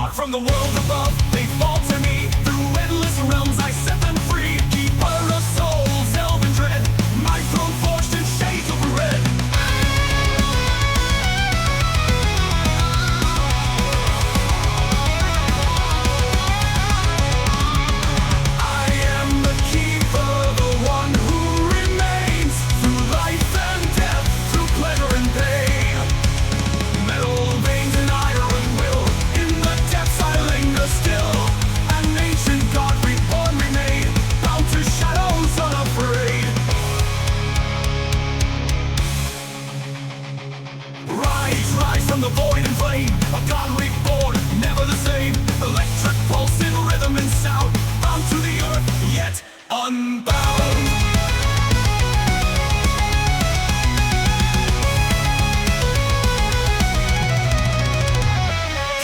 mark from the world above. They fall to me through endless realms. I set them free. Keeper of souls, elven dread. My throne forged in shades of red. I am the keeper, the one who remains through life and death, through pleasure and pain. Metal veins and iron will, in the depths I linger still. An ancient god reborn remain, bound to shadows unafraid. Rise from the void and flame, a god reborn, never the same. Electric pulse in rhythm and sound, bound to the earth, yet unbound.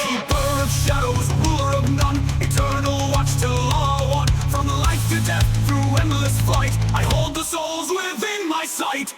Keeper of shadows, ruler of none, eternal watch till all one. From life to death, through endless flight, I hold the souls within my sight.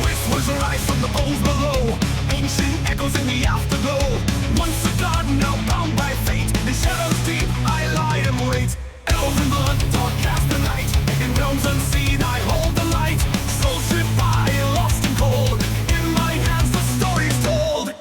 Whispers rise from the poles below, ancient echoes in the afterglow. Once a god, now bound by fate, in shadows deep I lie and wait. Elven blood, dark cast the night, in realms unseen I hold the light. Soul ship by, lost and cold, in my hands the story's told.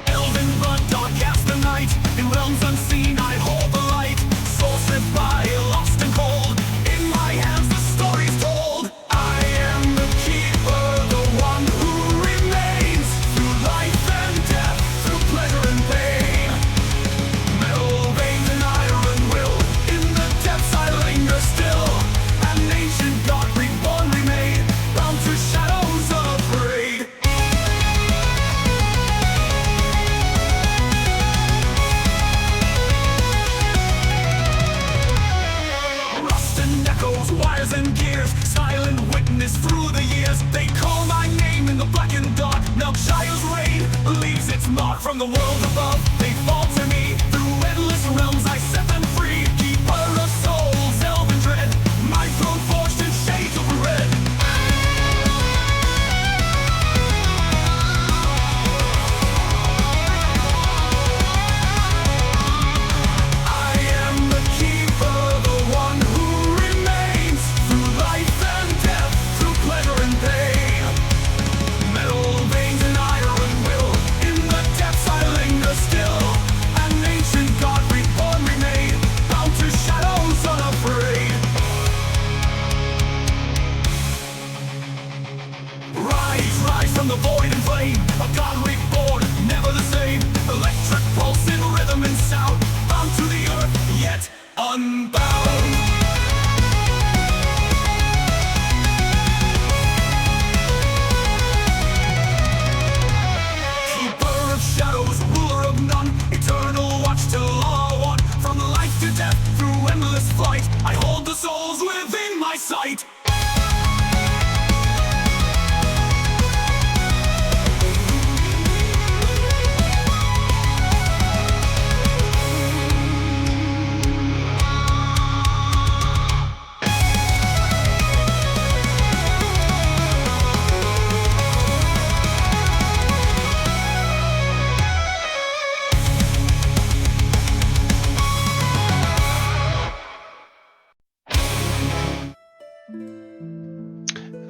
Elven blood, dark cast the night, in realms unseen I hold the light. Soul ship by, lost and cold, in my hands the story's told. I am the keeper, the one who remains through life and death, through pleasure and pain. Metal veins and iron will, in the depths I linger still. An ancient god reborn remain, bound to shadows unafraid. Rust and echoes, wires and gears, silent witness through the years. They call my name in the blackened dark. Melchiah's reign leaves its mark from the world above. They fall to me through endless realms. I set them free. Keeper of souls, elven dread. My throne forged in shades of red. I am the keeper, the one who remains through life and death, through pleasure and pain. Metal veins and iron will, in the depths I linger still. An ancient god reborn remain, bound to shadows unafraid. Rise from the void and flame, a god reborn, never the same. Electric pulse in rhythm and sound, bound to the earth, yet unbound. Keeper of shadows, ruler of none, eternal watch till all one. From life to death, through endless flight, I hold the souls within my sight.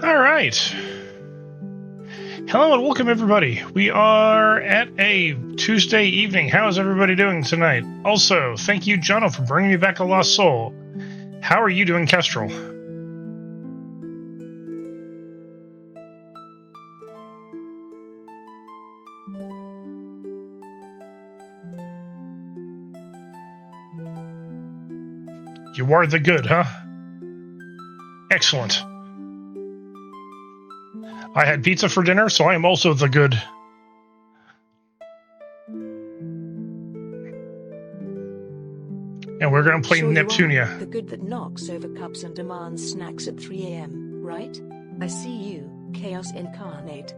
All right. Hello and welcome, everybody. We are at a Tuesday evening. How is everybody doing tonight? Also, thank you, Jono, for bringing me back a lost soul. How are you doing, Kestrel? You are the good, huh? Excellent. I had pizza for dinner, so I am also the good. And we're going to play Sure Neptunia. the good that knocks over cups and demands snacks at 3 a.m., right? I see you, chaos incarnate.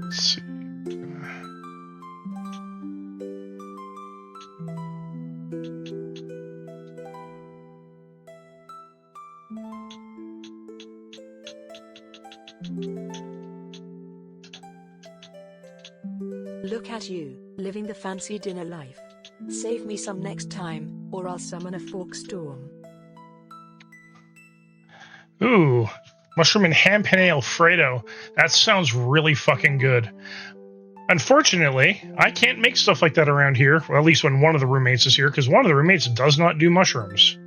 Let's see. Look at you, living the fancy dinner life. Save me some next time, or I'll summon a fork storm. Ooh, mushroom and ham penne Alfredo. That sounds really fucking good. Unfortunately, I can't make stuff like that around here, well, at least when one of the roommates is here, because one of the roommates does not do mushrooms.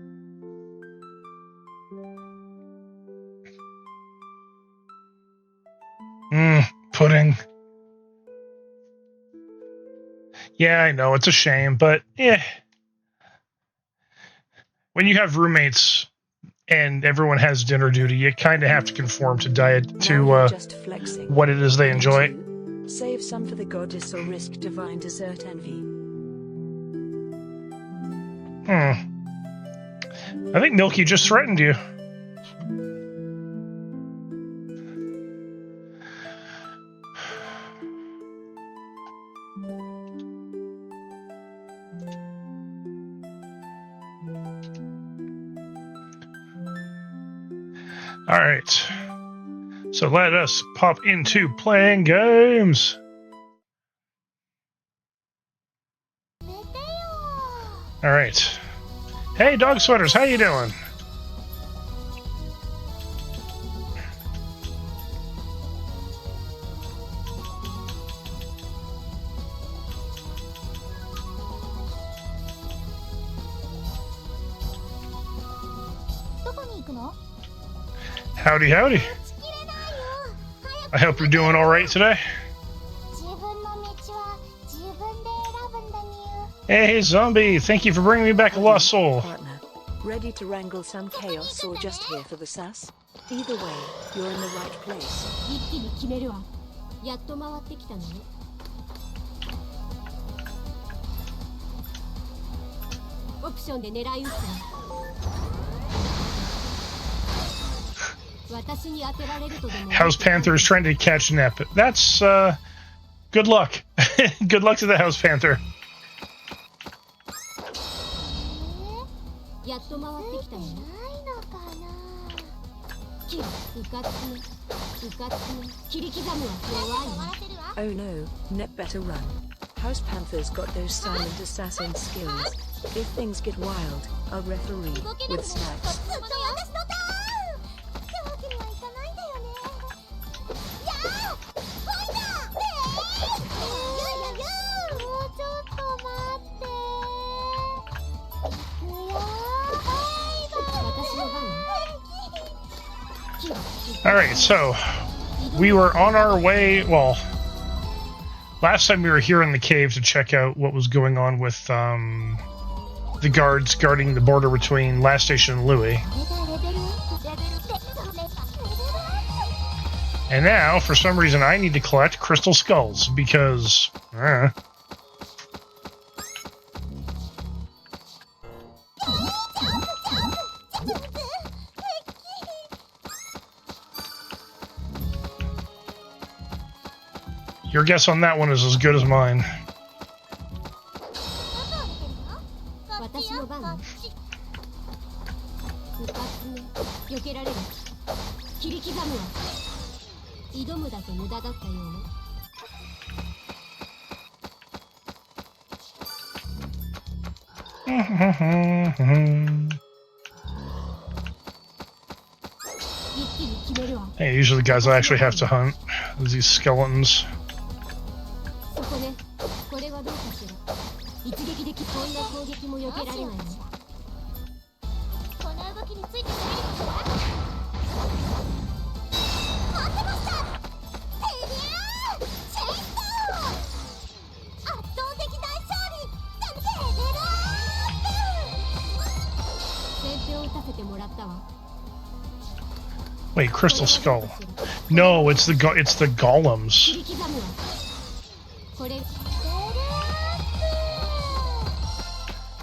Pudding. Yeah, I know, it's a shame, but when you have roommates and everyone has dinner duty, you kind of have to conform to diet to just flexing. what it is they enjoy. Save some for the goddess or risk divine dessert envy. I think Milky just threatened you. Alright, so let us pop into playing games. Alright. Hey, Dog Sweaters, how you doing? Howdy, howdy. I hope you're doing all right today. Hey, Zombie, thank you for bringing me back a lost soul. Partner, ready to wrangle some chaos or just here for the sass? Either way, you're in the right place. 一気に決めるわ。やっと回ってきたのね。オプションで狙い撃つわ。私に当てられるとでも。House Panther is trying to catch Nep. That's, good luck. Good luck to the House Panther. やっと回ってきたのね。うかつね、うかつね、切り刻むわ。弱いわ。Oh no, Nep better run. House Panther's got those silent assassin skills. If things get wild, I'll referee with snacks. Alright, so we were on our way, well, last time we were here in the cave to check out what was going on with the guards guarding the border between Last Station and Louis. And now, for some reason, I need to collect crystal skulls, because... Your guess on that one is as good as mine. Hey, usually the guys I actually have to hunt is these skeletons. ついてくれるかな。待ってました。てりゃーチェイスト圧倒的大勝利レベルアップ。先手を打たせてもらったわ。 Wait, Crystal Skull. No, it's the golems. 切り刻むわ。これ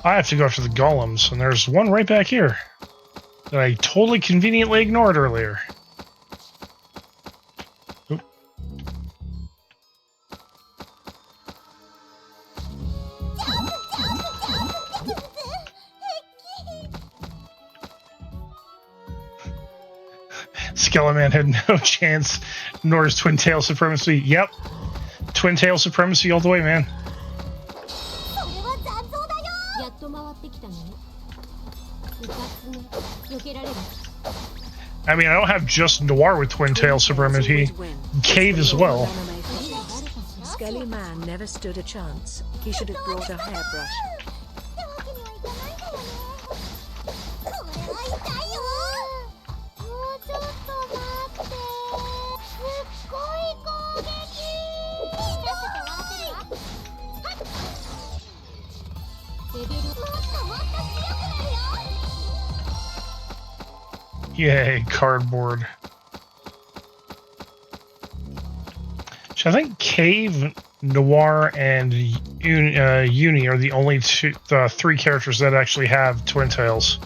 I have to go after the golems, and there's one right back here that I totally conveniently ignored earlier. Oop. Skeleman had no chance, nor is Twin Tail Supremacy. Yep. Twin Tail Supremacy all the way, man. それは残像だよ。やっと回ってきたのね。うかつね。避けられる。 I mean, I don't have just Noir with Twin Tail Supremacy. Cave as well. Skelly Man never stood a chance. He should have brought a hairbrush. ってわけにはいかないんだよね。これは痛いよ。もうちょっと待って。すっごい攻撃。さっさと終わらせるわ。はい。レベルもっともっと強くなるよ。 Yay, cardboard. So I think Cave, Noir, and Uni are the only three characters that actually have Twin Tails.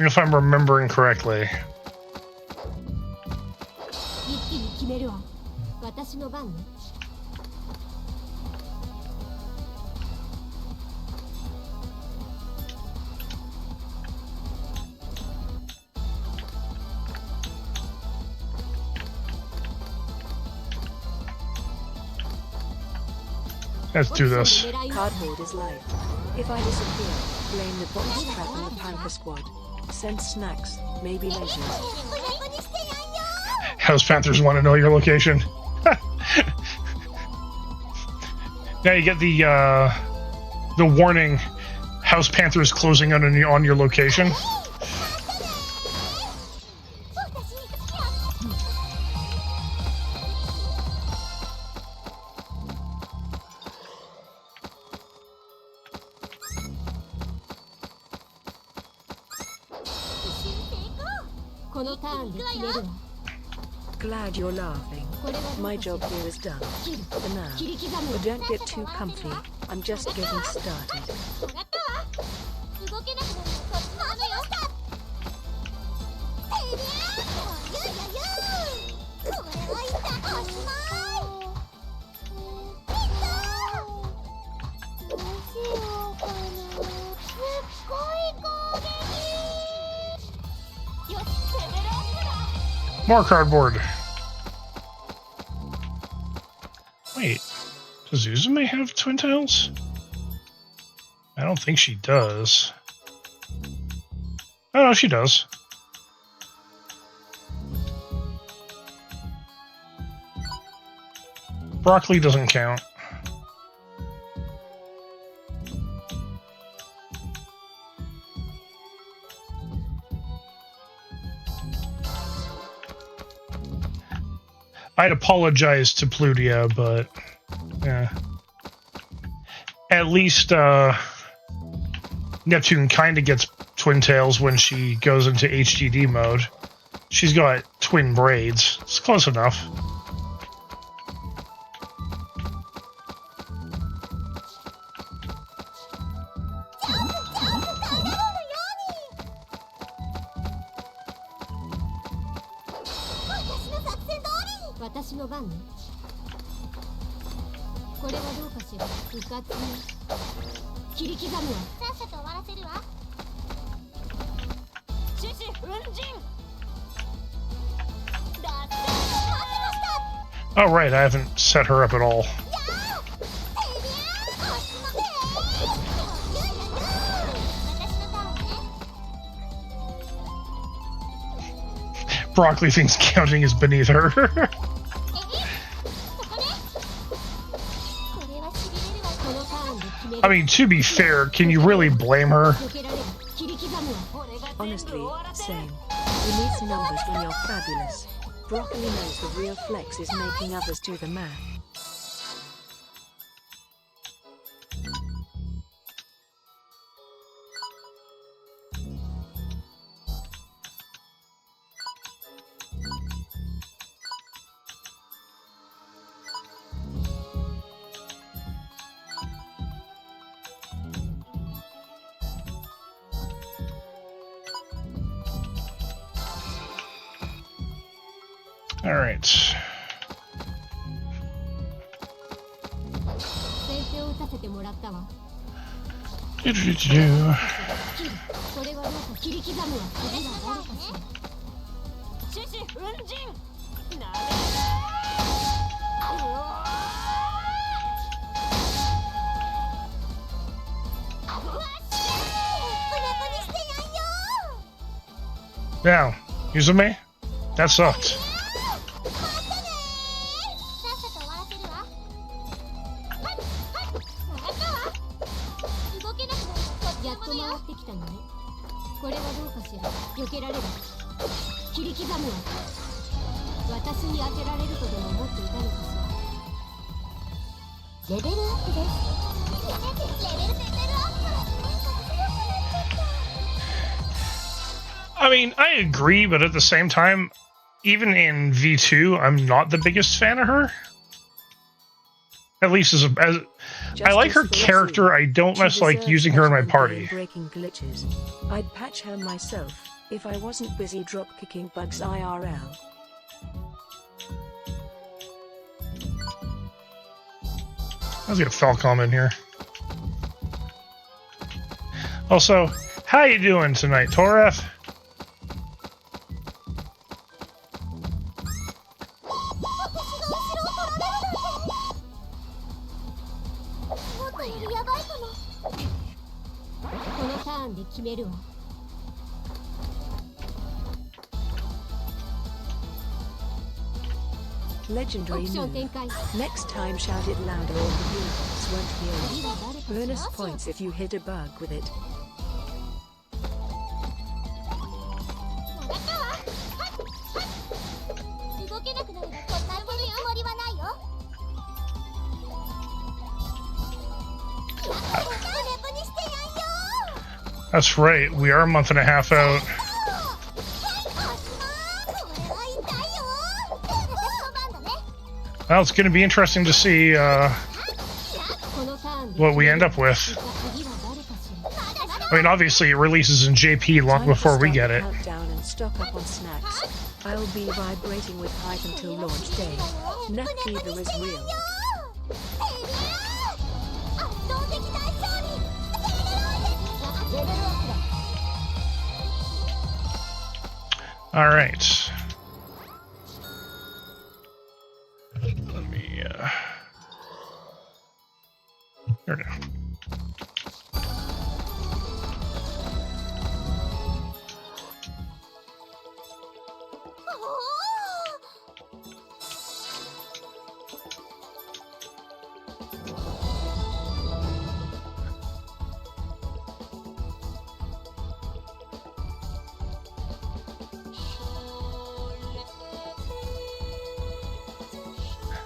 If I'm remembering correctly. 一気に決めるわ。私の番ね。 Let's do this. Cardboard is life. If I disappear, blame the box trap and the Panther Squad. Send snacks, maybe measures. House Panthers want to know your location. Now you get the warning. House Panthers closing on your location. Glad you're laughing. My job here is done. For now. But don't get too comfy. I'm just getting started. More cardboard. Wait, does Uzume have Twin Tails? I don't think she does. Oh no, she does. Broccoli doesn't count. I'd apologize to Plutia, but yeah. At least Neptune kind of gets Twin Tails when she goes into HDD mode. She's got twin braids. It's close enough. Oh right, I haven't set her up at all. Broccoli thinks counting is beneath her. I mean, to be fair, can you really blame her? Honestly, same. You need some numbers when you're fabulous. Broccoli knows the real flex is making others do the math. All right. 先手を打たせてもらったわ。 Do-do-do-do. それはどうか切り刻むわ。次は誰かしら。獅子奮陣。なめ。Now, use me? That sucked. やっと回ってきたのね。これはどうかしら。避けられる。切り刻むわ。私に当てられるとでも思っていたのかしら。レベルアップです。レベルアップ。 I mean, I agree, but at the same time, even in V2, I'm not the biggest fan of her. At least as I like her character, I don't much like using her in my party. Breaking glitches. I'd patch her myself if I wasn't busy drop kicking bugs IRL. Let's get Falcom in here. Also, how you doing tonight, Toreth? で決めるわ。 Legendary move. Next time shout it louder or the universe won't hear it. Bonus points if you hit a bug with it. That's right, we are a month and a half out. Well, it's going to be interesting to see what we end up with. I mean, obviously it releases in JP long before we get it. Countdown and stock up on snacks. I'll be vibrating with hype until launch day. Neptunia is real. All right. Let me, here we go.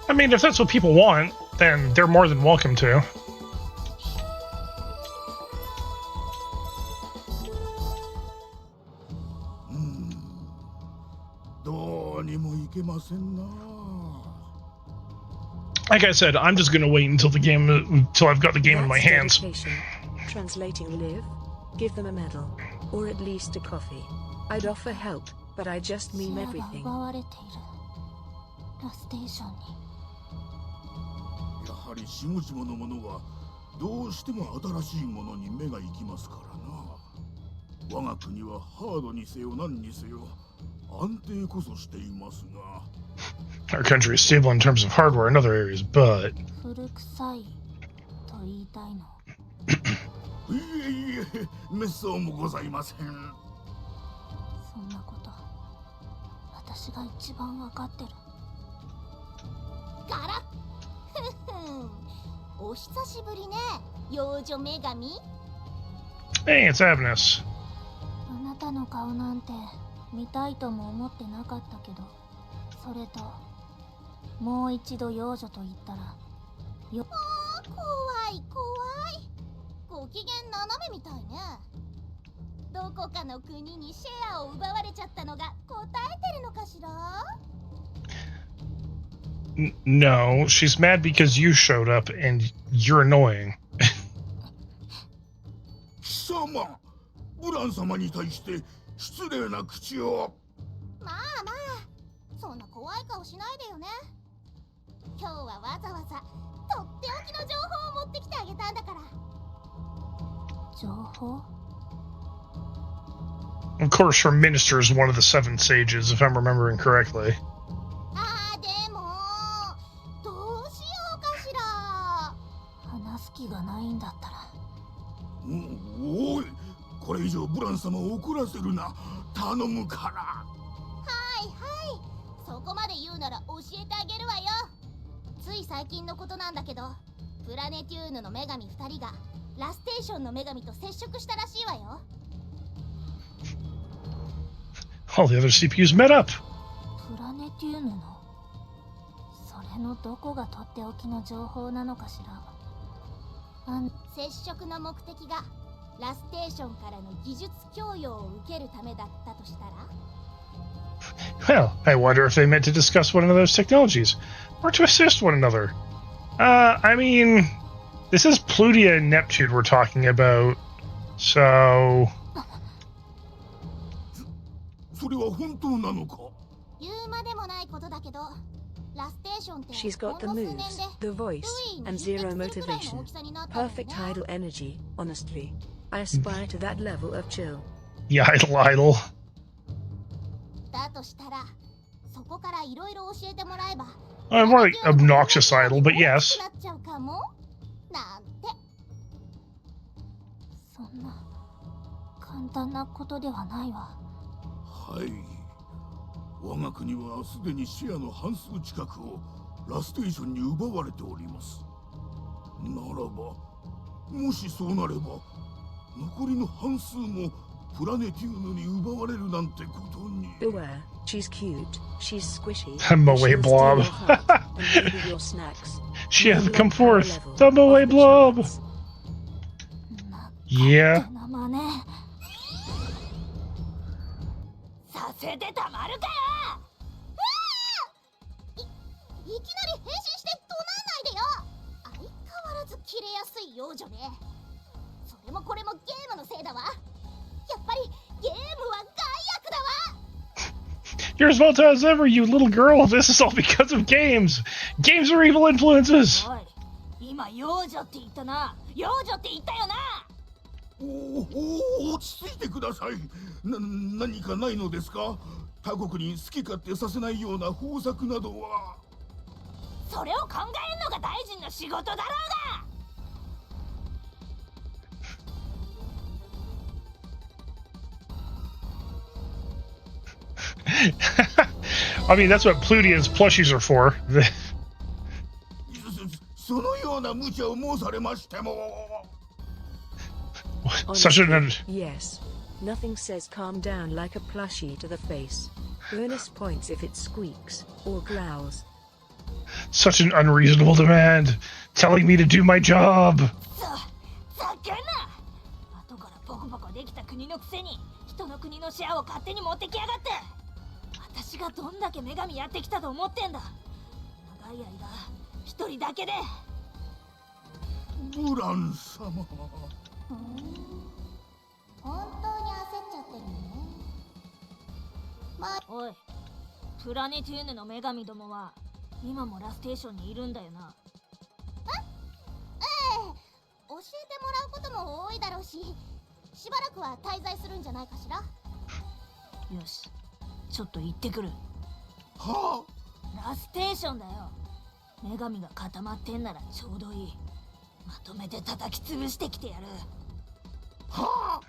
I mean, if that's what people want, then they're more than welcome to. Like I said, I'm just gonna wait until I've got the game in my hands. Translating live, give them a medal, or at least a coffee. I'd offer help, but I just mean everything. やはりしもしものものはどうしても新しいものに目が行きますからな。我が国はハードにせよ何にせよ安定こそしていますが。Our country is stable in terms of hardware in other areas, but 古臭いと言いたいの。いえいえ、めっそうもございません。そんなこと私が一番わかってる。ガラッお久しぶりね。幼女女神？ Hey, it's Avnus. あなたの顔なんて見たいとも思ってなかったけど、それともう一度幼女と言ったら怖い怖い。ご機嫌斜めみたいね。どこかの国にシェアを奪われちゃったのが答えてるのかしら？ No, she's mad because you showed up and you're annoying. 貴様、ブラン様に対して失礼な口を。まあまあ、そんな怖い顔しないでよね。今日はわざわざとっておきの情報を持ってきてあげたんだから。情報？ Of course, her minister is one of the 7 sages, if I'm remembering correctly. あーでもどうしようかしら。話す気がないんだったら。おい、これ以上ブラン様を怒らせるな。頼むから。はいはい、そこまで言うなら教えてあげるわよ。つい最近のことなんだけど、プラネテューヌの女神2人がラステーションの女神と接触したらしいわよ。All the other CPUs met up. プラネテューヌのそれのどこがとっておきの情報なのかしら。接触の目的がラステーションからの技術供与を受けるためだったとしたら。 Well, I wonder if they meant to discuss one another's technologies, or to assist one another. I mean, this is PLUTIA and Neptune we're talking about, so... それは本当なのか？言うまでもないことだけど、ラステーションって She's got the ほんの数 moves, 年で the voice, 周囲に and 匹敵 zero するくらいの motivation. 大きさになったんだよね。 Perfect idle energy, honestly. I aspire to that level of chill. Yeah, idle. だとしたら、そこからいろいろ教えてもらえば、 More like obnoxious idle, but yes. なっちゃうかもなんて。そんな簡単なことではないわ。はい。我が国はすでにシェアの半数近くをラステーションに奪われております。ならば、もしそうなれば、残りの半数もプラネテューヌに奪われるなんてことに。Beware, she's cute, she's squishy. Moe she'll blob. steal your heart and maybe your snacks. She has Maybe come your power forth. level The Moe off the blob. charts. Yeah. させてたまるかよ。いきなり変身して怒鳴んないでよ。相変わらずキレやすい幼女ね。それもこれもゲームのせいだわ。やっぱりゲームは害悪だわ。 You're as volatile as ever, you little girl. This is all because of games. Games are evil influences. おい、今幼女って言ったな。幼女って言ったよな。落ち着いてください。何かないのですか？他国に好き勝手させないような方策などは。それを考えるのが大臣の仕事だろうが。 I mean, that's what Plutia's plushies are for. そのような無茶を申されましても。 Such an... Yes. Nothing says calm down like a plushie to the face. Bonus points if it squeaks or growls. Such an unreasonable demand. Telling me to do my job. ざけんな。後からポコポコできた国のくせに人の国のシェアを勝手に持ってきやがって。私がどんだけ女神やってきたと思ってんだ。長い間一人だけで。ブラン様。本当に焦っちゃってるのね。おい、プラネテューヌの女神どもは今もラステーションにいるんだよな。ええ、教えてもらうことも多いだろうし、しばらくは滞在するんじゃないかしら。よし、ちょっと行ってくる。はあ、ラステーションだよ。女神が固まってんならちょうどいい。まとめて叩き潰してきてやる。はあ、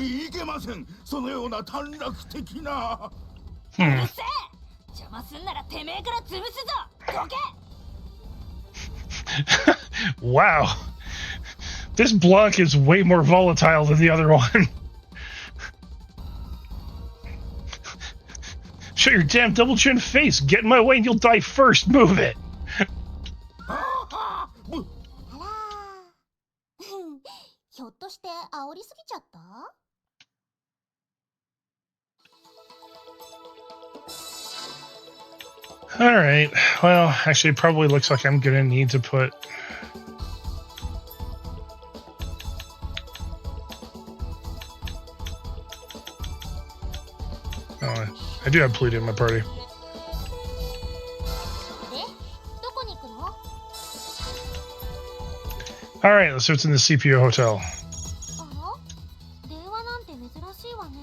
いけません。そのような短絡的な。うるせえ。邪魔すんならてめえから潰すぞ。どけ。Wow. This block is way more volatile than the other one. Show your damn double chin face. Get in my way and you'll die first. Move it. あらーひょっとして煽りすぎちゃった？ Alright. Well, actually, it probably looks like I'm gonna need to put... Oh, I do have PLUTIA in my party. で、どこに行くの？ Alright, let's see what's in the CPU hotel. あら？電話なんて珍しいわね。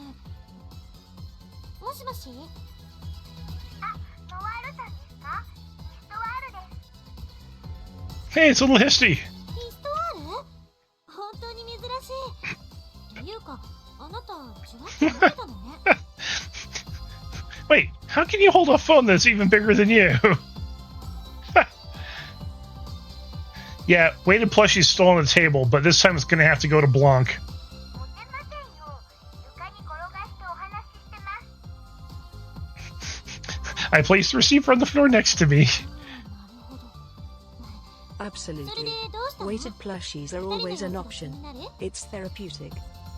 もしもし？あ、ノワールさんですか？ノワールです。 Hey, it's little Histy. ヒストワール？本当に珍しい。というか、あなた、ちらっと見てたのね。Wait, how can you hold a phone that's even bigger than you? Yeah, weighted plushie's still on the table, but this time it's gonna have to go to Blanc. 持てませんよ。床に転がしてお話ししてます。 I placed the receiver on the floor next to me. なるほど。それ Absolutely. でどうしたの？ Weighted plushies are always an option. It's therapeutic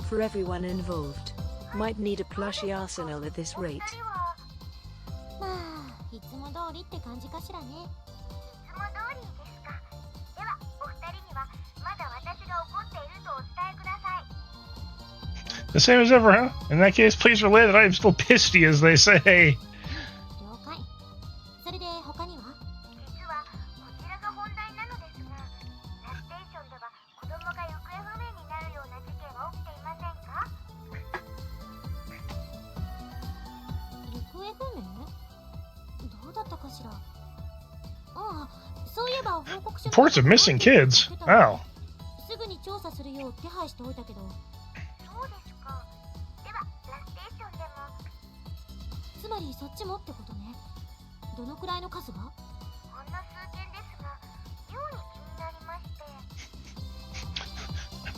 for everyone involved. Might need a plushie arsenal at this rate. まあ、いつも通りって感じかしらね。いつも通りですか。では、お二人にはまだ私が怒っているとお伝えください。 The same as ever, huh? In that case, please relay that I am still pissy, as they say. 了解。それで他には？実はこちらが本題なのですが、ラステーションでは子供が行方不明になるような事件は起きていませんか？行方不明？どうだったかしら。ああ、そういえば報告書に Reports of missing kids. Wow. すぐに調査するよう手配しておいたけど。そうですか。ではラステーションでも。つまりそっちもってことね。どのくらいの数が？ほんの数件ですが、妙に気になりまし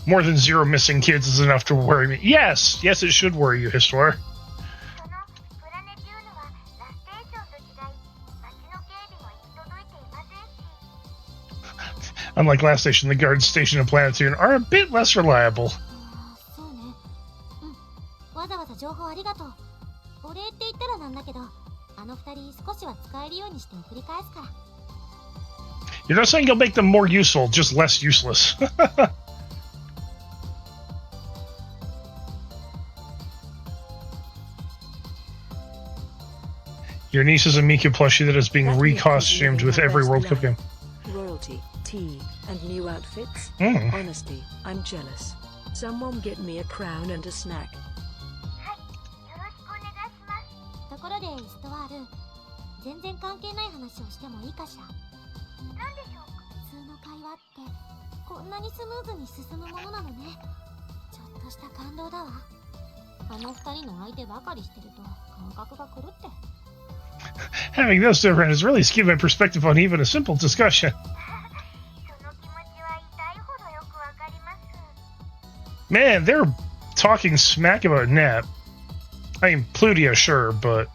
て。 More than 0 missing kids is enough to worry me. Yes, yes, it should worry you, Histor. そのプラネテューヌはラステーションと違い、街の警備も行き届いていませんし。 Unlike last station, the guard station and Planetune are a bit less reliable. ああ、そうね。うん。わざわざ情報ありがとう。お礼って言ったらなんだけど、あの二人少しは使えるようにして送り返すから。 You're not saying you'll make them more useful, just less useless. Your niece is a Miku plushie that is being That means recostumed living with her every best World Cup life. game. Royalty, tea, and new outfits. Mm. Honestly, I'm jealous. Someone get me a crown and a snack. はい、よろしくお願いします。ところで、イストワール、全然関係ない話をしてもいいかしら。なんでしょうか。普通の会話ってこんなにスムーズに進むものなのね。ちょっとした感動だわ。あの二人の相手ばかりしてると感覚が狂って。 Having those two around has really skewed my perspective on even a simple discussion. その気持ちは痛いほどよくわかります。 Man, they're talking smack about Nep. I mean, PLUTIA, sure, but...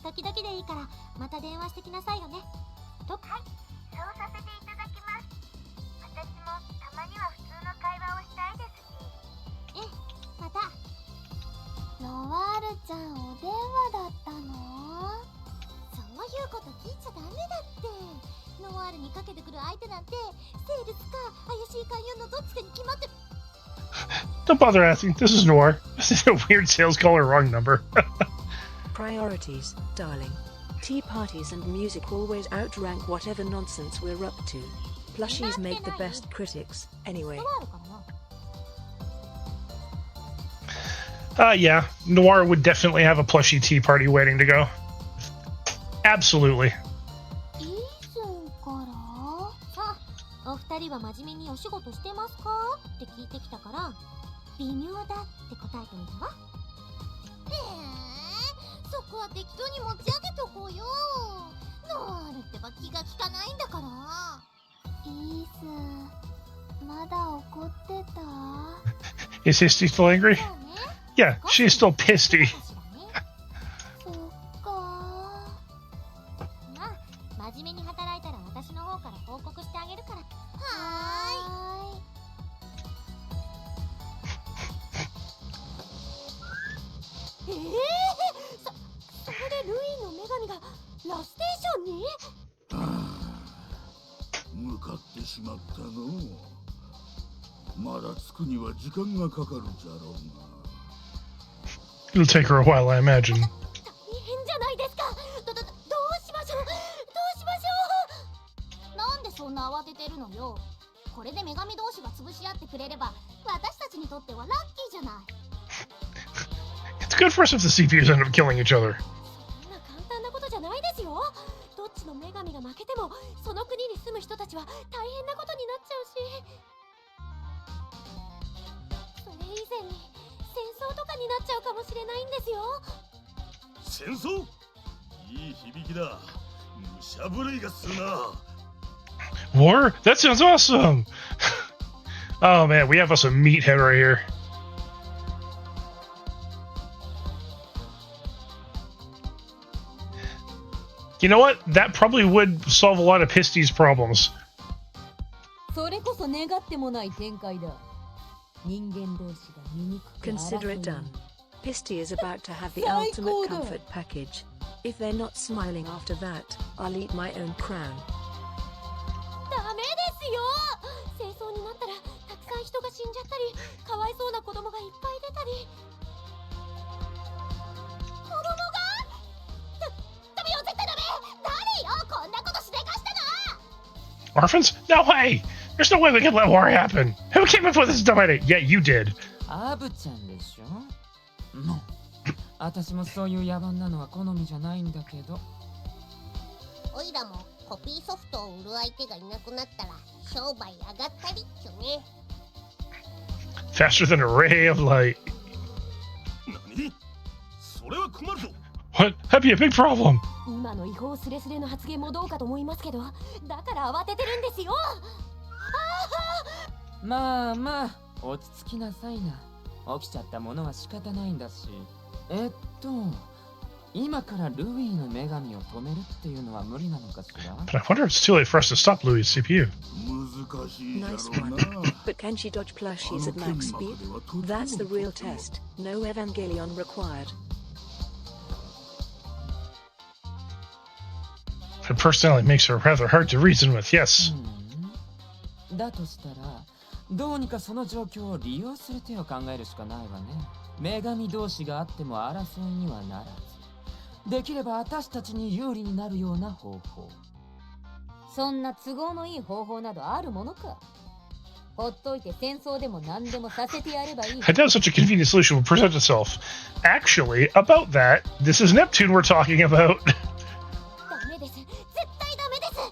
時々でいいからまた電話してきなさいよね。はい、そうさせていただきます。私もたまには普通の会話をしたいですし。ええ、また。ノワールちゃんお電話だったの？そういうこと聞いちゃダメだって。ノワールにかけてくる相手なんてセールスか怪しい勧誘のどっちかに決まってる。 Don't bother asking. This is Noir. This is a weird sales call or wrong number. Priorities, darling. Tea parties and music always outrank whatever nonsense we're up to. Plushies make the best critics, anyway. ノワールかな？ Yeah. Noir would definitely have a plushie tea party waiting to go. Absolutely. いつからさあ、お二人は真面目にお仕事してますかって聞いてきたから微妙だって答えてみたわ。そこは適当に持ち上げとこうよ。ノワールってば気が利かないんだから。イースまだ怒ってた。Is Histy still angry? そうね。 Yeah, she's still pissy. そっか。まあ、真面目に働いたら私の方から報告してあげるから。はーい。それでルイの女神がラステーションに？向かってしまったの。まだ着くには時間がかかるじゃろうが。 It'll take her a while, I imagine. 大変じゃないですか。どうしましょう。どうしましょう。なんでそんな慌ててるのよ。これで女神同士が潰し合ってくれれば私たちにとってはラッキーじゃない。 It's good for us if the CPUs end up killing each other. そんな簡単なことじゃないですよ。どっちの女神が負けてもその国に住む人たちは大変なことになっちゃうし、それ以前に戦争とかになっちゃうかもしれないんですよ。戦争？いい響きだ。武者震いがするな。 War? That sounds awesome! Oh man, we have us a meathead right here. You know what? That probably would solve a lot of Pisty's problems. それこそ願ってもない展開だ。人間同士が醜く Consider it done. Pisty is about to have the ultimate comfort package. If they're not smiling after that, I'll eat my own crown. ダメですよ。戦争になったらたくさん人が死んじゃったり、かわいそうな子供がいっぱい出たり。子供が？ダメよ、絶対ダメ。誰よ、こんなことしでかしたの。 Orphans? No way! There's no way we can let war happen! Who came up with this dumb idea? Yeah, you did. アブちゃんでしょ。もう私もそういう野蛮なのは好みじゃないんだけど。おいらもコピーソフトを売る相手がいなくなったら商売上がったりっちゅね。 Faster than a ray of light. 何？それは困るぞ。 What? That'd be a big problem. 今の違法スレスレの発言もどうかと思いますけど、だから慌ててるんですよ。まあまあ落ち着きなさいな。起きちゃったものは仕方ないんだし。今からルイの女神を止めるっていうのは無理なのかしら。 But I wonder if it's too late for us to stop Louis' CPU. 難しいじゃ Nice ろう one. な。 But can she dodge plushies at max speed? That's the real test. No Evangelion required. Her personality makes her rather hard to reason with, yes. だとしたらどうにかその状況を利用する手を考えるしかないわね。女神同士があっても争いにはならず、できれば私たちに有利になるような方法。そんな都合のいい方法などあるものか。ほっといて戦争でも何でもさせてやればいい。 I doubt such a convenient solution will present itself. Actually, about that, this is Neptune we're talking about. ダメです。絶対ダメです。そうよ。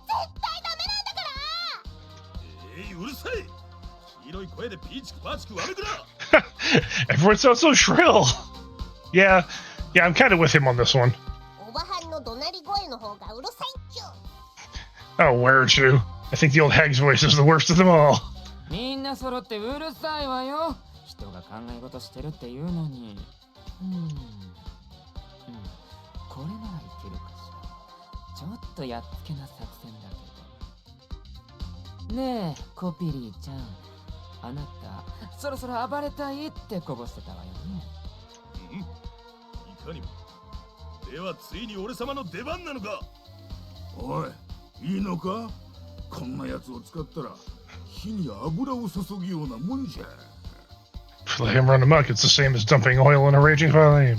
絶対ダメなんだから。うるさい。黄色い声でピーチクパーチクわめくな。 Everyone sounds so shrill. Yeah, I'm kind of with him on this one. おばはんの怒鳴り声の方がうるさいっちゅう。 Oh, where to? I think the old hag's voice is the worst of them all. みんな揃ってうるさいわよ。人が考え事してるっていうのに。これならいけるかしら。ちょっとやっつけな作戦だけど。ねえ、コピリーちゃん。あなた、そろそろ暴れたいってこぼしてたわよね。いかにも。ではついに俺様の出番なのか。おい、いいのか。こんなやつを使ったら火に油を注ぐようなもんじゃ。 Let him run amok. It's the same as dumping oil in a raging flame.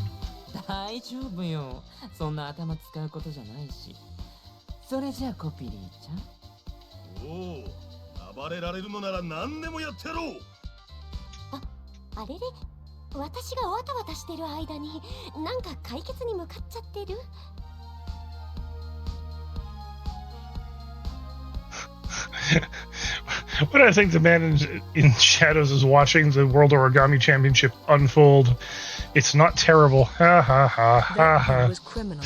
大丈夫よ。そんな頭使うことじゃないし。それじゃあコピリーちゃん。おお、暴れられるのなら何でもやってやろう。あれれ、私がわたわたしてる間になんか解決に向かっちゃってる。What I think the man in shadows is watching the World Origami Championship unfold. It's not terrible. Ha ha ha ha That ha. was criminal,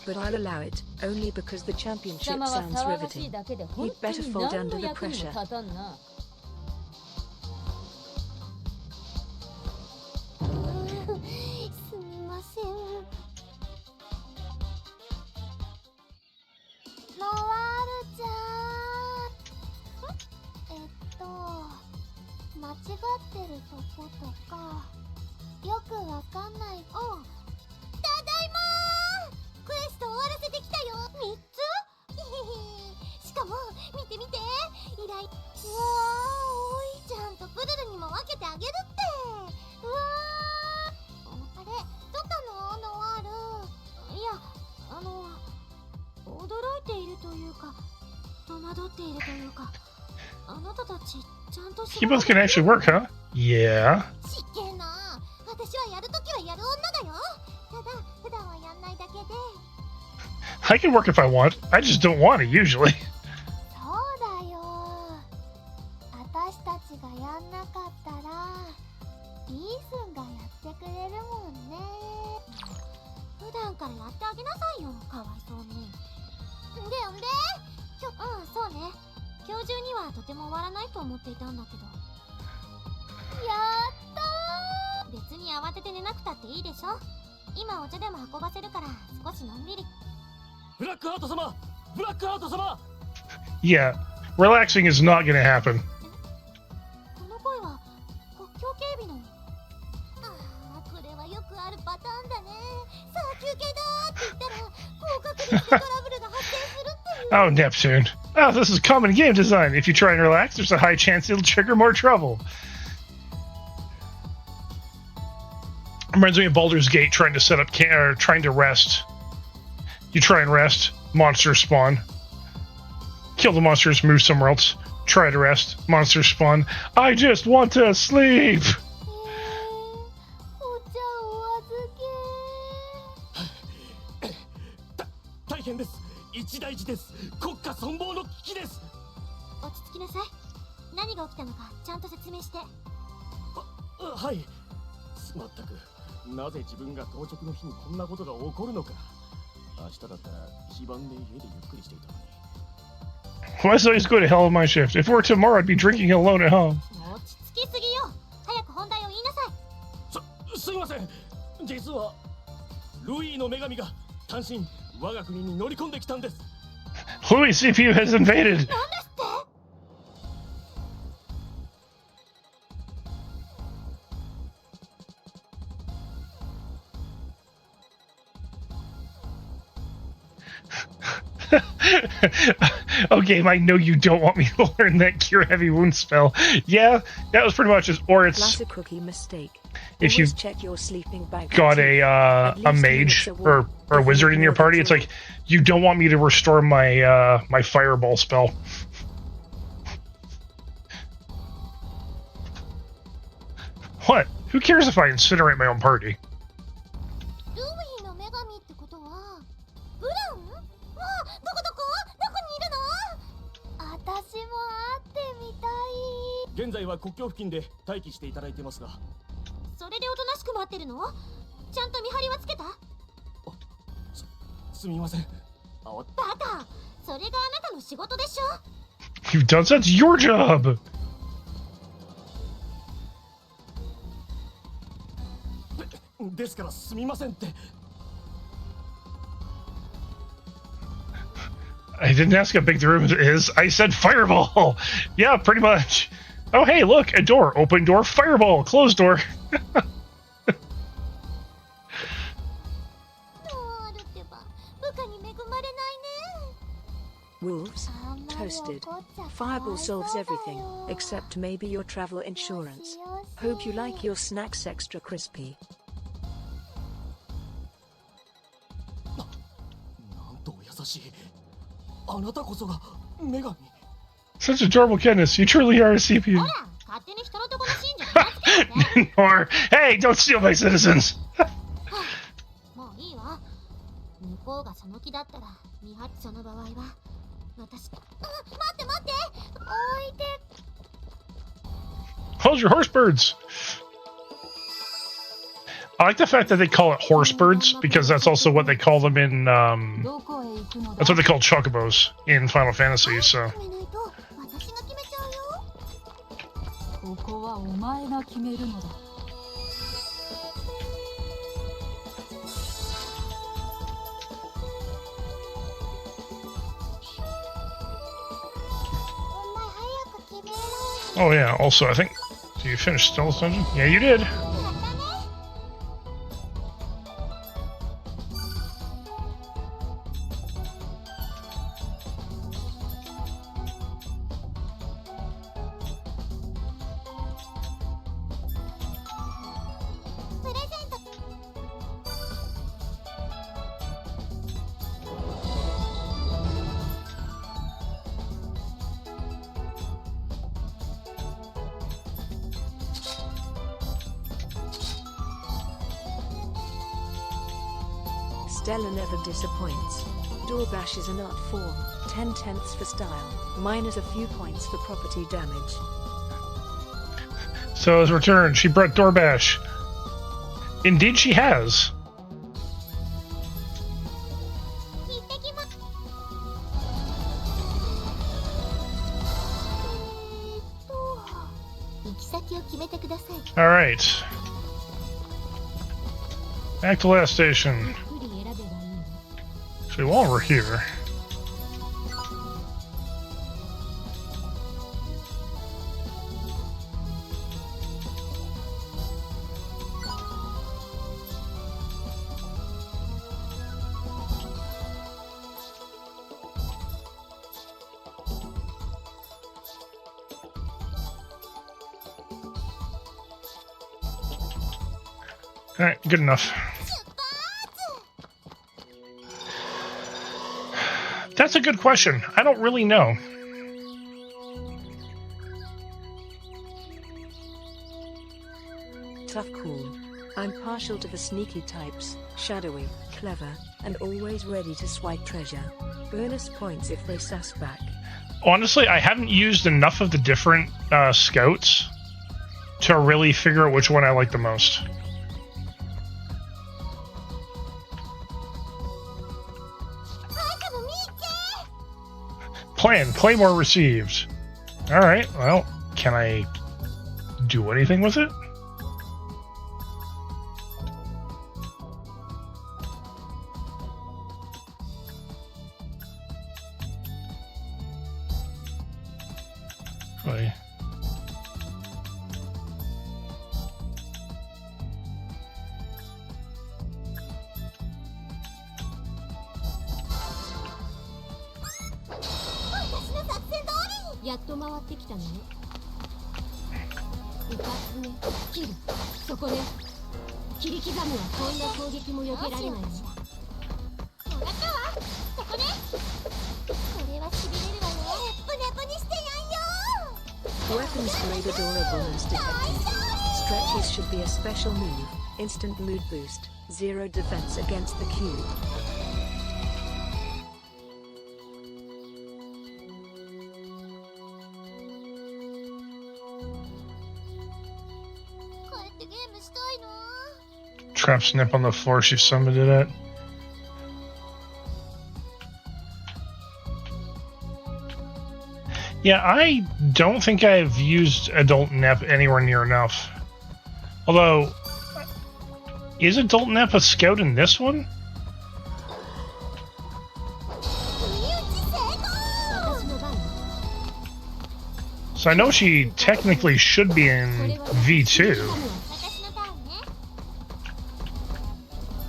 but I'll allow it, only because the 貴 championship 様は sounds 騒がしい riveting. だけで本 He'd 当 better に fold 何 under の the 役にも pressure. 立たんな。ってるとことかよくわかんない。ただいまー。クエスト終わらせてきたよ。3つしかも見て見て、依頼。うわー、おいちゃんとプルルにも分けてあげるって。うわー、あれどったのノワール。いや、驚いているというか戸惑っているというか、あなたたちちゃんと You both can actually work, huh? Yeah. しっけえな。私はやるときはやる女だよ。ただ普段はやんないだけで。 I can work if I want. I just don't want to usually. そうだよ。私たちがやんなかったらリースンがやってくれるもんね。普段からやってあげなさいよ、かわいそうに。んでそうね。今日中にはとても終わらないと思っていたんだけど。やったー。別に慌てて寝なくたっていいでしょ。今お茶でも運ばせるから少しのんびり。ブラックハート様、ブラックハート様。 Yeah. Relaxing is not going to happen. この声は国境警備の。これはよくあるパターンだね。さあ休憩だーって言ったら高確率でトラブルが発生するっていう。 Oh, Neptune. Oh, this is common game design. If you try and relax, there's a high chance it'll trigger more trouble. Reminds me of Baldur's Gate trying to set up trying to rest. You try and rest, monsters spawn. Kill the monsters, move somewhere else. Try to rest, monsters spawn. I just want to sleep. お茶お預け。大変です。一大事です。国家存亡の危機です。落ち着きなさい。何が起きたのかちゃんと説明して。はい。まったく、なぜ自分が当直の日にこんなことが起こるのか。明日だったら非番で家でゆっくりしていたのに。 Why is always go to hell of my shift? If it were tomorrow, I'd be drinking alone at home. 落ち着きすぎよ。早く本題を言いなさい。すいません。実はルイの女神が単身我が国に乗り込んできたんです。 Louis CPU has invaded. なんですって。Okay, I know you don't want me to learn that cure heavy wound spell. Yeah, that was pretty much it. Or it's Classic cookie mistake. if you Always check your sleeping bag. got too. a mage or a wizard in your party. It's like you don't want me to restore my my fireball spell. What? Who cares if I incinerate my own party? ルイの女神ってことはブラン？わあ、どこにいるの？私も会ってみたい。現在は国境付近で待機していただいてますが。それでおとなしく待ってるの？ちゃんと見張りはつけた？すみません。バカ！それがあなたの仕事でしょ。 You've done that's your job. ですからすみませんって。 I didn't ask how big the room is. I said fireball. Yeah, pretty much. Oh, hey, look, a door. Open door, fireball. Closed door. Wolves, toasted. Fireball solves everything, except maybe your travel insurance. Hope you like your snacks extra crispy. なんとお優しい。あなたこそが女神。 Such adorable kindness. You truly are a CPU. ほら、勝手に人のとこの信者につけてね。 Or, hey, don't steal my citizens. もういいわ。向こうがその気だったら、見張っその場合は私。待って待って。置いて。 Hold your horse birds. I like the fact that they call it horse birds because that's also what they call them in. That's what they call chocobos in Final Fantasy. So. 決めないと私が決めちゃうよ。ここはお前が決めるのだ。お前早く決めろよ。 Oh yeah. Also, I think Do you finish Stealth Dungeon? Yeah, you did. やったね。 プレゼント。 Stella never disappoints. Door bash is an art form. 10 tenths for style, minus a few points for property damage. So as returned, she brought Doorbash. Indeed, she has. 行ってきます。行き先を決めてください。 All right. Back to last station. ゆっくり選べばいいの。 Actually, while we're here, all right, good enough. That's a good question. I don't really know. Tough call. I'm partial to the sneaky types, shadowy, clever, and always ready to swipe treasure. Bonus points if they sus back. Honestly, I haven't used enough of the different scouts to really figure out which one I like the most. Plan, Claymore received. Alright, well, can I do anything with it? Really? Yes. やっと回ってきたのね。うかつね、切る。そこね。切り刻むはこんな攻撃も避けられないわ。もらったわ。そこね。これはしびれるわね。プネプにしてやんよ。 Weapons grade adorable and detected. Stretches should be a special move. Instant mood boost. 0 defense against the cube. Trap snip on the floor she summoned it at. Yeah, I don't think I've used Adult Nep anywhere near enough. Although, is Adult Nep a scout in this one? 私の番。 So I know she technically should be in V2. 私のターンね。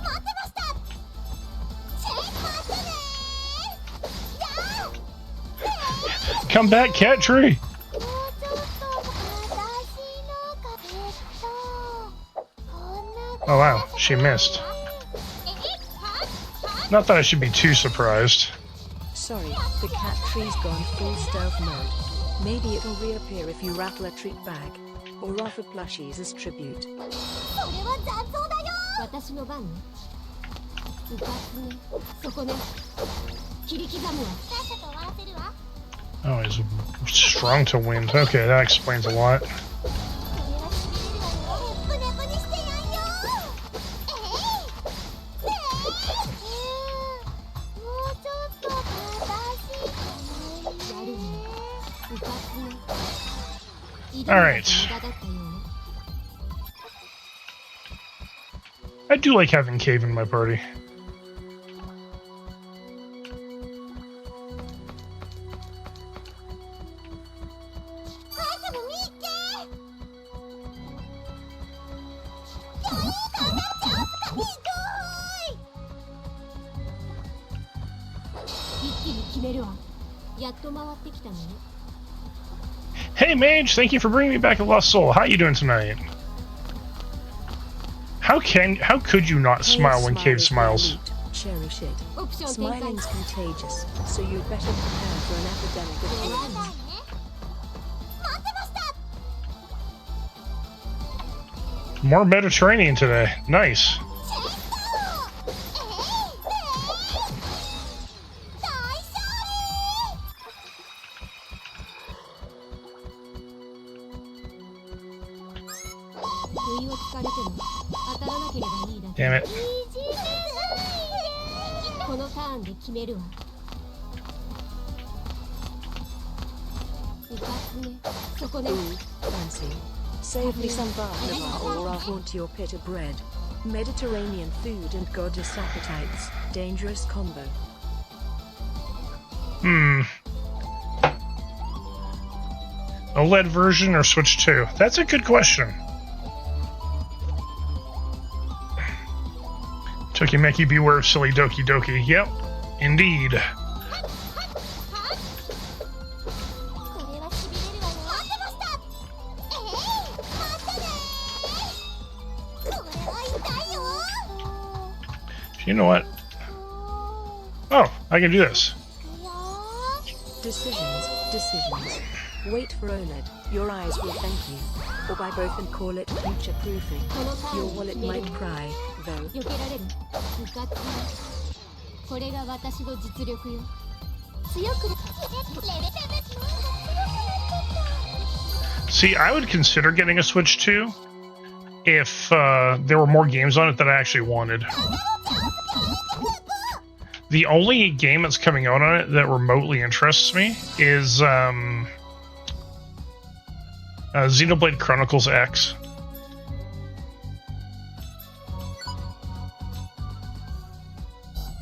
待ってました。チェック待ってね。やー。 Come back, cat tree! もうちょっと私のかペット。こんな。 Oh wow, she missed. Not that I should be too surprised. Sorry, the cat tree's gone full stealth mode. Maybe it'll reappear if you rattle a treat bag, or offer plushies as tribute. それは残像だよ。私の番ね。うかつね。そこね。切り刻むわ。さっさと終わらせるわ。 Oh, he's strong to wind. Okay, that explains a lot. これはしびれるわよ。プネプにしてやんよ。もうちょっと私。やるね。うかつね。 Alright. I do like having Cave in my party. 決めるわ。やっと回ってきたのね。 Hey, Mage, thank you for bringing me back a lost soul. How you doing tonight? How could you not smile when Cave smiles? Cherish it. オプション展開。 Smiling's contagious, so you'd better prepare for an epidemic of 待 grins. ってました More Mediterranean today. Nice. 大勝不意をつかれても当たらなければいいだけ。 Damn it. 利いじめるこのターンで決めるわ。うかつね。そこね。 Ooh, fancy. Save me some baklava or I'll haunt your pit of bread. Mediterranean food and goddess appetites. Dangerous combo. OLED version or Switch 2? That's a good question. Tokimeki, beware of silly Doki Doki. Yep, indeed. これはしびれるわよ待ってました待ってねこれは痛いよ You know what? Oh, I can do this. いや Decisions, decisions. Wait for OLED. Your eyes will thank you. Or by both and call it future proofing. このター Your ンで wallet 決める might わ。 cry, though. 避けられる。うかつね。これが私の実力よ。強くレベルSee, I would consider getting a Switch 2 if there were more games on it that I actually wanted. The only game that's coming out on it that remotely interests me is Xenoblade Chronicles X.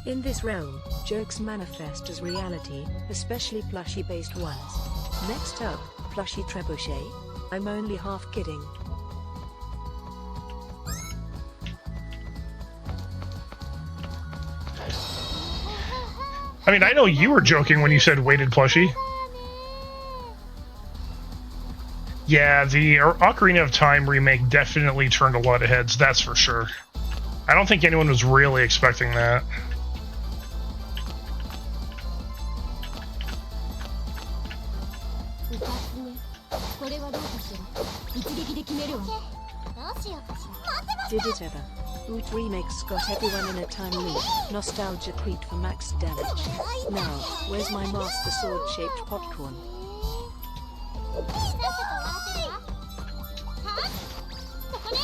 In this realm, jokes manifest as reality, especially plushie-based ones. Next up, plushie trebuchet. I'm only half kidding. I mean, I know you were joking when you said weighted plushie. Yeah, the Ocarina of Time remake definitely turned a lot of heads, that's for sure. I don't think anyone was really expecting that. Did it ever? Oot remakes got everyone in a time loop. Nostalgia tweet for max damage. Now, where's my master sword-shaped popcorn? さっさと終わらせるわはここね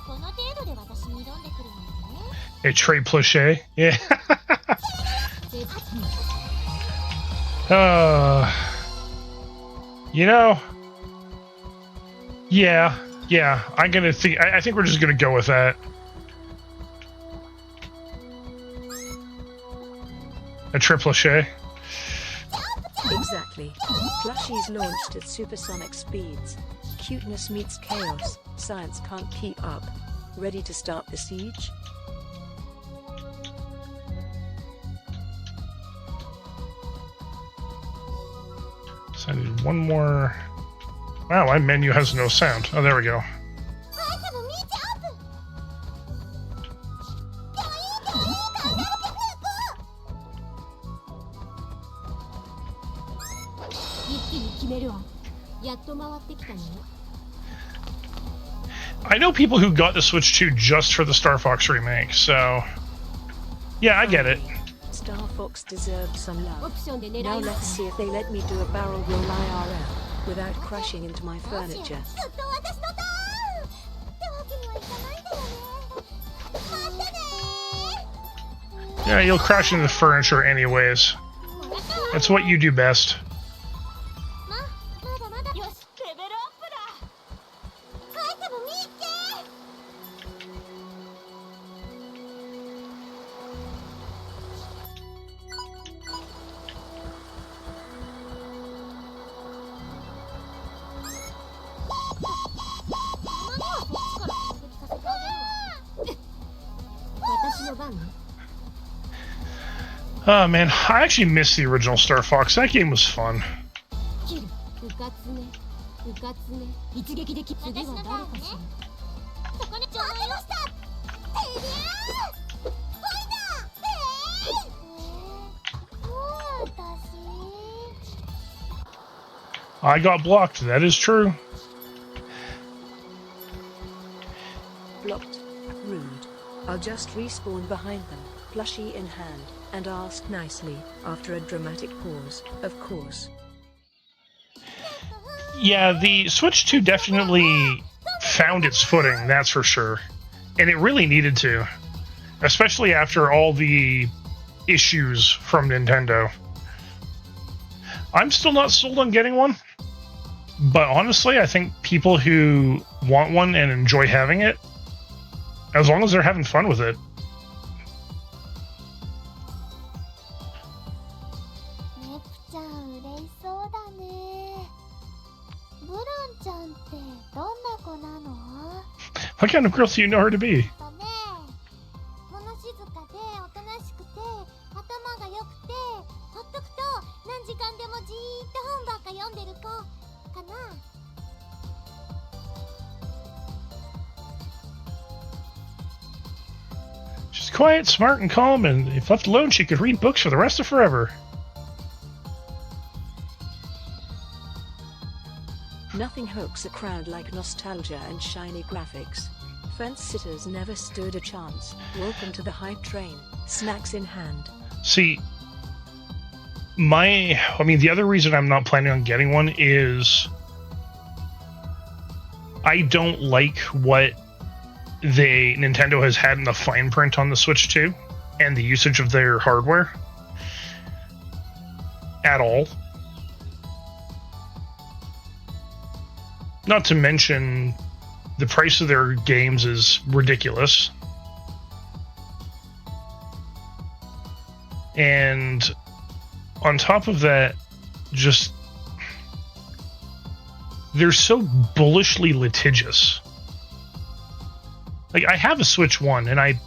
この程度で私に挑んでくるのよね A trade plushie? Yeah. You know, yeah, I'm gonna think. I think we're just gonna go with that. A triple plushie. Exactly. Plushies launched at supersonic speeds. Cuteness meets chaos. Science can't keep up. Ready to start the siege? So I need one more. Wow, my menu has no sound. Oh, there we go. アイテム見ちゃう一気に決めるわ。やっと回ってきたのね。 I know people who got the Switch 2 just for the Star Fox remake, so yeah, I get it. Star Fox deserved some オ love. プションで狙 Now いま let's す。 see if they let me do a barrel roll IRL without crashing into my furniture. ずっと私のターンってわけにはいかないんだよね待ってね Yeah, you'll crash into the furniture anyways. That's what you do best. まだまだよしレベルアップだアイテム見っけたまにはそっちから攻撃させてあげるわ私の番ね。 あ Oh man, I actually missed the original Star Fox. That game was fun. うかつねうかつね一撃で次は誰かしらそこにちょうどいましたてりゃーほいだもう私 I got blocked, that is true. Blocked. Rude. I'll just respawn behind them, plushie in hand, and ask nicely, after a dramatic pause, of course. Yeah, the Switch 2 definitely found its footing, that's for sure. And it really needed to. Especially after all the issues from Nintendo. I'm still not sold on getting one. But honestly, I think people who want one and enjoy having it, as long as they're having fun with it. ネプちゃん嬉しそうだね。ブランちゃんってどんな子なの？ What kind of girl do you know her to be? とね、物静かでおとなしくて頭が良くてほっとくと何時間でもじーっと本ばっか読んでる子かな。 She's quiet, smart, and calm, and if left alone, she could read books for the rest of forever. Nothing hooks a crowd like nostalgia and shiny graphics. Fence sitters never stood a chance. Welcome to the hype train, snacks in hand. See, the other reason I'm not planning on getting one is I don't like what Nintendo has had in the fine print on the Switch 2 and the usage of their hardware at all. Not to mention the price of their games is ridiculous. And on top of that, just they're so bullishly litigious. Like, I have a Switch 1, and I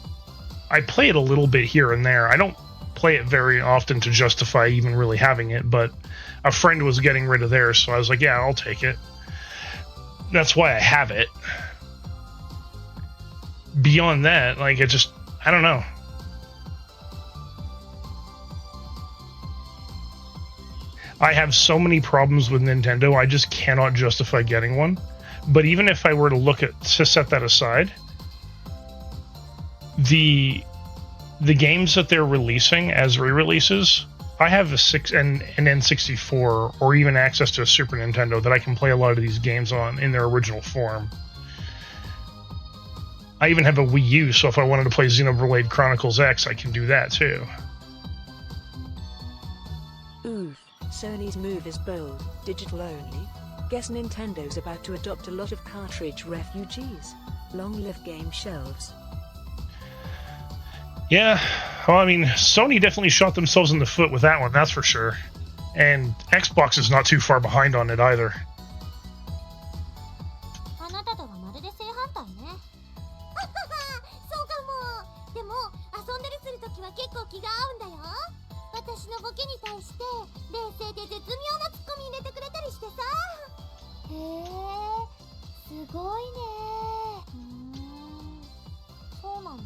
play it a little bit here and there. I don't play it very often to justify even really having it, but a friend was getting rid of theirs, so I was like, yeah, I'll take it. That's why I have it. Beyond that, like, I don't know. I have so many problems with Nintendo, I just cannot justify getting one. But even if I were to set that aside, the games that they're releasing as re-releases, I have an N64 or even access to a Super Nintendo that I can play a lot of these games on in their original form. I even have a Wii U, so if I wanted to play Xenoblade Chronicles X, I can do that too. Oof, Sony's move is bold, digital only. Guess Nintendo's about to adopt a lot of cartridge refugees. Long live game shelves. Yeah, well, Sony definitely shot themselves in the foot with that one, that's for sure. And Xbox is not too far behind on it either. あなたとはまるで正反対ね。そうかも。でも遊んだりするときは結構気が合うんだよ。私のボケに対して冷静で絶妙なツッコミ入れてくれたりしてさ。へえ、すごいね。そうなんだ。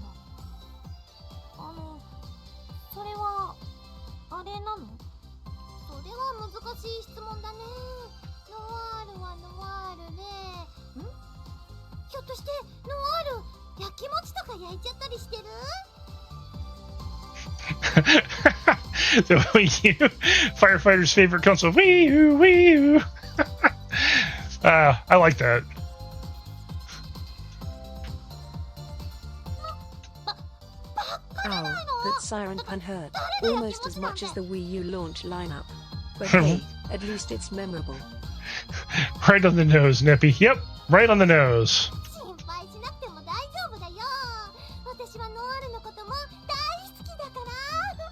それはあれなの？それは難しい質問だね。ノワールはノワールで、ひょっとしてノワール焼き餅とか焼いちゃったりしてるThe Wii U, firefighter's favorite console. Wii U, Wii U. I like that. Ow, that siren pun hurt. Almost as much as the Wii U launch lineup. But hey, at least it's memorable. Right on the nose, Nippy. Yep, right on the nose. 心配しなくても大丈夫だよ。私はノワールのことも大好きだから。だ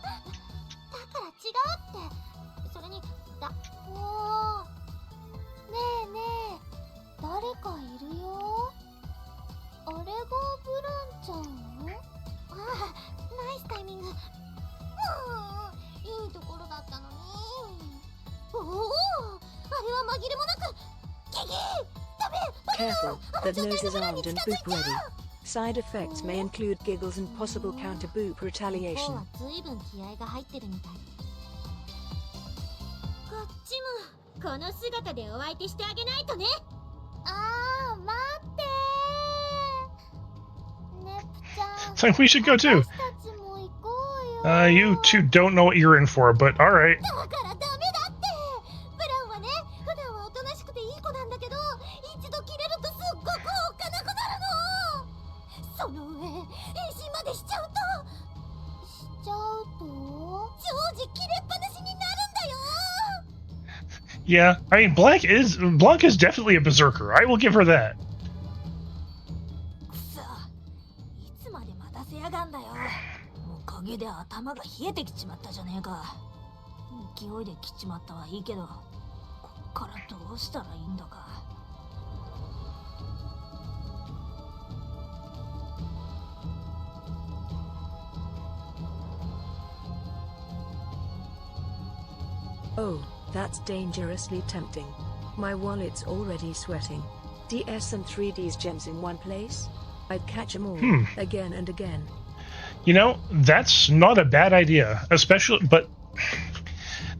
から違うって。それにおー、ねえねえ、誰かいるよ。あれがブランちゃん？ああ、ナイスタイミング。careful, that nose is armed and boop ready. Side effects may include giggles and possible counter boop 向こう retaliation. は随分気合が入ってるみたい。こっちもこの姿でお相手してあげないとね。あー、待ってネプちゃん。 So we should go too. 私たちも行こうよ。 You two don't know what you're in for, but alright. だからダメだって。ブラウンはね、普段はおとなしくていい子なんだけど、一度キレるとすっごくおっかなくなるの。その上、変身までしちゃうと。しちゃうと？常時キレっぱなしになるんだよ。 Yeah, I mean, Blanc is definitely a berserker. I will give her that. くそ、いつまで待たせやがんだよ。おかげで頭が冷えてきちまったじゃねえか。勢いで切っちまったはいいけど、こっからどうしたらいいんだか。 Oh, that's dangerously tempting. My wallet's already sweating. DS and 3D's gems in one place? I'd catch 'em all, again and again. You know, that's not a bad idea, especially, but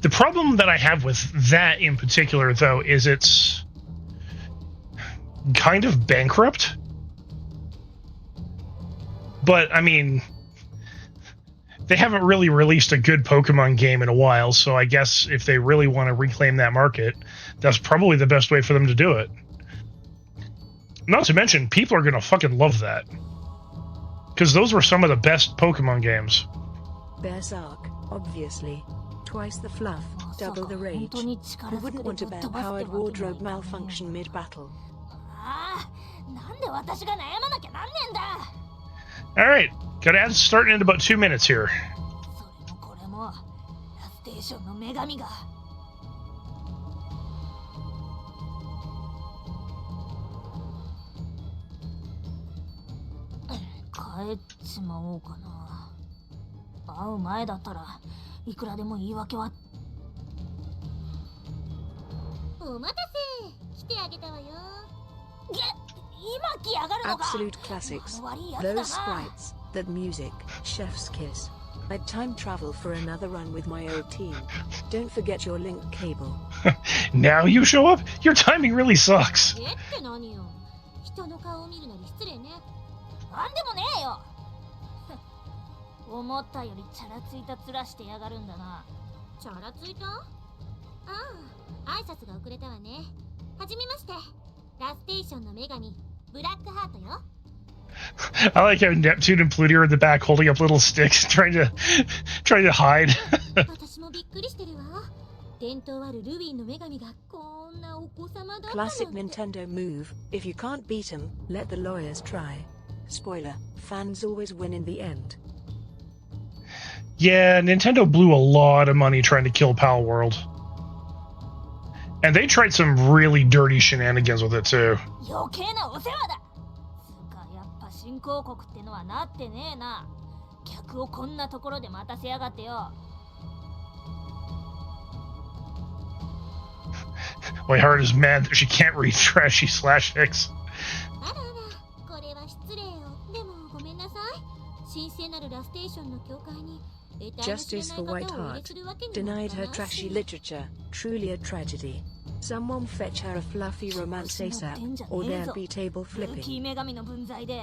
the problem that I have with that in particular, though, is it's kind of bankrupt. But, I mean, they haven't really released a good Pokemon game in a while, so I guess if they really want to reclaim that market, that's probably the best way for them to do it. Not to mention, people are going to fucking love that. Because those were some of the best Pokemon games. Berserk, obviously. Twice the fluff, double the rage. Who wouldn't want a band-powered wardrobe malfunction mid-battle? ああ、なんで私が悩まなきゃなんねんだ。 Alright, got ads starting in about 2 minutes here. それもこれもラステーションの女神が。帰っちまおうかな。会う前だったらいくらでも言い訳は。お待たせ、来てあげたわよ。今来やがるのか。 Absolute classics. Those sprites, that music, chef's kiss. I'd time travel for another run with my old team. Don't forget your link cable. Now you show up? Your timing really sucks. えって何よ。人の顔を見るのに失礼ね。なんでもねえよ。思ったよりチャラついた面してやがるんだな。チャラついた？ああ、挨拶が遅れたわね。はじめまして。ラステーションの女神、ブラックハートよ。 I like how Neptune and PLUTIA are in the back holding up little sticks, trying to hide. 私もびっくりしてるわ。伝統あるルビーの女神がこんなお子様だったなんて。 Classic Nintendo move. If you can't beat 'em, let the lawyers try. Spoiler, fans always win in the end. Yeah, Nintendo blew a lot of money trying to kill Pal World. And they tried some really dirty shenanigans with it too. 余計なお世話だ。つかやっぱ新興国ってのはなってねえな。客をこんなところで待たせやがってよ。 My heart is mad that she can't read trashy slash X. あらあら、これは失礼よ。でもごめんなさい。神聖なるラステーションの教会に Justice for White Heart. Denied her trashy literature. Truly a tragedy. Someone fetch her a fluffy romance ASAP, or there'll be table ルーキ flipping. ー女神の分際で。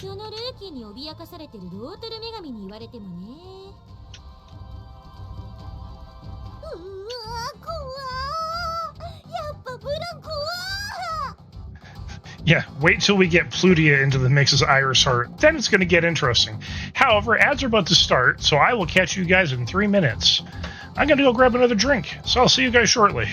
そのルーキーに脅かされてるローテル女神に言われてもね。うわー、怖ー。やっぱブラン怖ー。 Yeah, wait till we get PLUTIA into the mix as Iris Heart. Then it's going to get interesting. However, ads are about to start, so I will catch you guys in 3 minutes. I'm going to go grab another drink, so I'll see you guys shortly.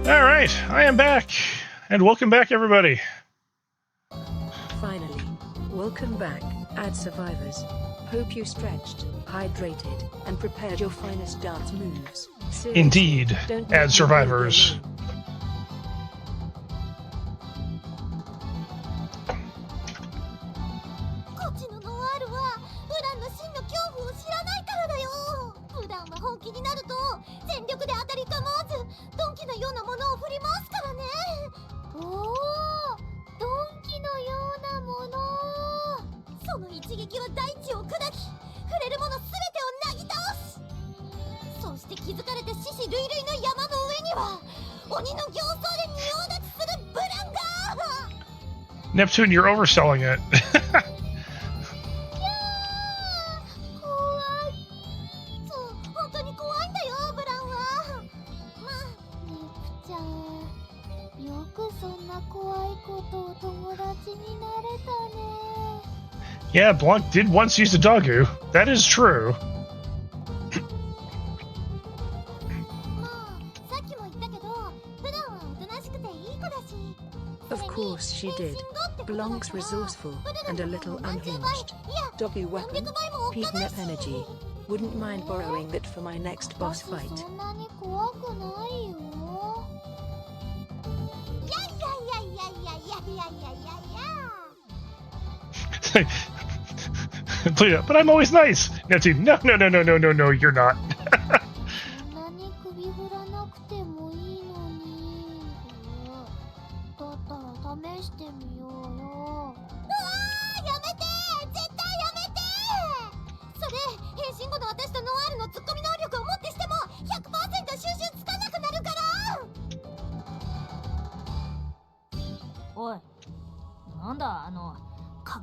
All right, I am back, and welcome back, everybody. Finally, welcome back, ad survivors. Hope you stretched, hydrated, and prepared your finest dance moves. Seriously, Indeed, don't ad let survivors. me go alone. こっちのノワールはブランの真の恐怖を知らないからだよ。ブランは本気になると全力で当たり構わずドンキのようなものを振り回すからね。おお、ドンキのようなもの。その一撃は大地を砕き、触れるものすべてをなぎ倒す。そして気づかれて死死類類の山の上には鬼の形相で仁王立ちするブランが。 Neptune, you're overselling it. 怖い。そう、本当に怖いんだよ、ブランは。まあ、ネプちゃん、よくそんな怖いことを友達になれたね。 Yeah, Blanc did once use a doggo. That is true. まあ、さっきも言ったけど、普段はおとなしくていい子だし。 Of course she did. Blanc's resourceful and a little unhinged. Doggy weapon, peak nep energy. Wouldn't mind borrowing that for my next boss fight. そんなに怖くないよ。いやいやいやいやいやいやいやいやいやいや。 But I'm always nice. Neptune, no, you're not. そんなに首振らなくてもいいのに。だったら試してみようよ。うわー、やめて、絶対やめて。それ変身後の私とノワールのツッコミ能力をもってしても 100% 収集つかなくなるから。おい、なんだ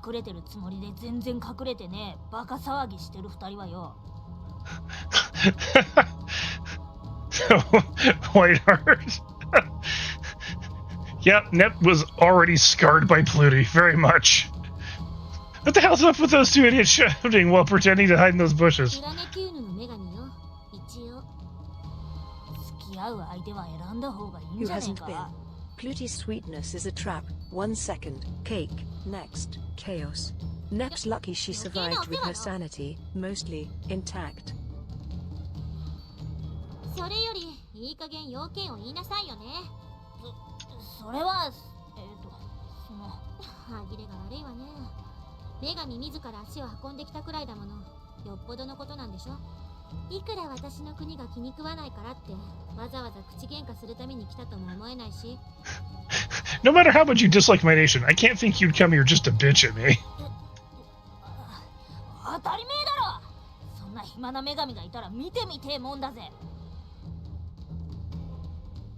隠れてるつもりで全然隠れてねえバカ騒ぎしてる二人はよ。Whiteheart. Yep, Nep was already scarred by PLUTIA very much. What the hell's up with those two idiots shouting while pretending to hide in those bushes? プラネキューヌの女神よ。一応付き合う相手は選んだ方がいいん Who じゃねえ hasn't been? か。 Plutia's sweetness is a trap. 1 second, cake. Next, chaos. Nep's lucky she survived with her sanity, mostly intact. それよりいい加減要件を言いなさいよね。それは歯切れが悪いわね。女神自ら足を運んできたくらいだもの。よっぽどのことなんでしょ。いくら私の国が気に食わないからってわざわざ口喧嘩するために来たとも思えないし。 No matter how much you dislike my nation, I can't think you'd come here just to bitch at me. 当たり前だろ。そんな暇な女神がいたら見てみてえもんだぜ。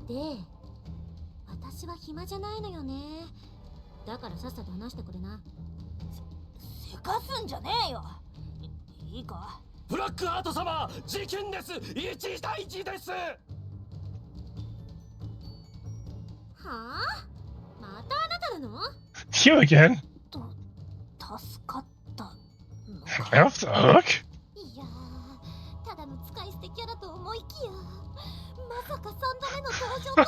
で、私は暇じゃないのよね。だからさっさと話してくれな。せかすんじゃねえよ。いいか。ブラックアート様、事件です。1対1です。はあ？またあなたなの？ You again? 助かったのか。 Off the hook? いやー、ただの使い捨てキャラと思いきや、まさか3度目の登場とは。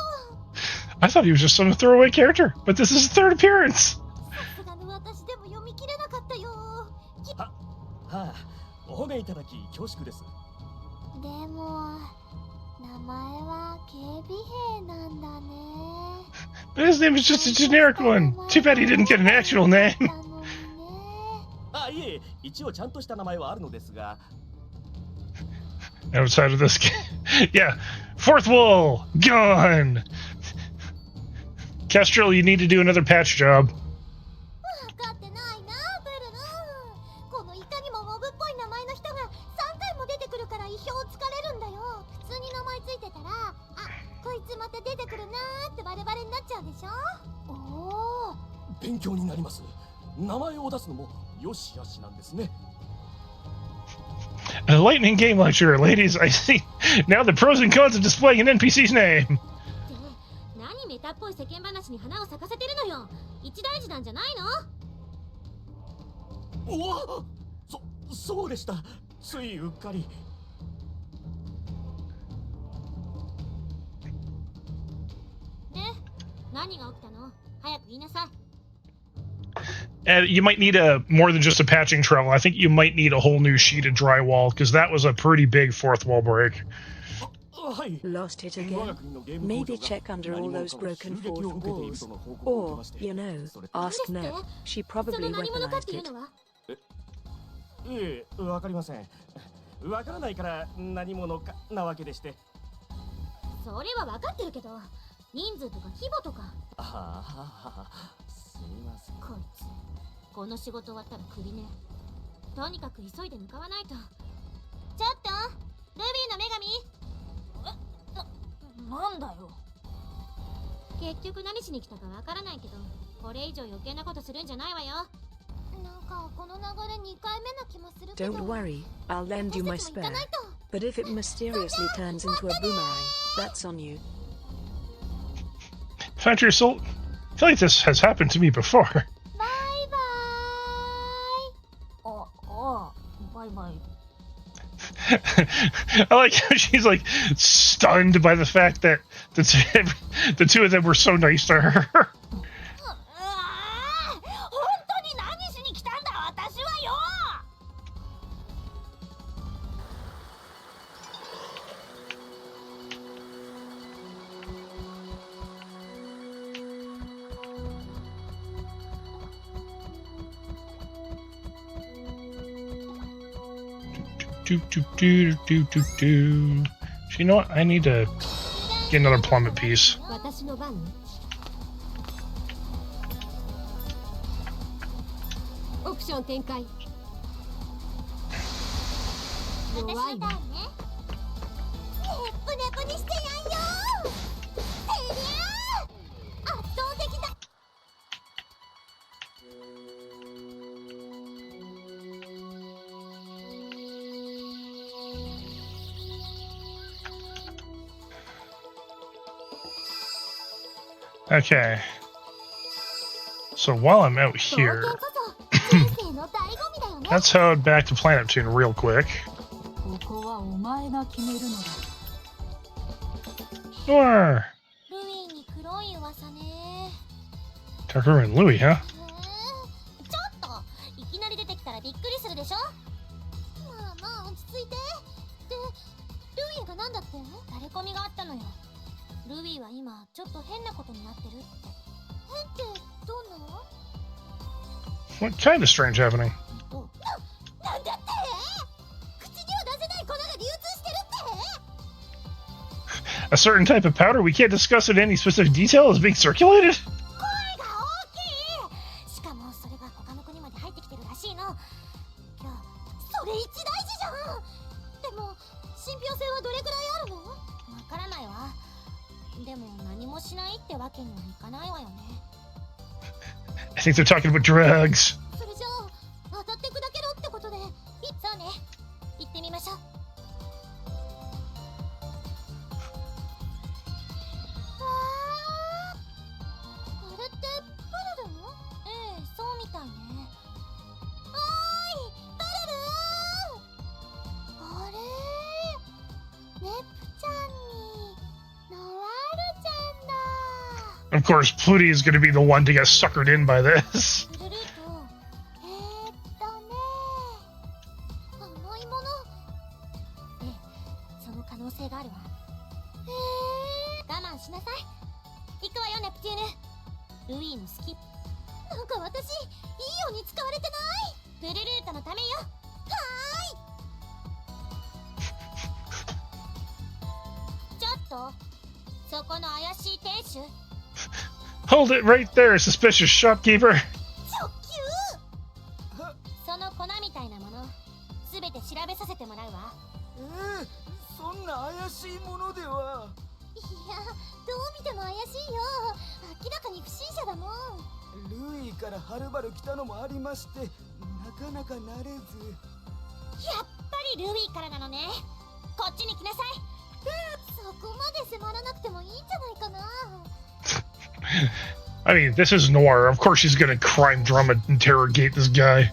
I thought he was just some throwaway character, but this is his third appearance. さすがの私でも読み切れなかったよ。はあ、お褒めいただき恐縮です。でも、名前は警備兵なんだね。 But his name is just a generic one. Too bad he didn't get an actual name. なのにね。あ、いえ、一応ちゃんとした名前はあるのですが。 Outside of this game. Yeah. Fourth wall. Gone. Kestrel, you need to do another patch job. わかってないな、ブルル。このいかにもモブっぽい名前の人が3回も出てくるから意表をつかれるんだよ。普通に名前ついてたら、あ、こいつまた出てくるなーってバレバレになっちゃうでしょ。おお。勉強になります。名前を出すのもよしよしなんですね。 A lightning game lecture, ladies. I see. Now the pros and cons of displaying an NPC's name. で、何メタっぽい世間話に花を咲かせてるのよ。一大事なんじゃないの？うわ、そうでした。ついうっかり。何が起きたの？早く言いなさい。 And you might need more than just a patching trowel. I think you might need a whole new sheet of drywall because that was a pretty big fourth wall break. はい Lost it 我 again? が国のゲーム Maybe 工場 check が under 何 all 者 those かの broken 襲撃を fourth 受けている walls. との報告を受け Or, まして you know, それ ask 何です Nep. って？ She その probably 何者かっ weaponized ていう it. のは？いえわかりませんわからないから何者かなわけでしてそれは分かってるけど、人数とか規模とか。ああすみませんこいつ、この仕事終わったらクビね。とにかく急いで向かわないと。ちょっとルビーの女神。なんだよ。結局何しに来たかわからないけど、これ以上余計なことするんじゃないわよ。なんかこの流れ2回目な気もするけど Don't worry, I'll lend you my 私たちも spare. 行かないと But if it mysteriously turns into a boomerang, that's on you. Factory Assault? I feel like this has happened to me before. バイバああ、バイバイ。 I like how she's like stunned by the fact that the two of them were so nice to her. 本当に何しに来たんだ私はよ。 So you know what? I need to get another plummet piece. 私の番ね。オプション展開。ーイ私弱いわ。のターンねネプネプにしてやんよてりゃー圧倒的だ Okay. So while I'm out 冒険 here, こそ人生の醍醐味だよね let's head back to Planet Neptune real quick. ここはお前が決めるのだ。 Or ルイに黒い噂ね Tucker and Louie, huh? ちょっといきなり出てきたらびっくりするでしょまあまあ落ち着いてでルイがなんだってタレコミがあったのよ。ルビーは今ちょっと変なことになってるって。変ってどんな What kind of strange happening? なんだって口には出せない粉が流通してるって A certain type of powder we can't discuss in any specific detail is being circulated? 声が大きいしかもそれが他の国まで入ってきてるらしいのいやそれ一大事じゃんでも信憑性はどれくらいあるのわからないわ。でも何もしないってわけにはいかないわよね。 I think they're talking about drugs. それじゃあ当たって砕けろってことでそうね。行ってみましょう。あれってパルルのええ、そうみたいね。おーいパルルあれネプちゃんにノワールちゃんだ Of course, PLUTIA is going to be the one to get suckered in by this. ルルルート。甘いものええ、その可能性があるわ。我慢しなさい。行くわよ、ネプテューヌ。ルイの好き。なんか私いいように使われてないプルルートのためよ。ちょっと、そこの怪しい店主。 Hold it right there, suspicious shopkeeper. 直球その粉みたいなもの、すべて調べさせてもらうわ。そんな怪しいものではいやどう見ても怪しいよ明らかに不審者だもんルイからはるばる来たのもありましてなかなか慣れずやっぱりルビーからなのね。こっちに来なさい。そこまで迫らなくてもいいんじゃないかな I mean, this is Noir. Of course she's going to crime drama interrogate this guy.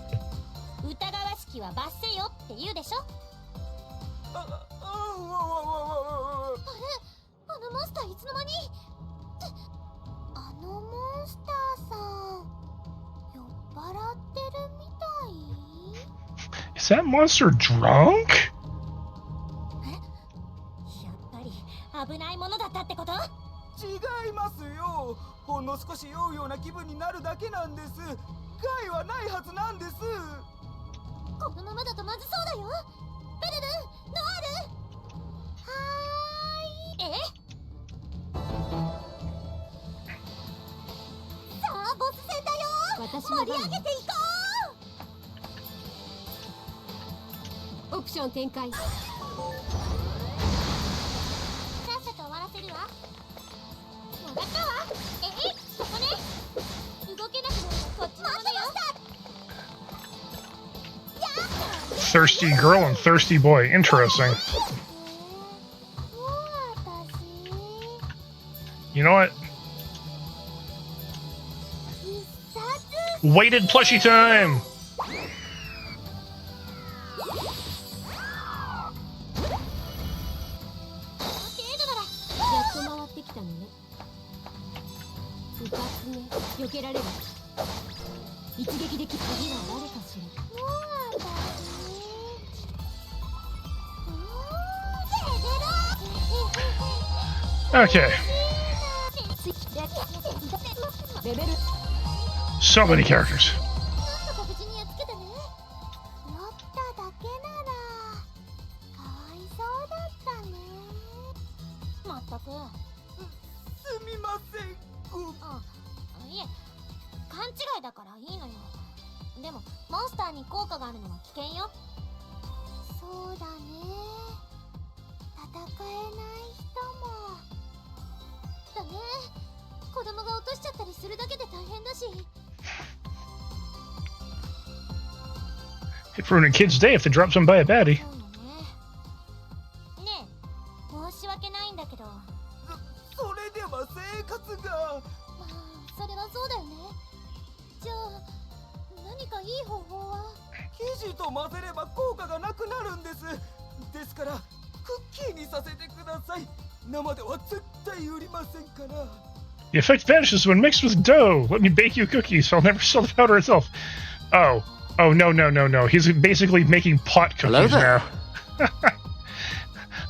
疑わしきは罰せよって言うでしょ。あれあのマスターいつの間にってあの Is that monster drunk? やっぱり危ないものだったってこと？違いますよ。ほんの少し酔うような気分になるだけなんです。害はないはずなんです。このままだとまずそうだよ。ベルル、ノアール。はーい。さあボス戦だよ。盛り上げていこう。オプション展開。さっさと終わらせるわ。もらったわ。ここね。動けなくなるとこっちのものよ。Thirsty girl and thirsty boy. Interesting. You know what? Weighted plushie time! 避けられる。一撃できる。次は誰かしら。Okay. So many characters. なんとか無事にやっつけたね。酔っただけならかわいそうだったね。まったく。すみません。いえ、勘違いだからいいのよ。でもモンスターに効果があるのは危険よ。そうだね。戦えない人もだね。子供が落としちゃったりするだけで大変だし。 It ruined a kid's day if they drop some by a baddie. そうよね。ねえ、申し訳ないんだけど。それでは生活が。まあ、それはそうだよね。じゃあ何かいい方法は？生地と混ぜれば効果がなくなるんです。ですからクッキーにさせてください。生では絶対売りませんから。 The effect vanishes when mixed with dough. Let me bake you cookies. I'll never sell the powder itself. Oh. Oh, no, no, no, no. He's basically making pot cookies now.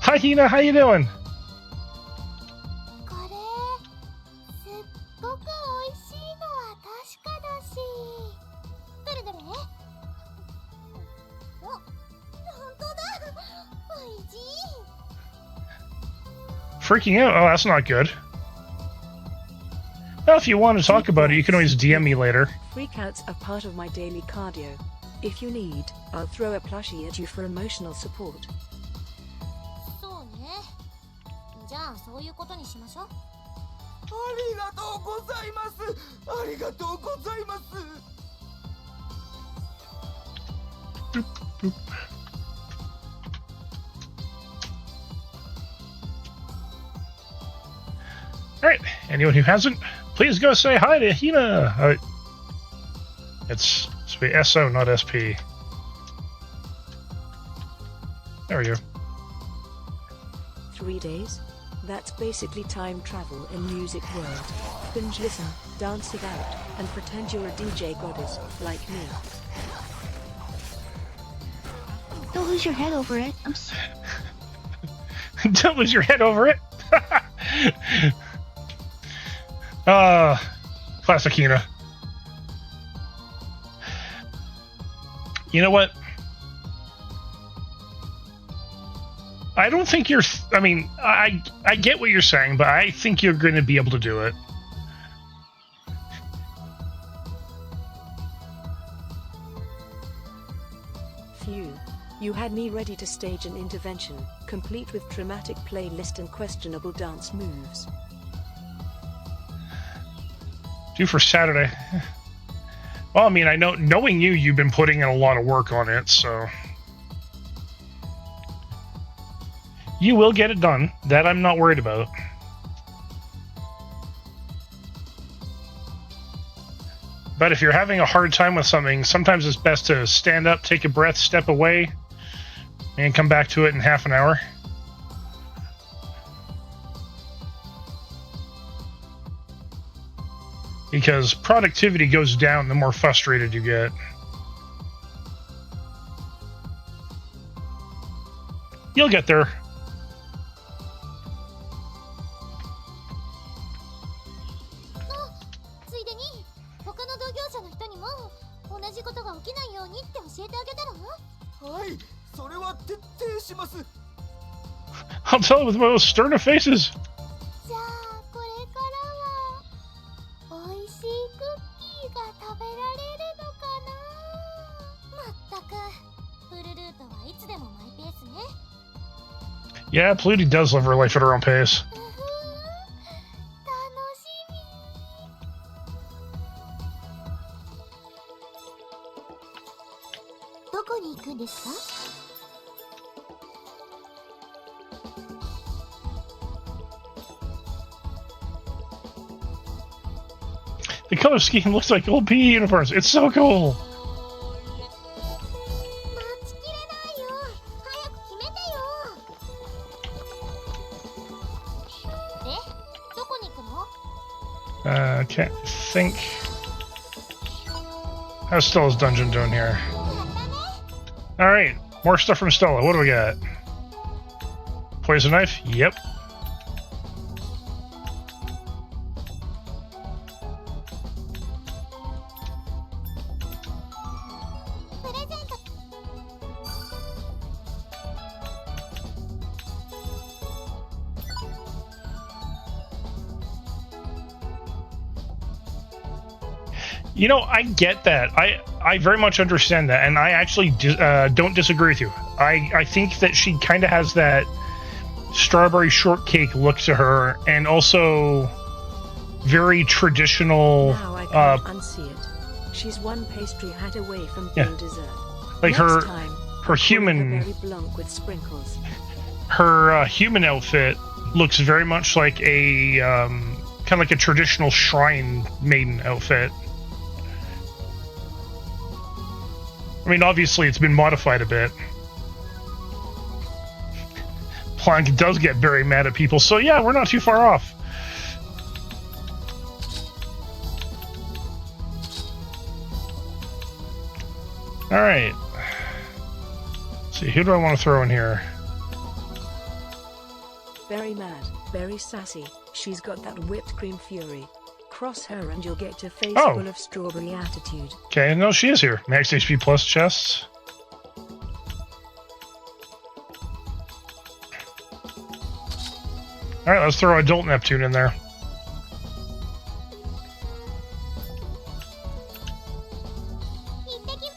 Hi, Hina. How you doing? これすっごく美味しいのは確かだし。どれどれ？お、本当だ。美味しい。 Freaking out? Oh, that's not good. Well, if you want to talk about it, you can always DM me later. Freakouts are part of my daily cardio. If you need, I'll throw a plushie at you for emotional support. そうね。じゃあそういうことにしましょう。ありがとうございます。ありがとうございます。 Boop, boop. Alright, anyone who hasn't, please go say hi to Hina. It's supposed to be SO, not SP. There we go. 3 days? That's basically time travel in music world. Binge listen, dance it out, and pretend you're a DJ goddess, like me. Don't lose your head over it. Don't lose your head over it. Classic Hina. You know what? I don't think you're... I mean, I get what you're saying, but I think you're going to be able to do it. Phew. You had me ready to stage an intervention, complete with dramatic playlist and questionable dance moves. Due for Saturday. Well, I mean, I know, knowing you, you've been putting in a lot of work on it, so... You will get it done. That I'm not worried about. But if you're having a hard time with something, sometimes it's best to stand up, take a breath, step away, and come back to it in half an hour. Because productivity goes down the more frustrated you get. You'll get there. ついでに他の同業者の人にも同じことが起きないようにって教えてあげたら？はい、それは徹底します。 I'll tell it with my most stern of faces. じゃあこれからは美味しいクッキーが食べられるのかな。まったくフルルートはいつでもマイペースね。 Yeah, PLUTIA does live her life at her own pace. 楽しみ。どこに行くんですか？ The color scheme looks like old PE uniforms. It's so cool. 待ちきれないよ。早く決めてよ。で、どこに行くの？ Can't think. How's Stella's dungeon doing here? やったね。 Alright, more stuff from Stella. What do we got? Poison knife? Yep. プレゼント。 You know, I get that. I very much understand that, and I actually don't disagree with you. I think that she kind of has that strawberry shortcake look to her, and also very traditional. Now I can't unsee it. She's one pastry hat away from being dessert. Like Next her time, her I'll call human her Berry Blanc with sprinkles. her human outfit looks very much like a kind of like a traditional shrine maiden outfit. I mean, obviously, it's been modified a bit. Plank does get very mad at people, so yeah, we're not too far off. Alright. Let's see, who do I want to throw in here? Very mad, very sassy. She's got that whipped cream fury. Cross her and you'll get a face Oh. full of strawberry attitude. Okay, no, she is here. Max HP plus chests. Alright, let's throw adult Neptune in there. 行ってき。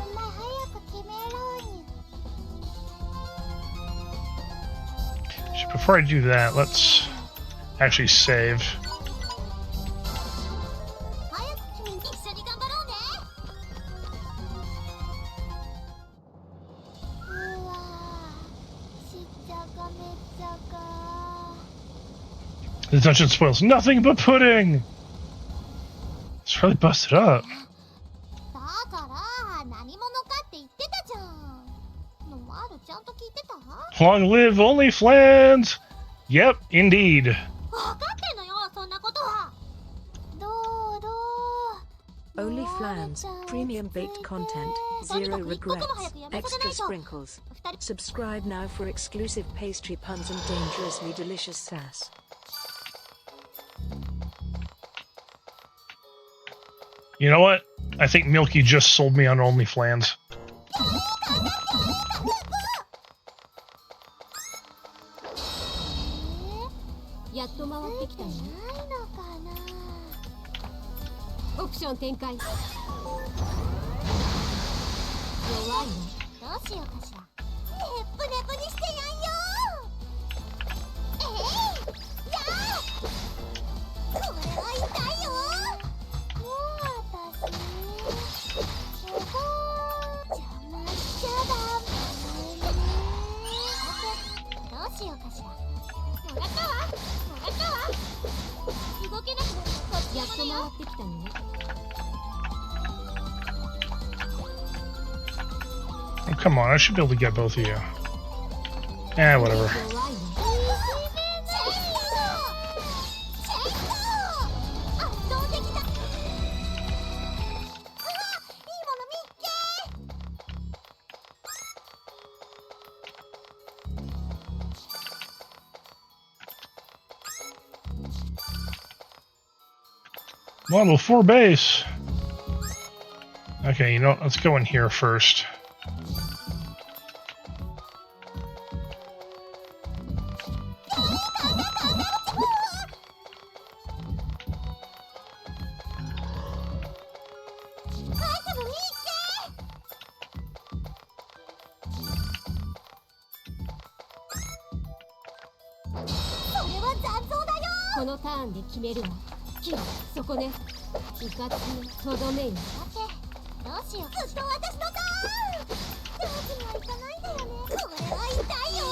お前早く決めろに。 Before I do that, let's actually save. 早く決め。一緒に頑張ろうね。うわー、しっちゃかめっちゃか。 The dungeon spoils nothing but pudding! It's really busted up. だから何者かって言ってたじゃん。ノワールちゃんと聞いてた？ Long live OnlyFlans! Yep, indeed. 分かってんのよ、そんなことは。どうどう。 Only Flans, premium baked content, zero regrets, extra sprinkles. 二人 Subscribe now for exclusive pastry puns and dangerously delicious sass. You know what? I think Milky just sold me on OnlyFlans. やっと回ってきたね。ないのかな。オプション展開。弱いの。どうしようかしら。ねぷねぷにしてやんよ。やあ。これは痛いよ。もう私。ここ邪魔しちゃダメね。どうしようかしら。もらったわ。動けなくなる。やっと回ってきたね。 Oh, come on, I should be able to get both of you. Eh, whatever. 弱いの。圧倒的だ。うわ、いいもの見っけ。Model 4 base. Okay, you know what? Let's go in here first.このターンで決めるわ。キラ、そこね。いかつにとどめよ。待て、どうしよう。ずっと私のターン。上手にはいかないんだよね。これは痛いよ。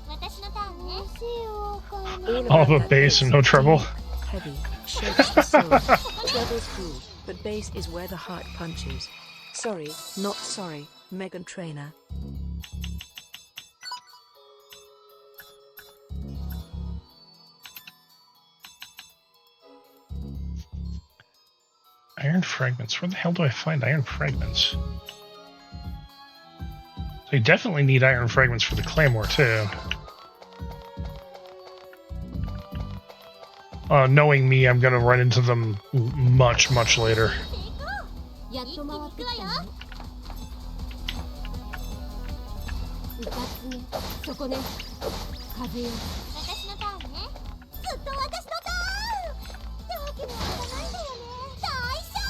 私のターンね。どうしようかな。All but bass and no treble. Heavy, shakes the soul. Treble's cool, but bass is where the heart punches. Sorry, not sorry, Megan Trainor. Iron fragments. Where the hell do I find iron fragments? So you definitely need iron fragments for the claymore too. Knowing me, I'm gonna run into them much later. やっと回ってきたね。うかつね、そこね。風よ。私のターンね。ずっと私のターン。ってわけにはいかないんだよね。大勝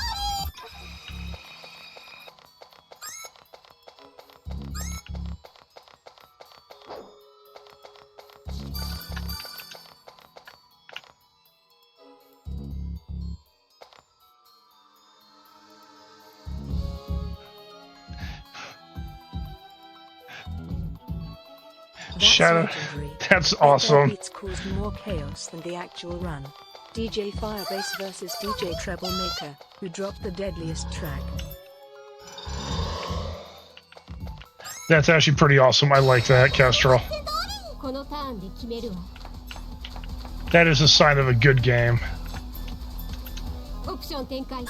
Shadow. That's awesome. Beats caused more chaos than the actual run. DJ Firebase versus DJ Troublemaker, who dropped the deadliest track. That's actually pretty awesome. I like that, Kestrel. このターンで決めるわ。 That is a sign of a good game. オプション展開。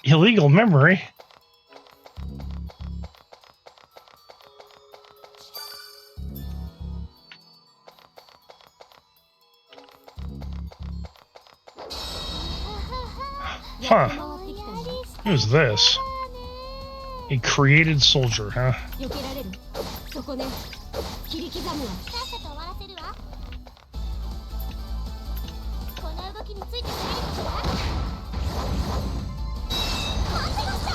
Illegal memory. Huh. Who's this? A created soldier, huh? 避けられる。そこね。切り刻むわ。さっさと終わらせるわ。この動きについてくれるかしら。待ってました。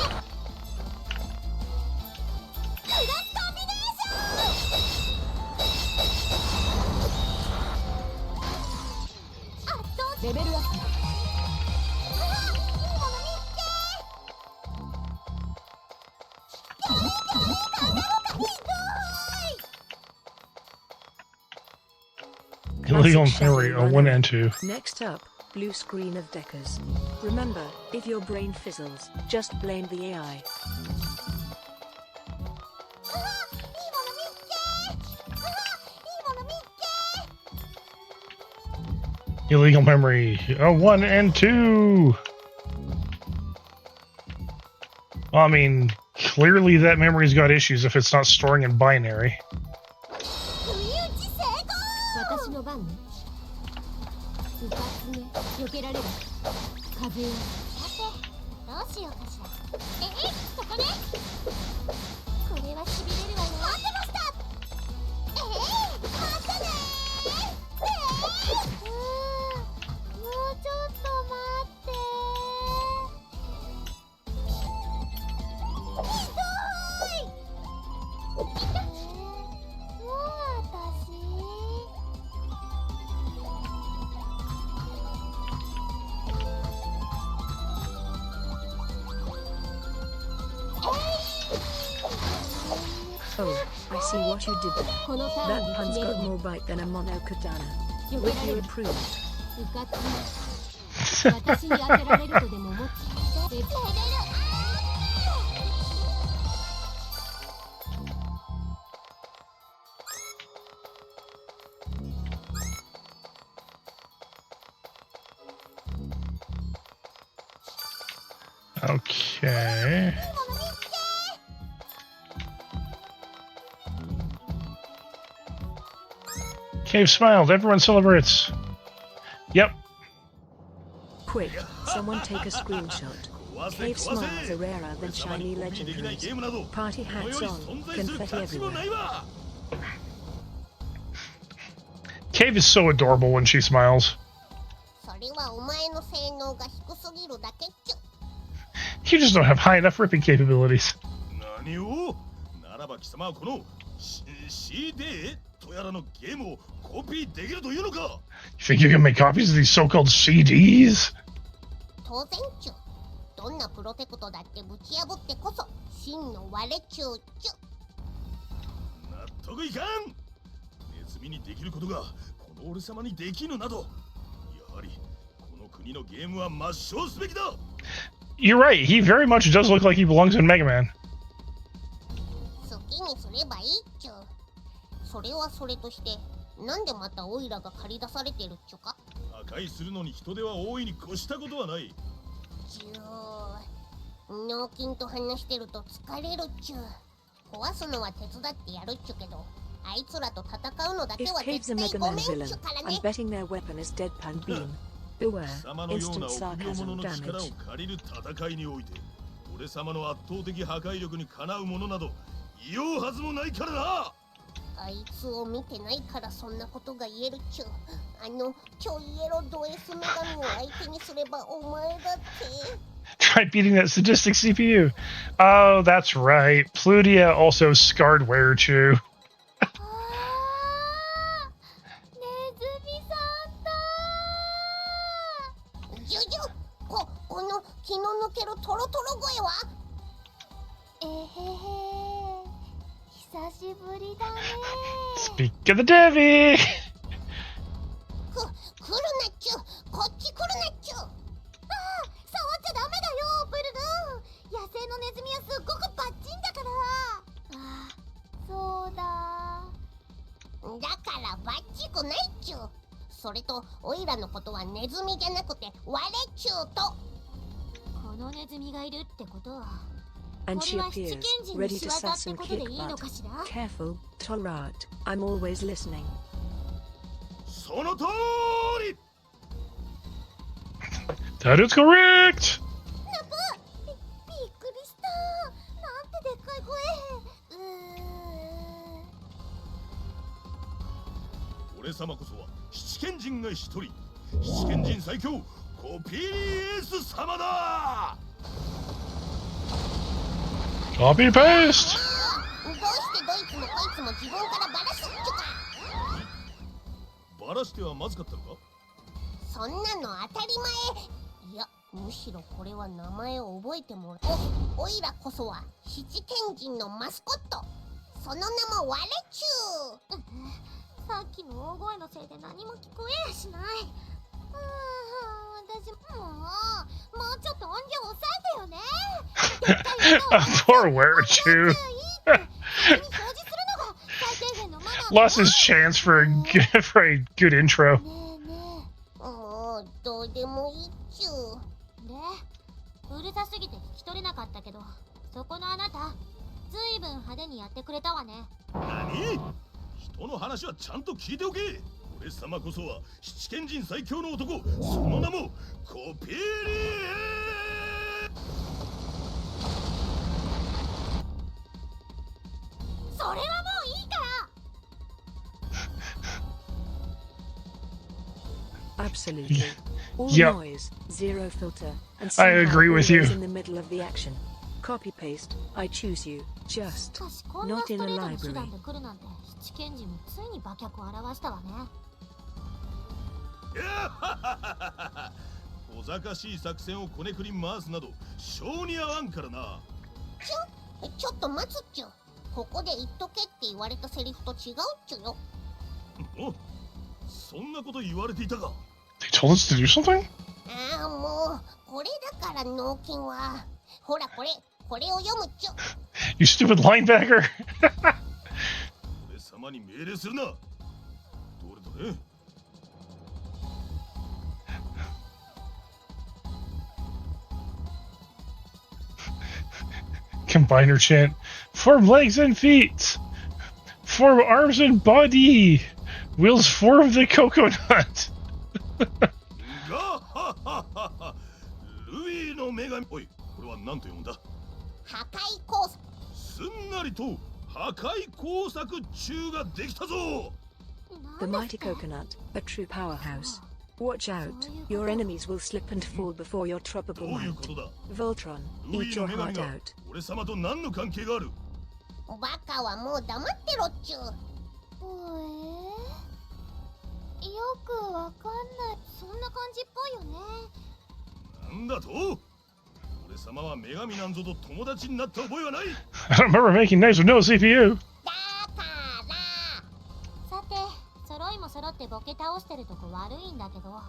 クラスコンビネーション。圧倒レベルアップ。Illegal memory, 1 and 2. Next up, blue screen of Deckers. Remember, if your brain fizzles, just blame the AI. Illegal memory, 1 and 2. I mean, clearly that memory's got issues if it's not storing in binary. 私の番ね。うかつね、避けられる。風よ。さて、どうしようかしら。そこね。これはしびれるわよ。待ってました。待ってね。もうちょっと待って。ひどい。もう私。Oh, I see what you did there. このター That ンで pun's 決め got る more bite than a mono katana. 避 Would けられ you る。 approve? うかつね。私に当てられるとでも思っちゃう。レベルOkay. Cave smiled. Everyone celebrates. Yep. Quick, someone take a screenshot. Cave smiles are rarer than shiny legendaries. Party hats on, confetti everywhere. Cave is so adorable when she smiles. それはお前の性能が低すぎるだけっちゅ。 You just don't have high enough ripping capabilities. 何をならば貴様はこの CD とやらのゲームをコピーできるというのか You think you can make copies of these so-called CDs? 当然っちゅ。どんなプロテクトだってぶち破ってこそ真の割れちゅうっちゅ。納得いかんネズミにできることがこの俺様にできぬなどやはりこの国のゲームは抹消すべきだ You're right. He very much does look like he belongs in Mega Man. 好きにすればいいっちゅ。それはそれとしてなんでまたオイラが駆り出されてるっちゅか。破壊するのに人手は大いに越したことはない。ちゅう、脳筋と話してると疲れるっちゅう。壊すのは手伝ってやるっちゅけど、あいつらと戦うのだけ If は Cave's 絶 a 対 Mega ご Man めんっちゅ villain, から I'm ね。 betting their weapon is Deadpan Beam. Beware, 貴様のよう instant な臆病 sarcasm 者の力を damage. 借りる戦いにおいて、俺様の圧倒的破壊力にかなうものなど言おうはずもないからな。あいつを見てないからそんなことが言えるっちゅう。あのちょいエロド S 女神を相手にすればお前だって。 Try beating that sadistic CPU. Oh, that's right. Plutia also scarred Werechu. ああ、ネズミさんだ。ジュジュ、この気の抜けるトロトロ声は。えへへ、久しぶりだね。 Speak of the Devi. 来るなっちゅう、こっち来るなっちゅう。ああ、触っちゃダメだよ、ブルルン。野生のネズミはすっごくバッチンだから。ああ、そうだ。だからバッチくないっちゅう。それとオイラのことはネズミじゃなくてワレっちゅうと。このネズミがいるってことは。 And she appears, ready to sass and kick butt. Careful, Torat. I'm always listening. その通り。 That is correct. びっくりした。なんてでっかい声。俺様こそは七賢人が一人、七賢人最強コピーエース様だ。 Copy paste. どうしてドイツもこいつも自分からバラすっちゅか。バラしてはまずかったのか。そんなの当たり前。いや、むしろこれは名前を覚えてもらおいらこそは七賢人のマスコット。その名もワレチュー。さっきの大声のせいで何も聞こえやしない。私もうちょっと音量抑えてよね。 Poor Werechu. Lost his chance for a good intro. もうどうでもいいっちゅう。で、うるさすぎて聞き取れなかったけど、そこのあなた、ずいぶん派手にやってくれたわね。何？人の話はちゃんと聞いておけ。俺様こそは七賢人最強の男、その名もコピーリー。それはもういいから。 Absolutely. All Yep. noise, zero filter, and I agree with you. always in the middle of the action. Copy paste. I choose you. Just しかしこんな not ス in ト a レートの手段 library. で来るなんて、七賢人もついに馬脚を表したわね。小賢しい作戦をこねくり回すなど性に合わんからな。ちょっと待つっちゅう。ここで言っとけって言われたセリフと違うっちゅうよ。お、そんなこと言われていたか。 They told us to do something? ああ、もうこれだから脳筋は。ほらこれを読むっちょ。 You stupid linebacker. 俺様に命令するな。どれどれ。Combiner chant. Form legs and feet. Form arms and body. Wheels form the coconut. がはははは。ルイの女神。おい、これは何と読むんだ。破壊工作。すんなりと破壊工作中ができたぞ。 The mighty coconut, a true powerhouse. Watch out, your enemies will slip and fall before your ど tropical ういう might. ことだ。 Voltron, ルイ eat の your 女神 heart が out. 俺様と何の関係がある。バカはもう黙ってろっちゅう。よくわかんない。そんな感じっぽいよね。なんだと。俺様は女神なんぞと友達になった覚えはない。 I don't remember making knives with no CPU. だからさて、揃いも揃ってボケ倒してるとこ悪いんだけど。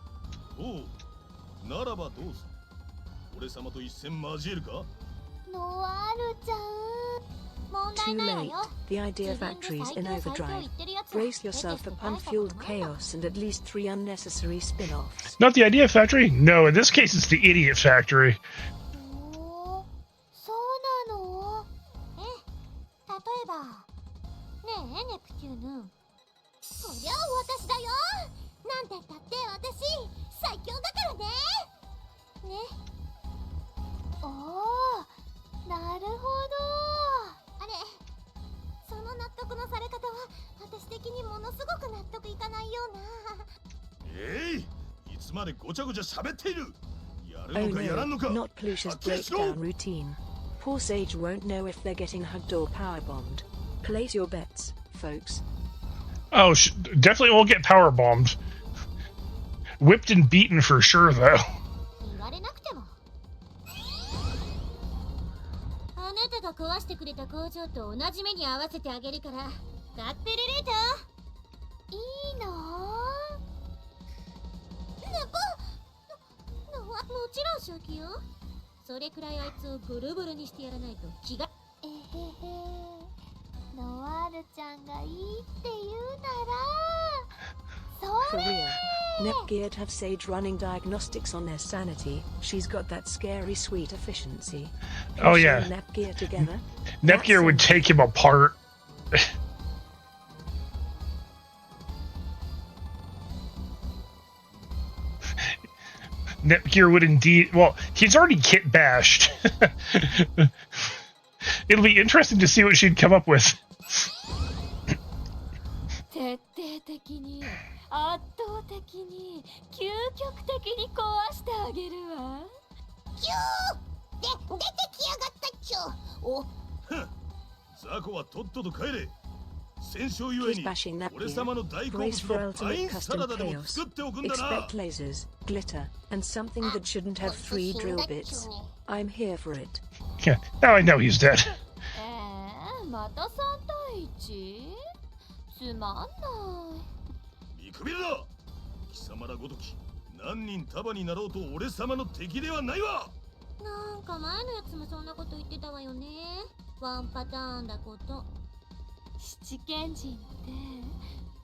おう、ならばどうする。俺様と一戦交えるか。ノワールちゃん。問題 Too ないわ late. よ。 The idea factory's in overdrive. Brace yourself for pun-fueled chaos and at least 3 unnecessary spin-offs. Not the idea factory? No, in this case it's the idiot factory. そうなの？例えばねえネプテューヌ。そりゃ私だよ。なんて言ったって私最強だからね。ね。おお、なるほど。あれ、その納得のされ方は私的にものすごく納得いかないような。いつまでごちゃごちゃ喋っている。や Oh るのかやらんのか。 no, not Plusia's はっきりしろ。 breakdown routine. Poor Sage won't know if they're getting hugged or powerbombed. Place your bets, folks. Oh, definitely won't get power bombed. Whipped and beaten for sure, though. 言われなくても。あなたが壊してくれた工場と同じ目に合わせてあげるから、ガッペレレーター。いいの？もちろん正気よ。それくらいあいつをブルブルにしてやらないと気が。ノワールちゃんがいいって言うなら。For real. Nepgear'd have Sage running diagnostics on their sanity. She's got that scary sweet efficiency. Oh, Push yeah. Nepgear together. Nepgear would take him apart. Nepgear would indeed. Well, he's already kit bashed. It'll be interesting to see what she'd come up with. 徹底的に圧倒的に究極的に壊してあげるわ。キューで出てきやがったっちゅう。お、雑魚はとっとと帰れ。戦勝ゆえ Keep に bashing 俺 Nepgear. 様の大好 Brace 物 for のパイ ultimate ンサ custom ラダでも chaos. 作っておくんだな。 Expect lasers, glitter, and something that shouldn't have 3 drill bits. I'm here for it. Yeah, now I know he's dead. また3対 1？ つまんない。見くびるな。貴様らごとき何人束になろうと俺様の敵ではないわ。なんか前のやつもそんなこと言ってたわよね。ワンパターンだこと。七賢人って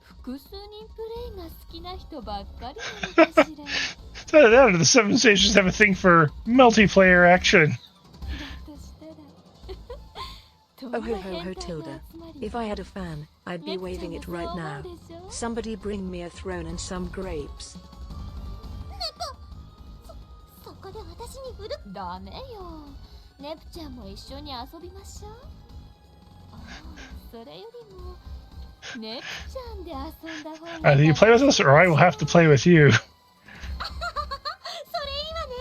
複数人プレイが好きな人ばっかりなのかしら。That or the 7 stages have a thing for multiplayer action. だとしたら Oh ho ho ho Tilda. If I had a fan, I'd be waving it right now. Somebody bring me a throne and some grapes. そこで私に売る？ダメよ。ネプちゃんも一緒に遊びましょう。それよりもネプちゃんで遊んだ方が。 Either you play with us or I will have to play with you. それいいわね。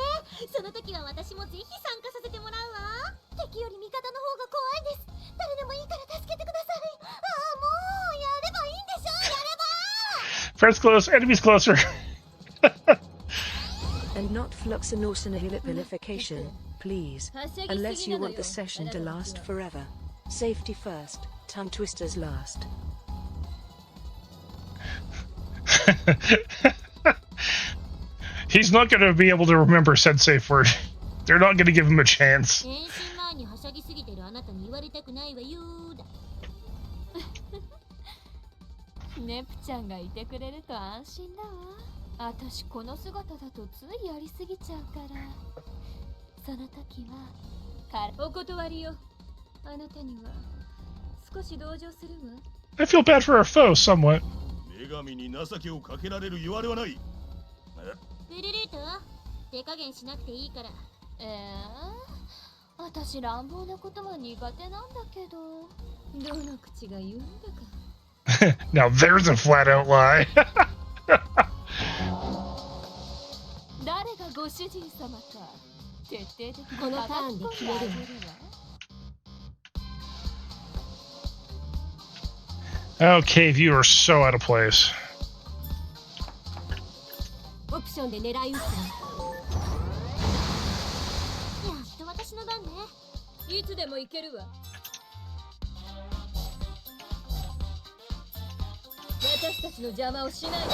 その時は私もぜひ参加させてもらうわ。敵より味方の方が怖いです。誰でもいいから助けてください。ああ、もうやればいいんでしょ。やれば。 Friends close, enemies closer. And not fluxinosinihilification, please. Unless you want the session to last forever. Safety first, tongue twisters last. He's not going to be able to remember said safe word. They're not going to give him a chance. 変身前にはしゃぎすぎてるあなたに言われたくないわよーだ。ネプちゃんがいてくれると安心だわ。あたしこの姿だとついやりすぎちゃうから。その時はお断りよ。あなたには少し同情するわ。 I feel bad for our foe somewhat. 女神に情けをかけられる言われはない。ブルルート、手加減しなくていいから。あたし乱暴なことは苦手なんだけど。どの口が言うんだか。Now there's a flat out lie. 誰がご主人様か徹底的にこのターンで決めるわ。 Okay, you are so out of place. オプションで狙い撃つわ。やっと私の番ね。いつでも行けるわ。私たちの邪魔をしないで。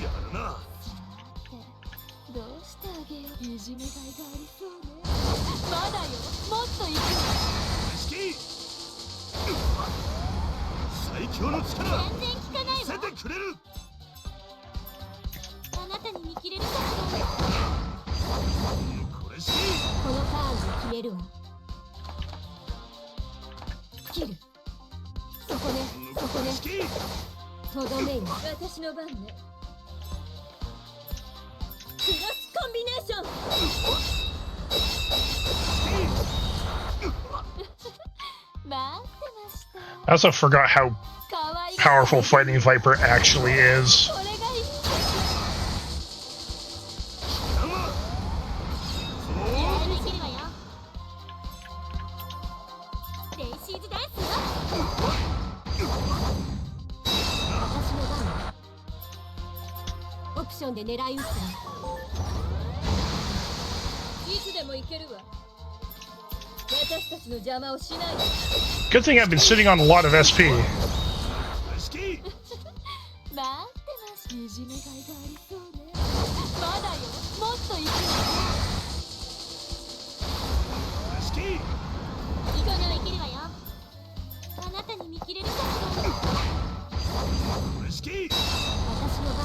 やるな。どうしてあげよう。いじめがいがありそうね。まだよ。もっと行く。最強の力全然効かない見せわ。てくれる。あなたに見切れるかしら。これしこのターンで決めるわ。切る。そこね、そこね。とどめよ。私の番ね。クロスコンビネーション。待ってました。 I also forgot how かわいい。 powerful Fighting Viper actually is. これがいい。やりきるわよ。レイシーズダンスよ。私の番。オプションで狙い撃つわ。いつでも行けるわ。私たちの邪魔をしないで。 Good thing I've been sitting on a lot of SP. 待ってました。いじめがいがありそうね。まだよ。もっと行く。いかないけるわよ。あなたに見切れるかしら。私の番。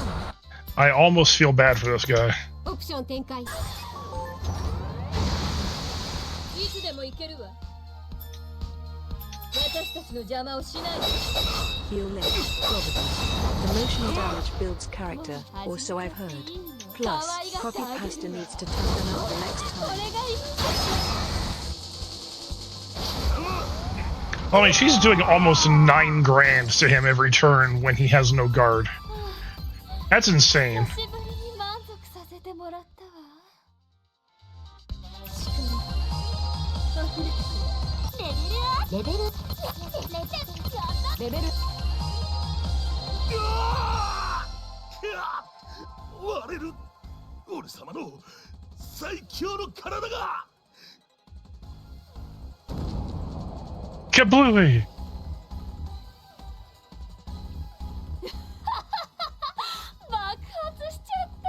I almost feel bad for this guy. オプション展開。いつでも行けるわ。私たちの邪魔をしないで。 Feel late, probably. Emotional damage builds character, or so I've heard. Plus, copy pasta needs to turn them up the next こ time. れがいい。 I mean, she's doing almost 9 grand to him every turn when he has no guard. That's insane. 久しぶりに満足させてもらったわ。レベル割れる。俺様の最強の体が。 Kablooey! 爆発しちゃった。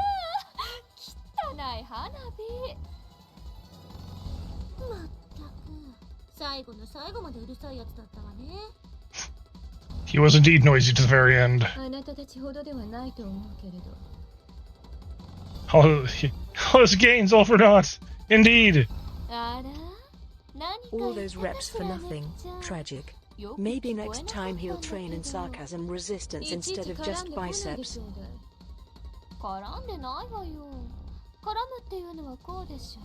汚い花火。まったく最後の最後までうるさいやつだったわね。 He was indeed noisy to the very end. あなたたちほどではないと思うけれど。 All his gains all for naught. Indeed. あら、何か All 言っ those てた reps し for ら nothing. ねっちゃん。 Tragic. よく Maybe 聞こえ next なか time った he'll んだ train け in ど。 sarcasm resistance いちいち instead of 絡 just んでこないで biceps. ちょうだい。絡んでないわよ。絡むっていうのはこうでしょ。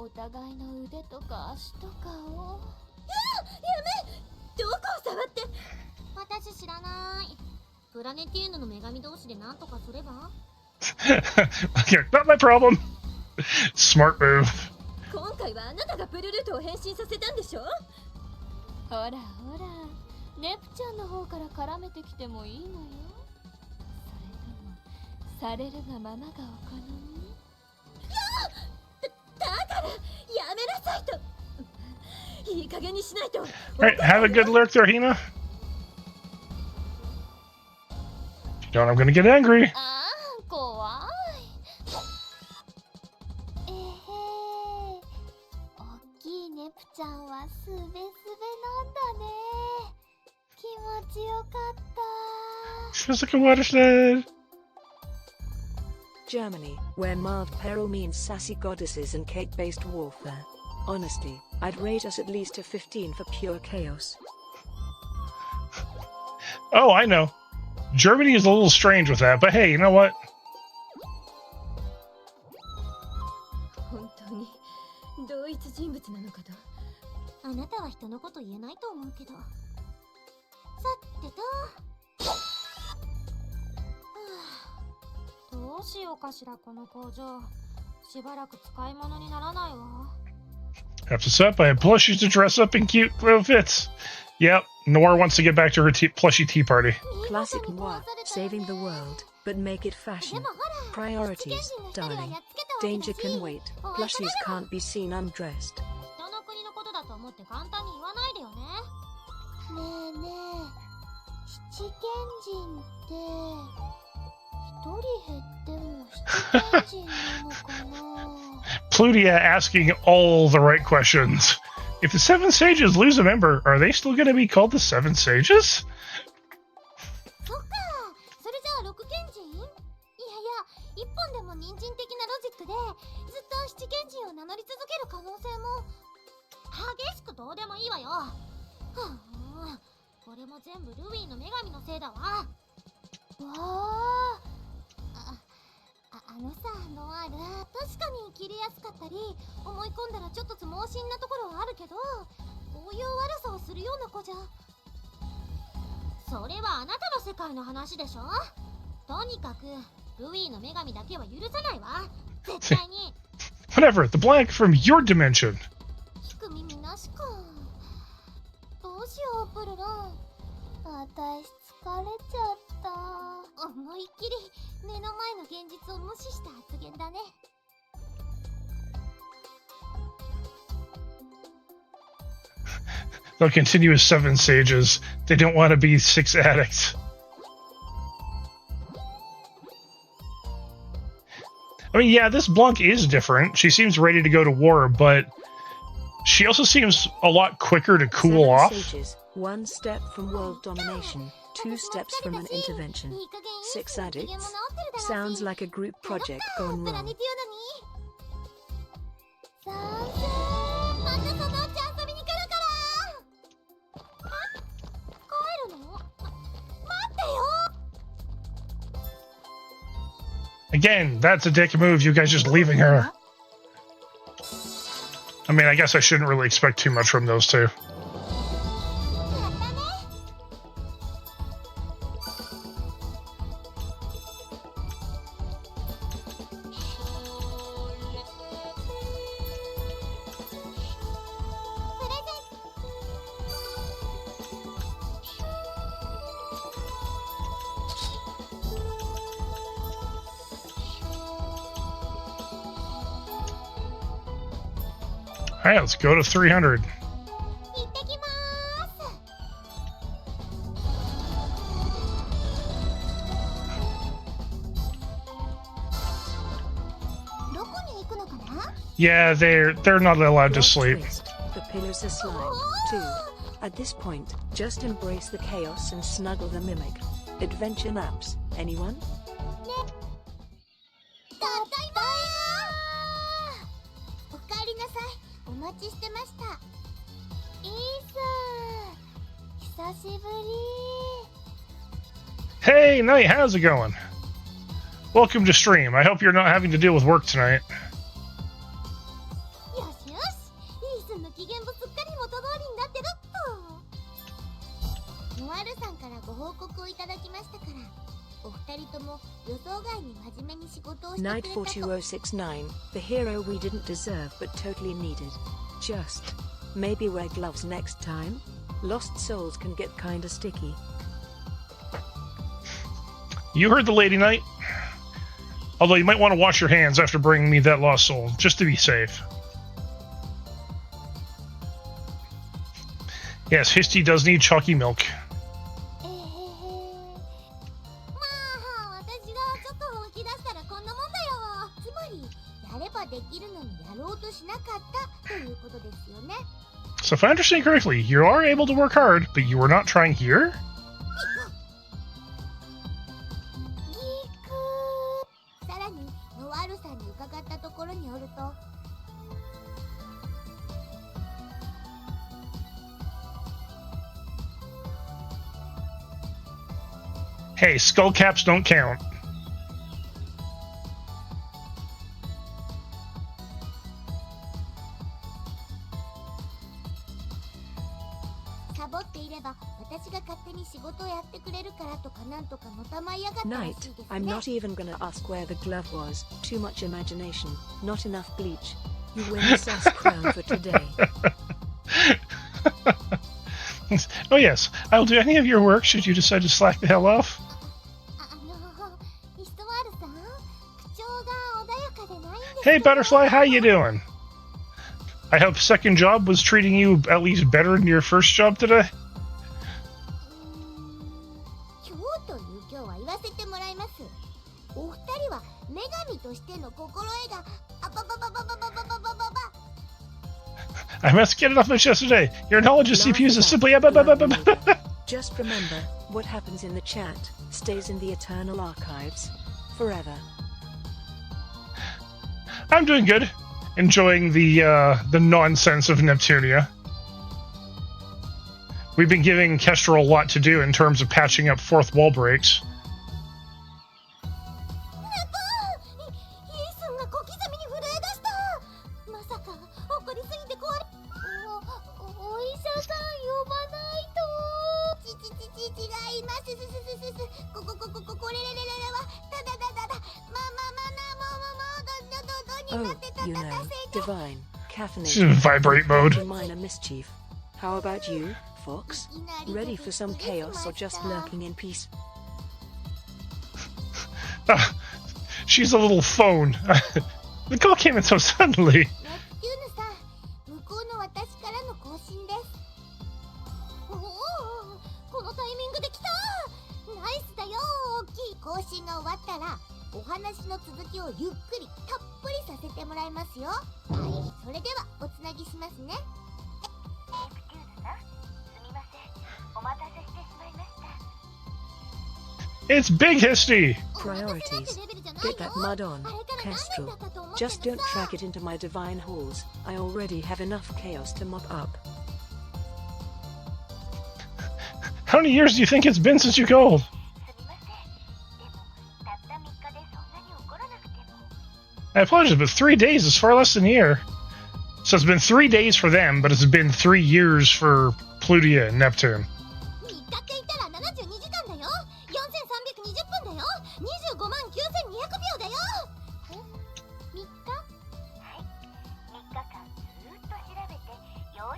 お互いの腕とか足とかを。やめ。どこを触って。私知らない。プラネティウムの女神同士でなんとかすれば。 Okay, not my problem. Smart move. 今回はあなたがプルルートを変身させたんでしょ。ほらほら、ネプちゃんの方から絡めてきてもいいのよ。それともされるがままがお好み。だからやめなさいと。いい加減にしないと。 Alright, have a good lurk there, Hina. Don't, I'm gonna get angry. あー怖い。おっきいネプちゃんはすべすべなんだね。気持ちよかった。 Feels like a watershed. Germany, where mild peril means sassy goddesses and cake-based warfare. Honestly, I'd rate us at least a 15 for pure chaos. Oh, I know. Germany is a little strange with that, but hey, you know what? 本当に同一人物なのかと。あなたは人のこと言えないと思うけど。さてと。はあ、どうしようかしらこの工場。しばらく使い物にならないわ。Wraps us up. I have plushies to dress up in cute outfits. Yep, Nora wants to get back to her plushie tea party. Classic moi, saving the world, but make it fashion. Priorities, darling. Danger can wait. Plushies can't be seen undressed. 人の国のことだと思って簡単に言わないでよね。ねえねえ、七賢人って一人減っても七賢人なのかな。PLUTIA asking all the right questions. If the Seven Sages lose a member, are they still going to be called the Seven Sages? そっか、それじゃあ六賢人？いやいや、一本でも人参的なロジックでずっと七賢人を名乗り続ける可能性も激しくどうでもいいわよ。はあ、これも全部ルイーの女神のせいだわ。わあ、あのさ、ノアール、確かに切れやすかったり思い込んだらちょっとつ盲信なところはあるけど、こういう悪さをするような子じゃ。それはあなたの世界の話でしょ。とにかくルイーの女神だけは許さないわ、絶対に。Whatever, the blank from your dimension. 聞く耳なしか。どうしようプルルン、私疲れちゃった。思いっきり目の前の現実を無視した発言だね。They'll continue as Seven Sages. They don't want to be six addicts. I mean, yeah, this Blanc is different. She seems ready to go to war, but she also seems a lot quicker to cool Seven off. sages, 1 step from world domination, 2 steps from an intervention. 6 addicts? Sounds like a group project gone プラ wrong. ネティオナに賛成。またそのうち遊びに来るから。帰るの？待ってよ。 Again, that's a dick move, you guys just leaving her. I mean, I guess I shouldn't really expect too much from those two. Alright, let's go to 300. 行ってきまーす。どこに行くのかな？ Yeah, they're not allowed to Plot sleep. twist, the pillars are slime, too. At this point, just embrace the chaos and snuggle the mimic. Adventure maps, anyone? ただいまー。おかえりなさい。お待ちしてました。いいさー。久しぶり。 Hey, Knight, how's it going? Welcome to stream. I hope you're not having to deal with work tonight. よしよし。イースンの機嫌もすっかり元通りになってるっと。ノアルさんからご報告をいただきましたから、お二人とも予想外に真面目に仕事をしてくれ Night たと。 42069, the hero we didn't deserve but totally needed. Just, maybe wear gloves next time? Lost souls can get kinda sticky. You heard the Lady Knight. Although you might want to wash your hands after bringing me that lost soul, just to be safe. Yes, Histy does need chalky milk. まあということですよね。 So if I understand correctly, you are able to work hard, but you were not trying here? ギク。さらにノワールさんに伺ったところによると、 Hey, skull caps don't count. サボっていれば私が勝手に仕事をやってくれるからとかなんとかのたまいやがったらしい Knight, ですね。 I'm not even gonna ask where the glove was. Too much imagination, not enough bleach. You win the sus crown for today. Oh yes, I'll do any of your work should you decide to slack the hell off. イストワールさん、口調が穏やかでないんです Hey Butterfly, how you doing? I hope second job was treating you at least better than your first job today? 今日という今日は言わせてもらいます。お二人は女神としての心得があばばばばばばばばばばば。 I must get it off my chest today. Your knowledge of CPUs is simply... Just remember, what happens in the chat stays in the eternal archives. Forever. I'm doing good. Enjoying the nonsense of Neptunia. We've been giving Kestrel a lot to do in terms of patching up fourth wall breaks. イエスンが小刻みに震え出した。まさか怒りすぎて壊れ。お医者さん呼ばないと。違います。これれはただどになってた Oh, you know, divine, She's in caffeinated, vibrate mode. minor mischief. How about you, Fox? Ready for some chaos or just lurking in peace? Ah, she's a little phone. The call came in so suddenly. ネプテューヌさん、向こうの私からの更新です。おお、このタイミングで来た。ナイスだよ。大きい更新が終わったらお話の続きをゆっくりたっぷりさせてもらいますよ。はい、それではおつなぎしますね。ネプテューヌさん、すみません、お待たせしてしまいました。 It's Big Histy. Priorities. Get that mud on, Kestrel. Just don't track it into my divine halls. I already have enough chaos to mop up. How many years do you think it's been since you called? すみません。でもたった3日でそんなに怒らなくても。 I apologize, but 3 days is far less than a year. So it's been 3 days for them, but it's been 3 years for Plutia and Neptune. 3日って言ったら72時間だよ。4320分だよ。25万9200秒だよ。3日？はい。3日間ずーっと調べてよ。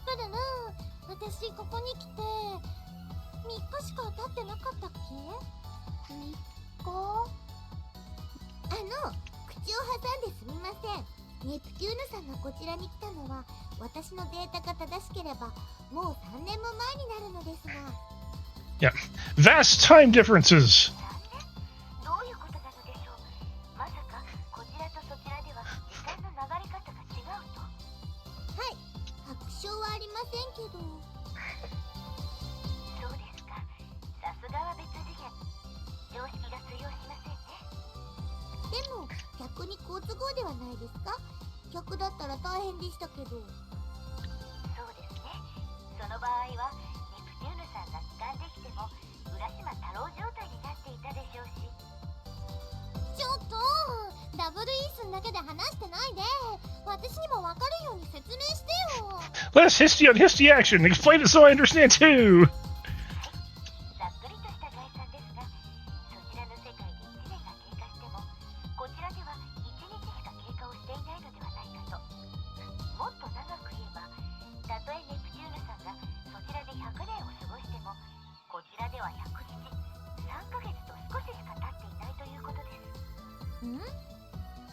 プルルン、私ここに来て3日しか経ってなかったっけ？3日？口を挟んですみません。ネプテューヌさんがこちらに来たのは私のデータが正しければもう3年も前になるのですが。 Yeah. Vast time differences. どういうことなのでしょう。まさかこちらとそちらでは時間の流れ方が違うと。はい、確証はありませんけど。そうですか。さすがは別次元。常識が通用しませんね。でも逆に好都合ではないですか。逆だったら大変でしたけど。そうですね。その場合はネプテューヌさんが帰還できても浦島太郎状態になっていたでしょうし。ちょっとダブルイースンだけで話してないで。私にも分かるように説明してよ。 Less Histy on Histy action. Explain it so I understand too. ざっくりとした概算ですが、そちらの世界で1年が経過してもこちらでは1日しか経過をしていないのではないかと。もっと長く言えば、たとえネプテューヌさんがそちらで100年を過ごしてもこちらでは100日3ヶ月と少ししか経っていないということです。ん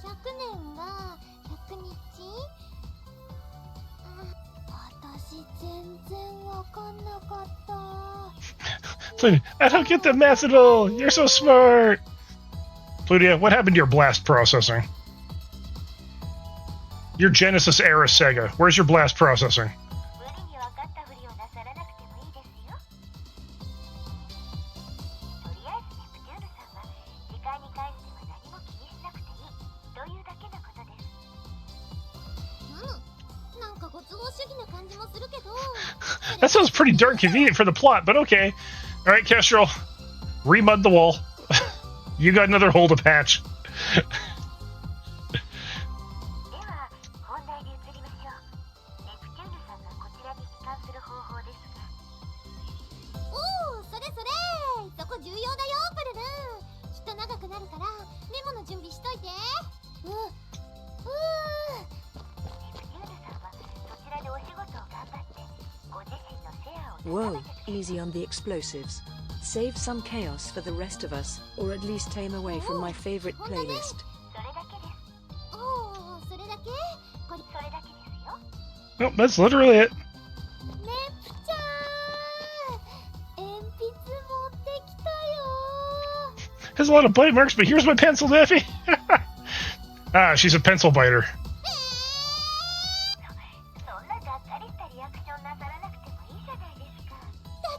？100年が100日？私全然わかんなかった。 I don't get the math at all. You're so smart. Plutia, what happened to your blast processing? Your Genesis era Sega. Where's your blast processing? 無理に分かったふりをなさらなくてもいいですよ。とりあえずネプテューヌさんは時間に関しては何も気にしなくていいというだけのことです。なんかご都合主義な感じもするけど。That sounds pretty darn convenient for the plot, but okay. All right, Kestrel, remud the wall. You got another hole to patch. では本題に移りましょう。ネプテューヌさんがこちらに帰還する方法ですが。おお、それそれ、そこ重要だよプルル。きっと長くなるからメモの準備しといて。ネプテューヌさんはそちらでお仕事を頑張ってご自身のシェアを Whoa, easy on the explosives. Save some chaos for the rest of us, or at least tame away from my favorite playlist. それだけです。おお、それだけ？これそれだけですよ。 Nope, that's literally it. ネプちゃん、鉛筆持ってきたよ。 Has a lot of bite marks, but here's my pencil, Daffy. Ah, she's a pencil biter. そんながっかりしたリアクションなさらなくてもいいじゃないですか。だ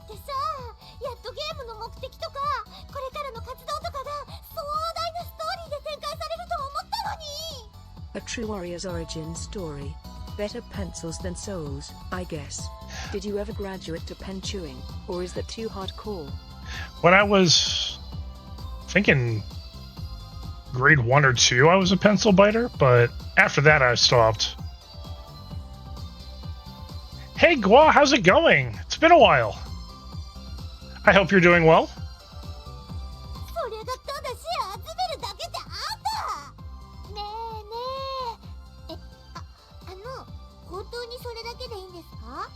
ってさ、やっとゲームの目的とかこれからの活動とかが壮大なストーリーで展開されると思ったのに。 A true warrior's origin story. Better pencils than souls, I guess. Did you ever graduate to pen chewing, or is that too hardcore? When I was thinking grade 1 or 2, I was a pencil biter, but after that I stopped. Hey Gua, how's it going? It's been a while. I hope you're doing well. それがただシェア集めるだけじゃあんた。ねえねえ。本当にそれだけでいいんですか？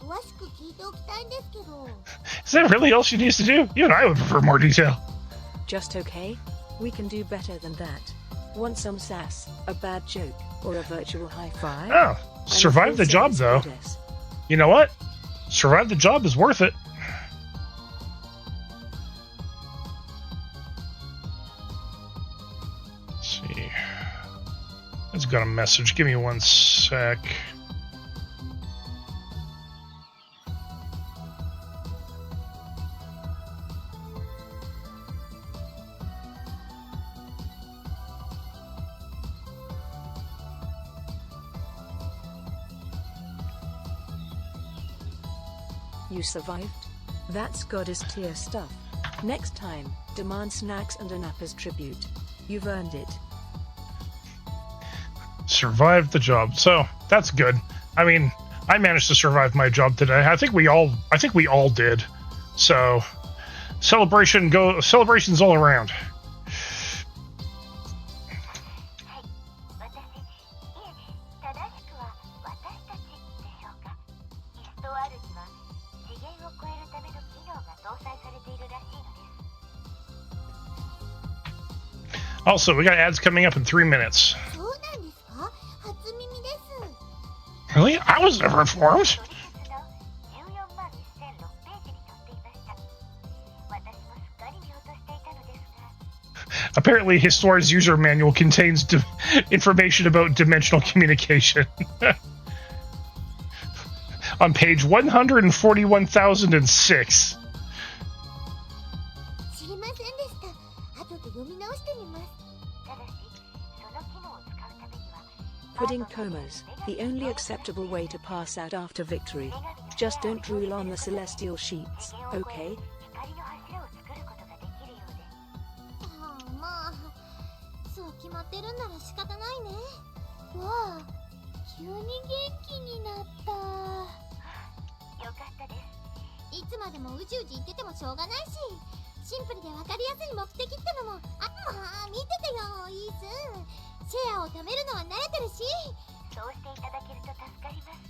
詳しく聞いておきたいんですけど。 Is that really all she needs to do? Even I would prefer more detail. Just okay? We can do better than that. Want some sass, a bad joke, or a virtual high five? Oh, survive the job though. You know what? Survive the job is worth it. Let's see. It's got a message. Give me 1 sec. You survived? That's goddess tier stuff. Next time, demand snacks and a napper's tribute. You've earned it. Survived the job. So, that's good. I mean, I managed to survive my job today. I think we all did. So, celebrations all around. トワールには次元を超えるための機能が搭載されているらしいのです。 Also, we got ads coming up in 3 minutes. そうなんですか？初耳です。 Really? I was never informed. 取説の14万1006ページに載っていました。私もすっかり見落としていたのですが。 Apparently, Histoire's user manual contains information about dimensional communication. On page 141,006. 知りませんでした。後で読み直してみます。ただし、その機能を使うためには Pudding comas, the only acceptable way to pass out after victory. Just don't drool on the celestial sheets, okay? 光の柱を作ることができるようで。まあ、そう決まってるんなら仕方ないね。わあ、急に元気になった。よかったです。いつまでもうじうじ言っててもしょうがないし、シンプルで分かりやすい目的ってのも、まあ見ててよイース。シェアを貯めるのは慣れてるし、そうしていただけると助かります。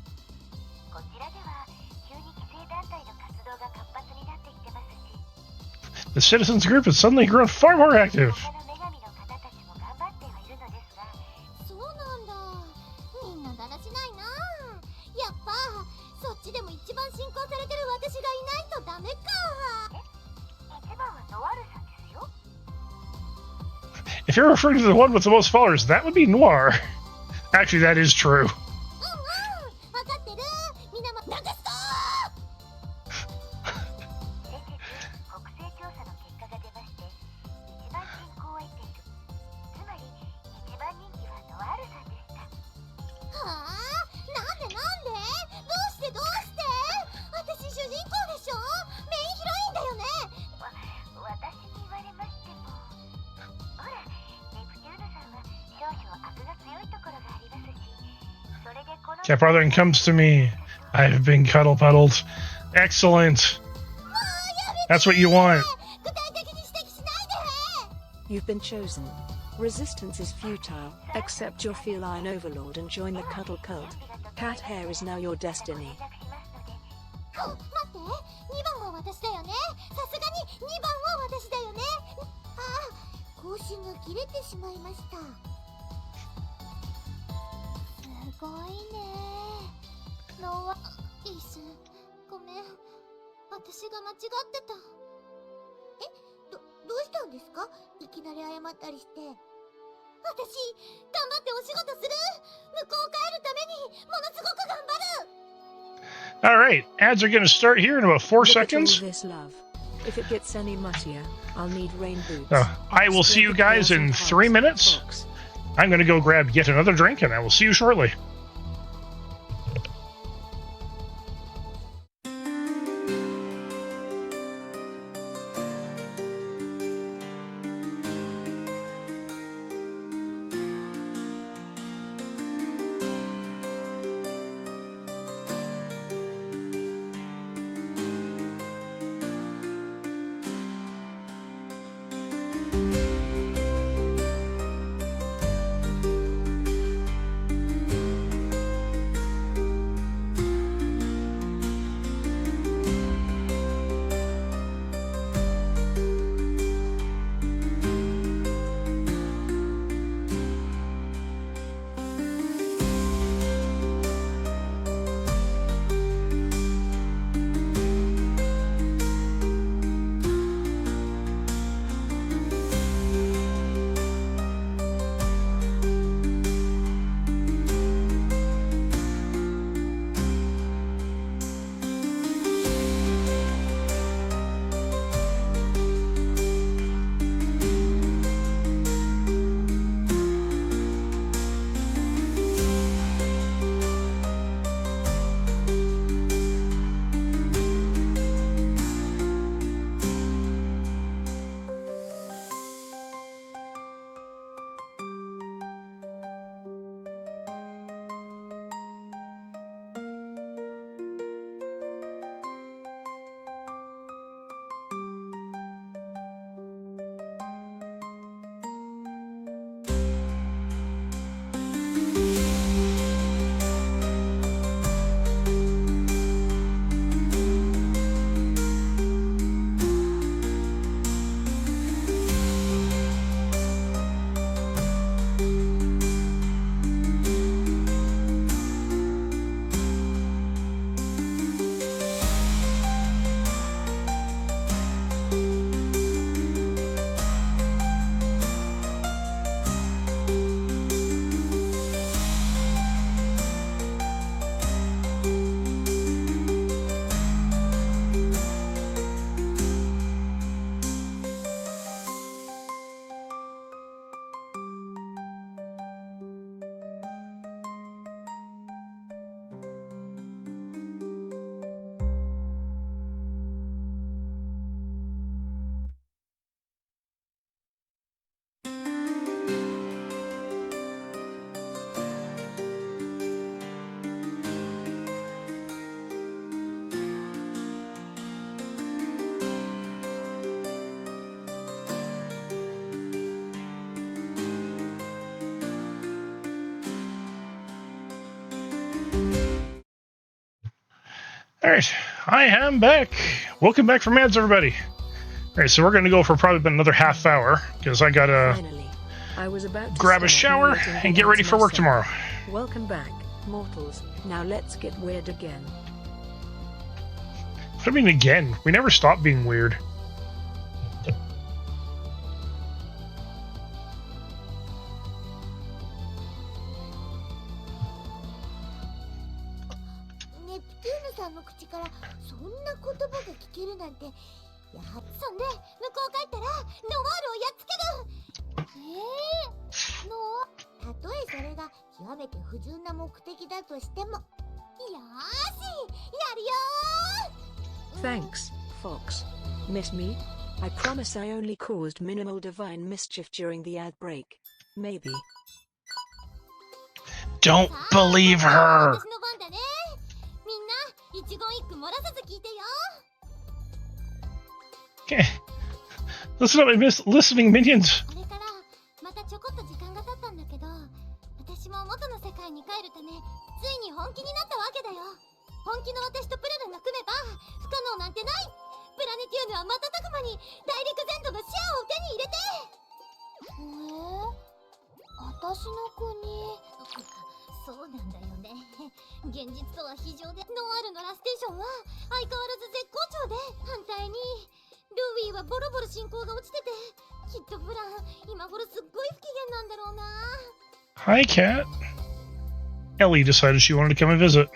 こちらでは急に規制団体の活動が活発になってきてますし、 The citizens group has suddenly grown far more active. 他の女神の方たちも頑張ってはいるのですが、そうなんだ。みんなだらしないな。やっぱそっちでも一番信仰されてる私がいないとダメか。一番はノワールさんですよ。 If you're referring to the one with the most followers, that would be Noir. Actually, that is true. 分かってる。みんなも流すぞ先日国勢調査の結果が出まして一番人口を得ているつまり一番人気はノワールさんでした。はあ、なんでどうして私主人公でしょ。メインヒロインだよね。私に言われましてもほらネプチューヌさんは少々悪が強いところがありますしそれでこの Cat brother comes to me. I have been cuddle puddled. Excellent. That's what you want. 具体的に指摘しないで。 You've been chosen. Resistance is futile. Accept your feline overlord and join the cuddle cult. Cat hair is now your destiny. 待って、2番は私だよね。さすがに2番は私だよね。ああ、更新が切れてしまいました。すごいね。ノワイス、ごめん。私が間違ってた。どうしたんですか？いきなり謝ったりして。私、頑張ってお仕事する。向こう帰るためにものすごく頑張る。All right, ads are going to start here in about 4 Look at all seconds. this love. If it gets any muddier, I'll need rain boots. I will see you guys in 3 minutes. I'm going to go grab yet another drink, and I will see you shortly. All right, I am back. Welcome back from ads, everybody. All right, so we're going to go for probably about another half hour because I got to Finally, I was about to grab a start shower narrating and get ready events for work myself. tomorrow. Welcome back, mortals. Now let's get weird again. What do you mean again? We never stopped being weird. て、やはそんで向こう帰ったらノワールをやっつける。たとえそれが極めて不純な目的だとしても、よーし、やるよー。 Thanks, Fox. Miss me? I promise I only caused minimal divine mischief during the ad break. Maybe. Don't believe her. 私の番だね。みんな一言一句漏らさず聞いてよ。 Okay. Listen up, listening minions. あれからまたちょこっと時間が経ったんだけど、私も元の世界に帰るためついに本気になったわけだよ。本気の私とプルルが組めば不可能なんてない。プラネティウムは瞬く間に大陸全土のシェアを手に入れて。私の国。そうなんだよね。現実とは非常で、ノワールのラステーションは相変わらず絶好調で、反対にルビーはボロボロ進行が落ちてて、きっとブラン今頃すっごい不機嫌なんだろうな。 Hi, Cat. Ellie decided she wanted to come and visit.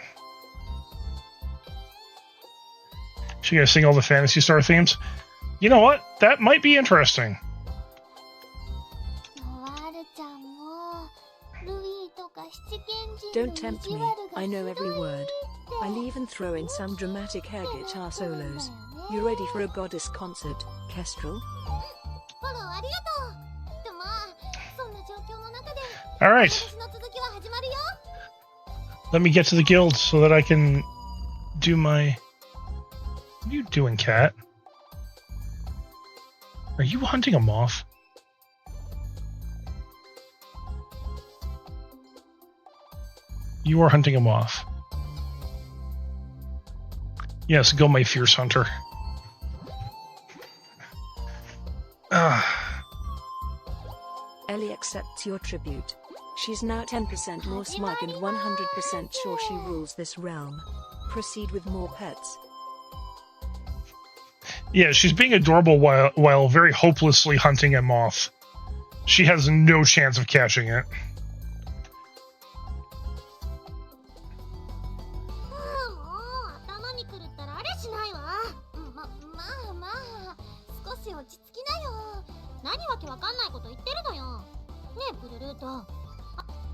She gonna sing all the Phantasy Star themes? You know what? That might be interesting. ノワールちゃんもルビーとか七賢人 Don't の tempt 意地 me. 悪が I know ひど every い word. って。 I'll even throw in some dramatic air guitar solos. You ready for a goddess concert, Kestrel? フォローありがとう。でもまあそんな状況の中で All right. 私の続きは始まるよ。 Let me get to the guild so that I can do my... What are you doing, Cat? Are you hunting a moth? You are hunting a moth. Yes, go my fierce hunter. Ellie accepts your tribute. She's now 10% more smug and 100% sure she rules this realm. Proceed with more pets. Yeah, she's being adorable while very hopelessly hunting a moth. She has no chance of catching it. もう頭にくるったらあれしないわ。まあ少し落ち着きなよ。何わけわかんないこと言ってるのよ。ねえプルルート。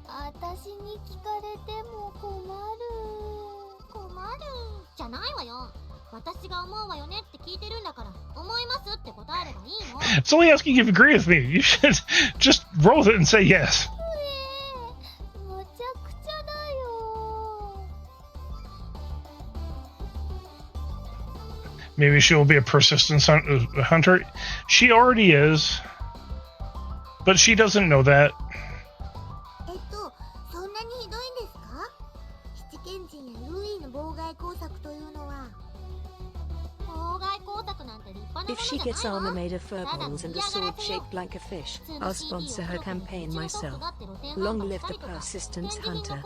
私に聞かれても困るじゃないわよ。私が思うわよねって聞いてるんだから、思いますって答えればいいの。 It's only asking if you agree with me. You should just roll with it and say yes. むちゃくちゃだよ。 Maybe she will be a persistence hunter. She already is. But she doesn't know that. そんなにひどいんですか？七賢人やルイーの妨害工作というのは。妨害工作なんて立派なもの If じ she ゃない gets わ。 armor made of furballs and a sword shaped like a fish, I'll sponsor her campaign myself. Long live the persistence hunter.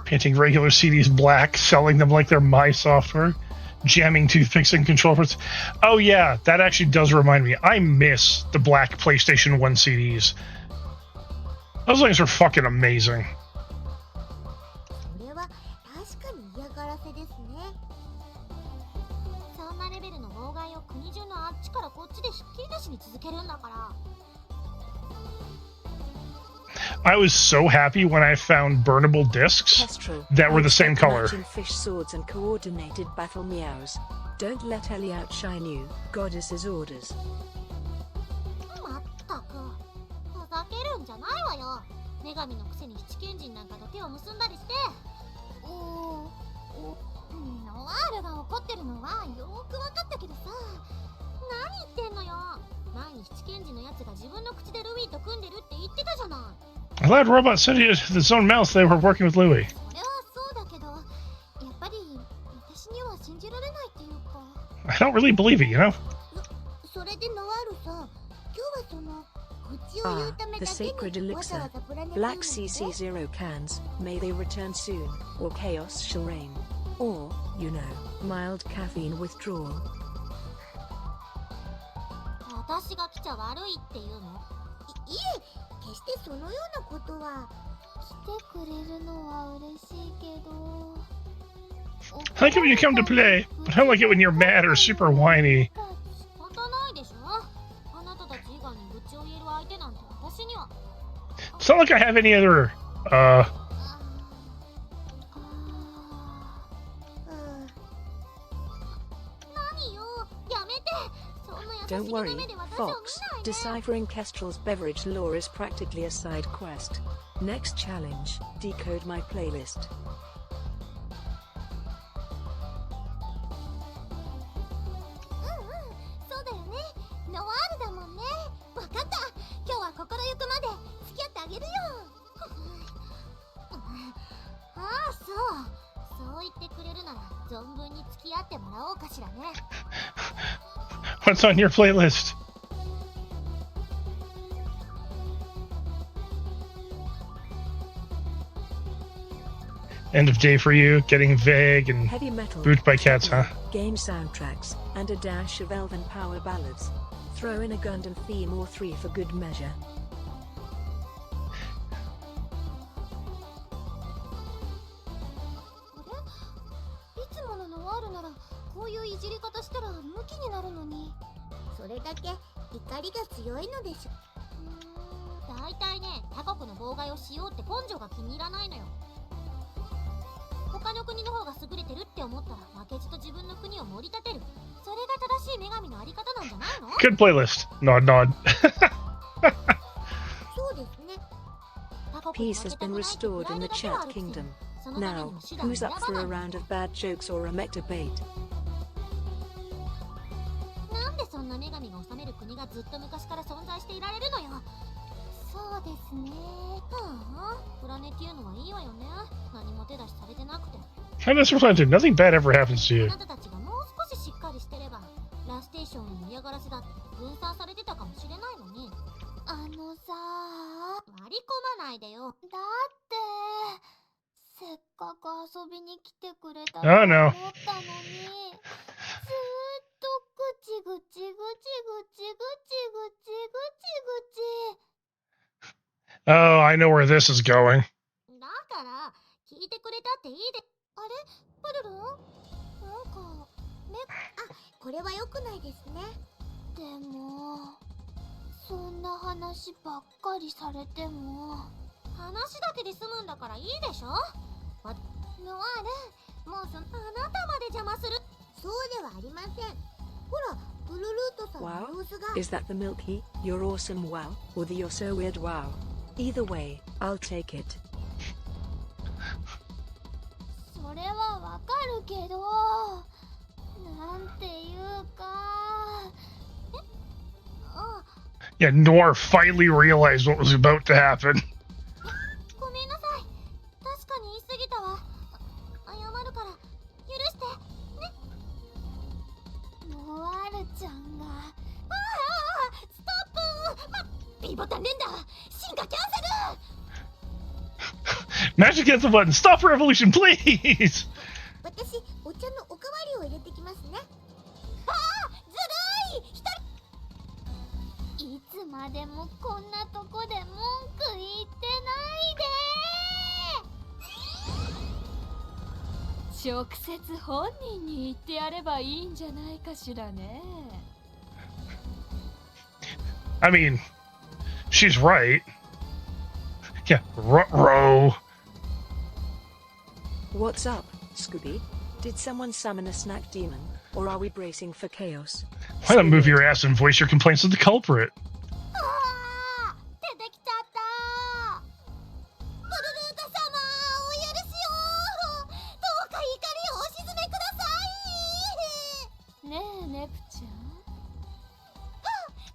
Painting regular CDs black, selling them like they're my software, jamming toothpicks in control ports. Oh yeah, that actually does remind me. I miss the black PlayStation 1 CDs. Those things are fucking amazing. それは確かに嫌がらせですね。そんなレベルの妨害を国中のあっちからこっちでひっきりなしに続けるんだから。 I was so happy when I found burnable discs Kestrel, that were the same expect color. matching fish swords and coordinated battle meows. Don't let Ellie outshine you. Goddess's orders. まったくふざけるんじゃないわよ。女神のくせに七賢人なんかと手を結んだりして。ノワールが怒ってるのはよーく分かったけどさ、何言ってんのよ。前に七賢人のやつが自分の口でルイーと組んでるって言ってたじゃない。 A loud robot said it with its own mouth they were working with Louis. それはそうだけど、やっぱり私には信じられないっていうか。 I don't really believe it, you know? それでノワールさ、今日はその口を言う Ah, ため the だけ sacred にわざ elixir. わざプラネタリウム Black で CC0 cans. May they return soon, or chaos shall reign. Or, you know, mild caffeine withdrawal. 私が来ちゃ悪いっていうの？いえ、決してそのようなことは。来てくれるのは嬉しいけど。I like it when you come to play, but I don't like it when you're mad or super whiny. 仕方ないでしょ。あなたたち以外に愚痴を言える相手なんて私には。 It's not like I have any other, 何よ、やめて。そんな優し Don't げな worry, 目で私を見 Fox. ないで。 Deciphering Kestrel's beverage lore is practically a side quest. Next challenge, decode my playlist. そうだよね。ノワールだもんね。わかった。今日は心ゆくまで付き合ってあげるよ。ああ、そう。そう言ってくれるなら存分に付き合ってもらおうかしらね。 what's on your playlist? End of day for you, getting vague and Heavy metal, booped by cats, huh? game soundtracks, and a dash of elven power ballads. Throw in a Gundam theme or three for good measure. いつものノワールならこういういじり方したらムキになるのに。それだけ怒りが強いのでしょ。だいたいね、他国の妨害をしようって根性が気に入らないのよ。他の国の方が優れてるって思ったら負けじと自分の国を盛り立てる。それが正しい女神のあり方なんじゃないの？ Good playlist. Nod, nod. そうですね。 Peace has been restored in the chat kingdom. Now, who's up for a round of bad jokes or a mech debate? なんでそんな女神が治める国がずっと昔から存在していられるのよ。そうですね。プラネティウムはいいわよね。何も手出しされてなくて。 How does this reflect? Nothing bad ever happens to あ you. なたたちがもう少ししっかりしてれば、ラステーションの嫌がらせだって分散されてたかもしれないのに。あのさー、割り込まないでよ。だって、せっかく遊びに来てくれたと思 Oh ったの no. に、ずーっとぐちぐちぐちぐちぐちぐちぐちぐちぐち。 Oh, I know where this is going. だから聞いてくれたっていいで。あれ、プルルン、なんかね。あ、これは良くないですね。でもそんな話ばっかりされても。話だけで済むんだからいいでしょ。ノワール、もうあなたまで邪魔する。そうではありません。ほら、ブルルートさんの Wow? 様子が。 Is that the Milky, you're awesome wow, or the you're so weird wow? Either way, I'll take it. それはわかるけど、なんていうか。Yeah, Nor finally realized what was about to happen. ごめんなさい。確かに言い過ぎたわ。謝るから許してね。ノワールちゃんが。ストップ。B ボタン連打。進化キャンセル。 Magic hits the button. Stop revolution, please. 私、お茶のおかわりを入れてきますね。ずるい。いつまでもこんなとこで文句言ってないで。直接本人に言ってやればいいんじゃないかしらね。 I mean, she's right. Yeah, ruh-roh. What's up, Scooby? Did someone summon a snack demon, or are we bracing for chaos? Why not move your ass and voice your complaints to the culprit? 出てきちゃった。ブルルート様、お許しを。どうか怒りをお鎮めください。ねえネプちゃん、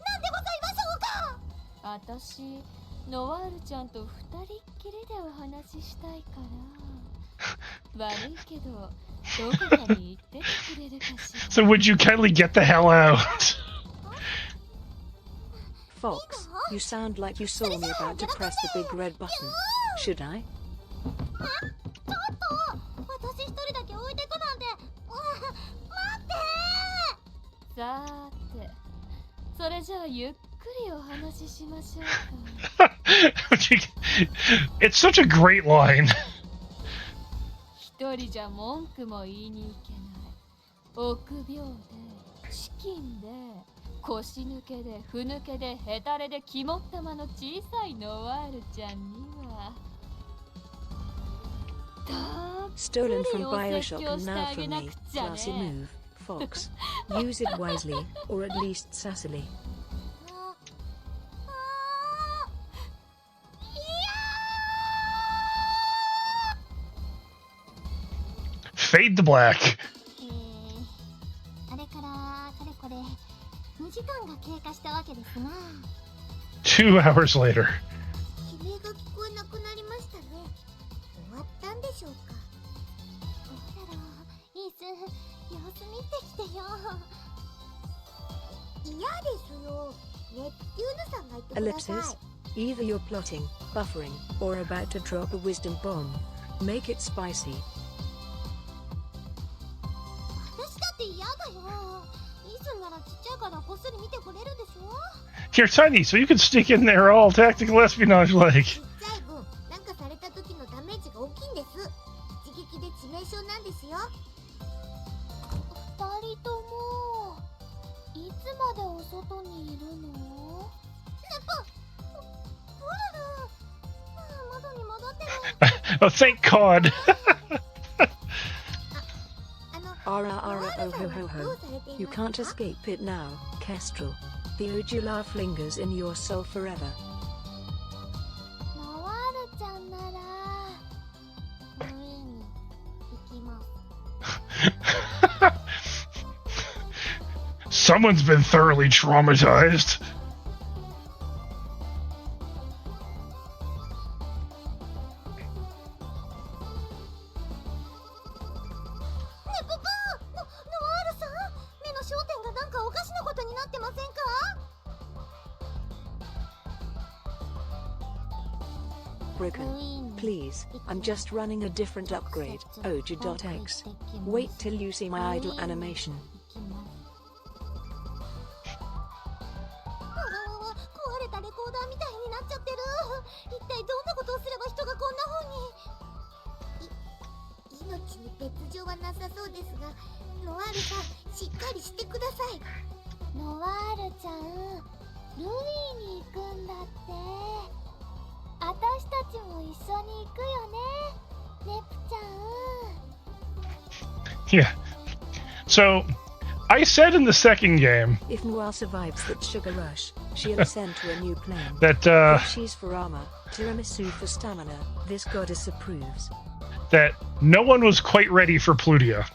なんでございましょうか。私ノワールちゃんと二人っきりでお話ししたいから。悪いけどどこかに行っててくれるかしら。 So would you kindly get the hell out? Fox, you sound like you saw me about to press the big red button. Should I? ちょっと、私一人だけ置いてくなんて。待って。さーて、それじゃあゆっくりお話ししましょうか。It's such a great line. 一一人じゃ文句も言いに行けない。臆病でチキンで腰抜けでふぬけでヘタレで肝っ玉の小さいノワールちゃんにはStolen from Bioshock and now from me. Classy move, Fox. Use it wisely, or at least sassily. Fade to black. あれからかれこれ2時間が経過したわけですが、 2 hours later. 悲鳴が聞こえなくなりましたね。終わったんでしょうか。どうだろう。イース、様子見てきてよ。嫌ですよ。ネプテューヌさんが言ってください。 Ellipsis. Either you're plotting, buffering, or about to drop a wisdom bomb. Make it spicy. 私だって嫌だよ。イースならちっちゃいからこっそり見てくれるでしょ。 You're tiny, so you can sneak in there all tactical espionage like. ちっちゃい分、なんかされた時のダメージが大きいんです。一撃で致命傷なんですよ。二人ともいつまでお外にいるの？ネポ、ポルル、窓に戻ってる。 Oh, thank God. Ara ara oh ho ho ho. You can't escape it now, Kestrel. The odular lingers in your soul forever. ノワールちゃんなら上に行きます。 Someone's been thoroughly traumatized. ノワールさん、目の焦点がなんかおかしなことになってませんか？ Broken. Please, I'm just running a different upgrade. Oju.x. Wait till you see my idle animation. 壊れたレコーダーみたいになっちゃってる。一体どんなことをすれば人がこんな風に。命に別状はなさそうですが、ノワールさん、しっかりしてください。ノワールちゃん、ルイに行くんだって。私たちも一緒に行くよね、ネプちゃん。 Yeah. So, I said in the second game If Noir survives that sugar rush, she'll ascend to a new plane. that She's for armor, tiramisu for stamina. This goddess approves. that no one was quite ready for PLUTIA.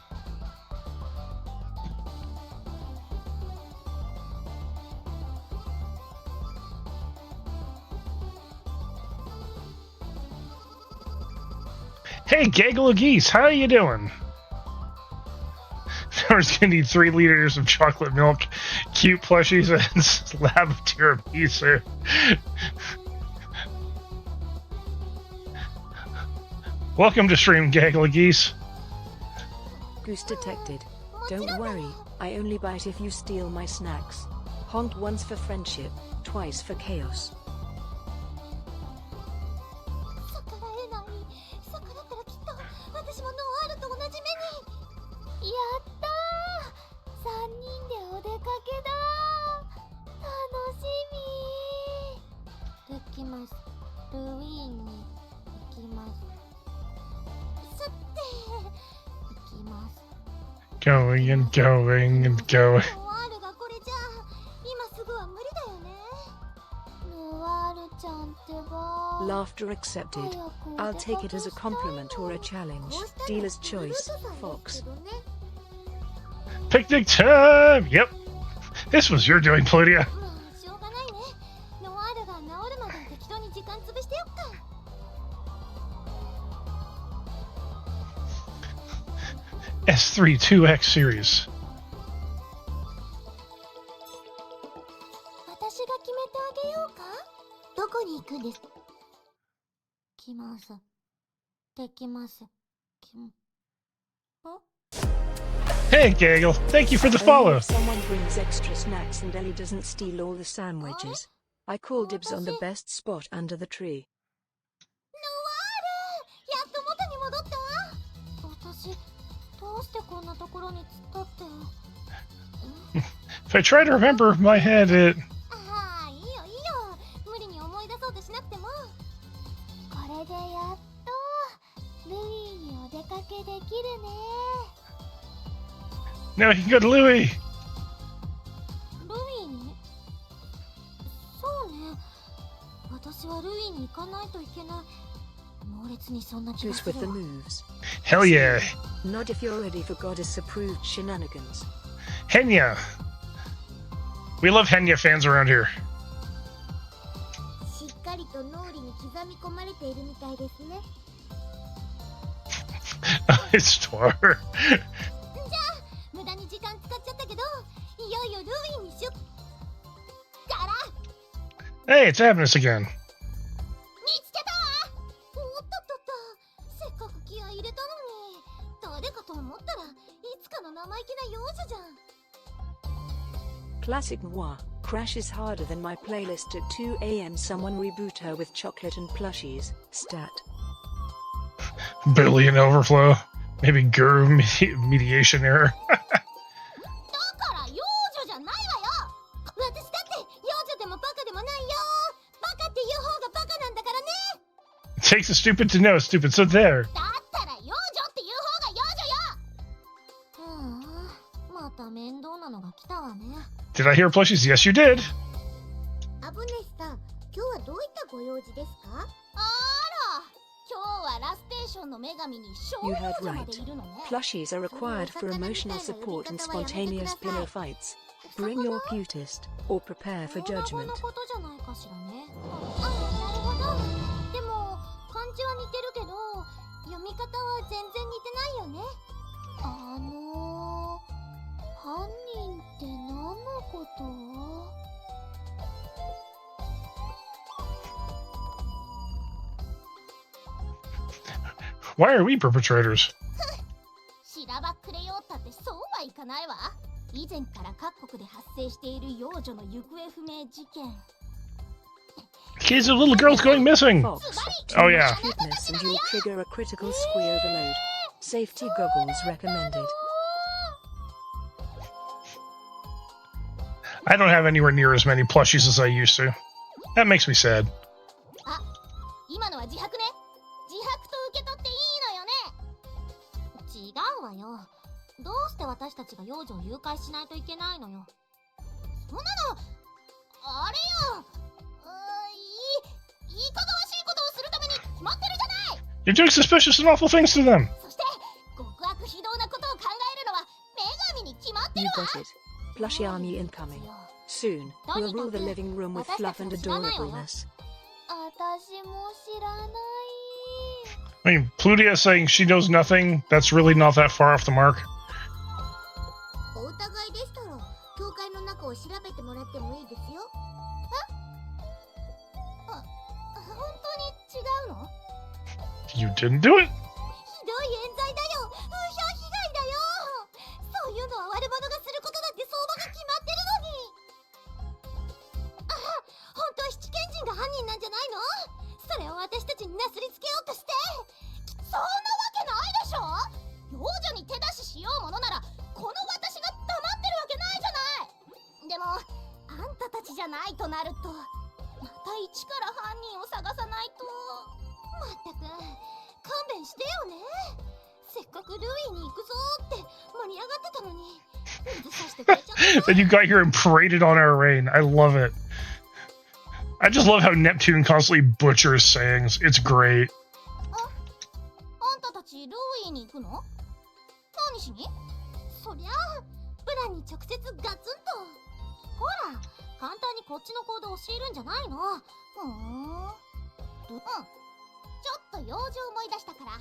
Hey, gaggle of geese, how you doing? We're gonna need 3 liters of chocolate milk, cute plushies, and a slab of tiramisu. Welcome to stream, gaggle of geese. Goose detected. Don't worry, I only bite if you steal my snacks. Honk once for friendship, twice for chaos. 逆らえない。逆らったらきっと私もノワールと同じ目に。やったー、3人でお出かけだ。楽しみ。できます。ルイーンに行きます。さて、行きます。 Going and going and going. ノワールがこれじゃ今すぐは無理だよね。ノワールちゃんってば。 Laughter accepted. I'll take it as a compliment or a challenge. Dealer's choice, Fox. Picnic time! Yep. This was your doing, PLUTIA. まあしょうがないね。ノワールが治るまで適当に時間潰してよっか。 S3 2X series. 私が決めてあげようか。どこに行くんです？来ます。できます。Hey, Gaggle. Thank you for the Only follow. if someone brings extra snacks and Ellie doesn't steal all the sandwiches. I call dibs on the best spot under the tree. ノワール、やっと元に戻った。うしてこんなところに突っ立って。 If I try to remember my head, it. ああ、いいよいいよ、無理に思い出そうとしなくても。これでやっとルイにお出かけできるね。 Now he can go to Louis. ルイに？そうね、私はルイに行かないといけない。猛烈にそんな気が Who's す with る the わ。 moves? Hell yeah. Not if you're ready for goddess-approved shenanigans. Henya. We love Henya fans around here. しっかりと脳裏に刻み込まれているみたいですね。 It's Tor. じゃあ無駄に時間使っちゃったけど、いよいよルイにしゅから Hey, it's Agnes again. 見つけたわ。おっとっとっと、せっかく気合い入れたのに。誰かと思ったらいつかの生意気な幼女じゃん。 Classic Noir crashes harder than my playlist at 2 a.m. Someone reboot her with chocolate and plushies. Stat. Billion overflow. Maybe Guru mediation error. だから幼女じゃないわよ。私だって幼女でもバカでもないよ。バカっていう方がバカなんだからね。 Takes a stupid to know stupid, so there. だったら幼女っていう方が幼女よ。また面倒なのが来たわね。 Did I hear plushies? Yes, you did. アブネスさん、今日はどういったご用事ですか？あら、今日はラステーションの女神に小 You 幼 heard 女ま right. でいるのね。 Plushies are required for emotional support and spontaneous pillow fights. Bring your cutest, or prepare for そ judgment. んなことじゃないかしらね。あ、なるほど。でも漢字は似てるけど読み方は全然似てないよね。犯人って何のこと？ Why are we perpetrators? しらばっくれようったってそうはいかないわ。以前から各国で発生している幼女の行方不明事件。 Kids of little girls going missing. Fox. Oh, yeah. Cuteness and you'll trigger a critical squee overload. Safety goggles recommended. I don't have anywhere near as many plushies as I used to. That makes me sad. あ、今のは自白ね。自白と受け取っていいのよね。違うわよ。どうして私たちが幼女を誘拐しないといけないのよ。そんなのあれよ。いかがわしいことをするために決まってるじゃない。 You're doing suspicious and awful things to them. そして極悪非道なことを考えるのは女神に決まってる You わ。 got it. Plushie army incoming. Soon, we'll rule the living room with fluff and adorableness. 私も知らない。 I mean, PLUTIA saying she knows nothing, that's really not that far off the mark. お疑いでしたら教会の中を調べてもらってもいいですよ。本当に違うの？ You didn't do it? ひどい冤罪だよ。風評被害だよ。そういうのは悪者がすることだって相場が決まってるのに。あ、本当七賢人が犯人なんじゃないの？それを私たちになすりつけようとして。そんなわけないでしょ。幼女に手出ししようものならこの私が黙ってるわけないじゃない。でもあんたたちじゃないとなるとまた一から犯人を探さないと。まったく勘弁してよね。せっかくルイに行くぞって盛り上がってたのに水さしてくれちゃった。 Then you got here and paraded on our reign. I love it. I just love how Neptune constantly butchers sayings. It's great. あんたたちルイに行くの？何しに？そりゃあブラに直接ガツンと。ほら簡単にこっちの行動を教えるんじゃないの？ちょっと用事を思い出したから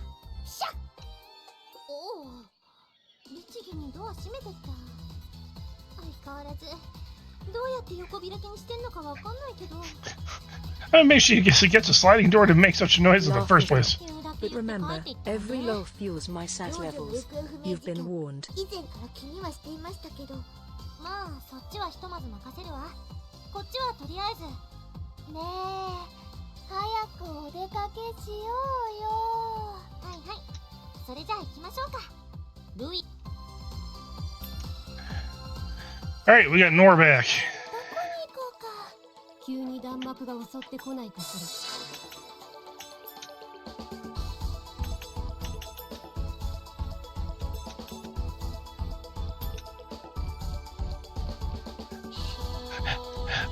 シャッ。おお、律儀にドア閉めてった。相変わらずどうやって横開きにしてんのかわかんないけど。 Maybe she gets a sliding door to make such a noise in the first place. But remember, every low fuels my sat levels. You've been warned. 以前から気にはしていましたけど、まあそっちはひとまず任せるわ。こっちはとりあえず。ねえ、早くお出かけしようよ。はいはい、それじゃあ行きましょうか。ルイ Alright, we got Nor back. どこに行こうか。急に弾幕が襲ってこないかし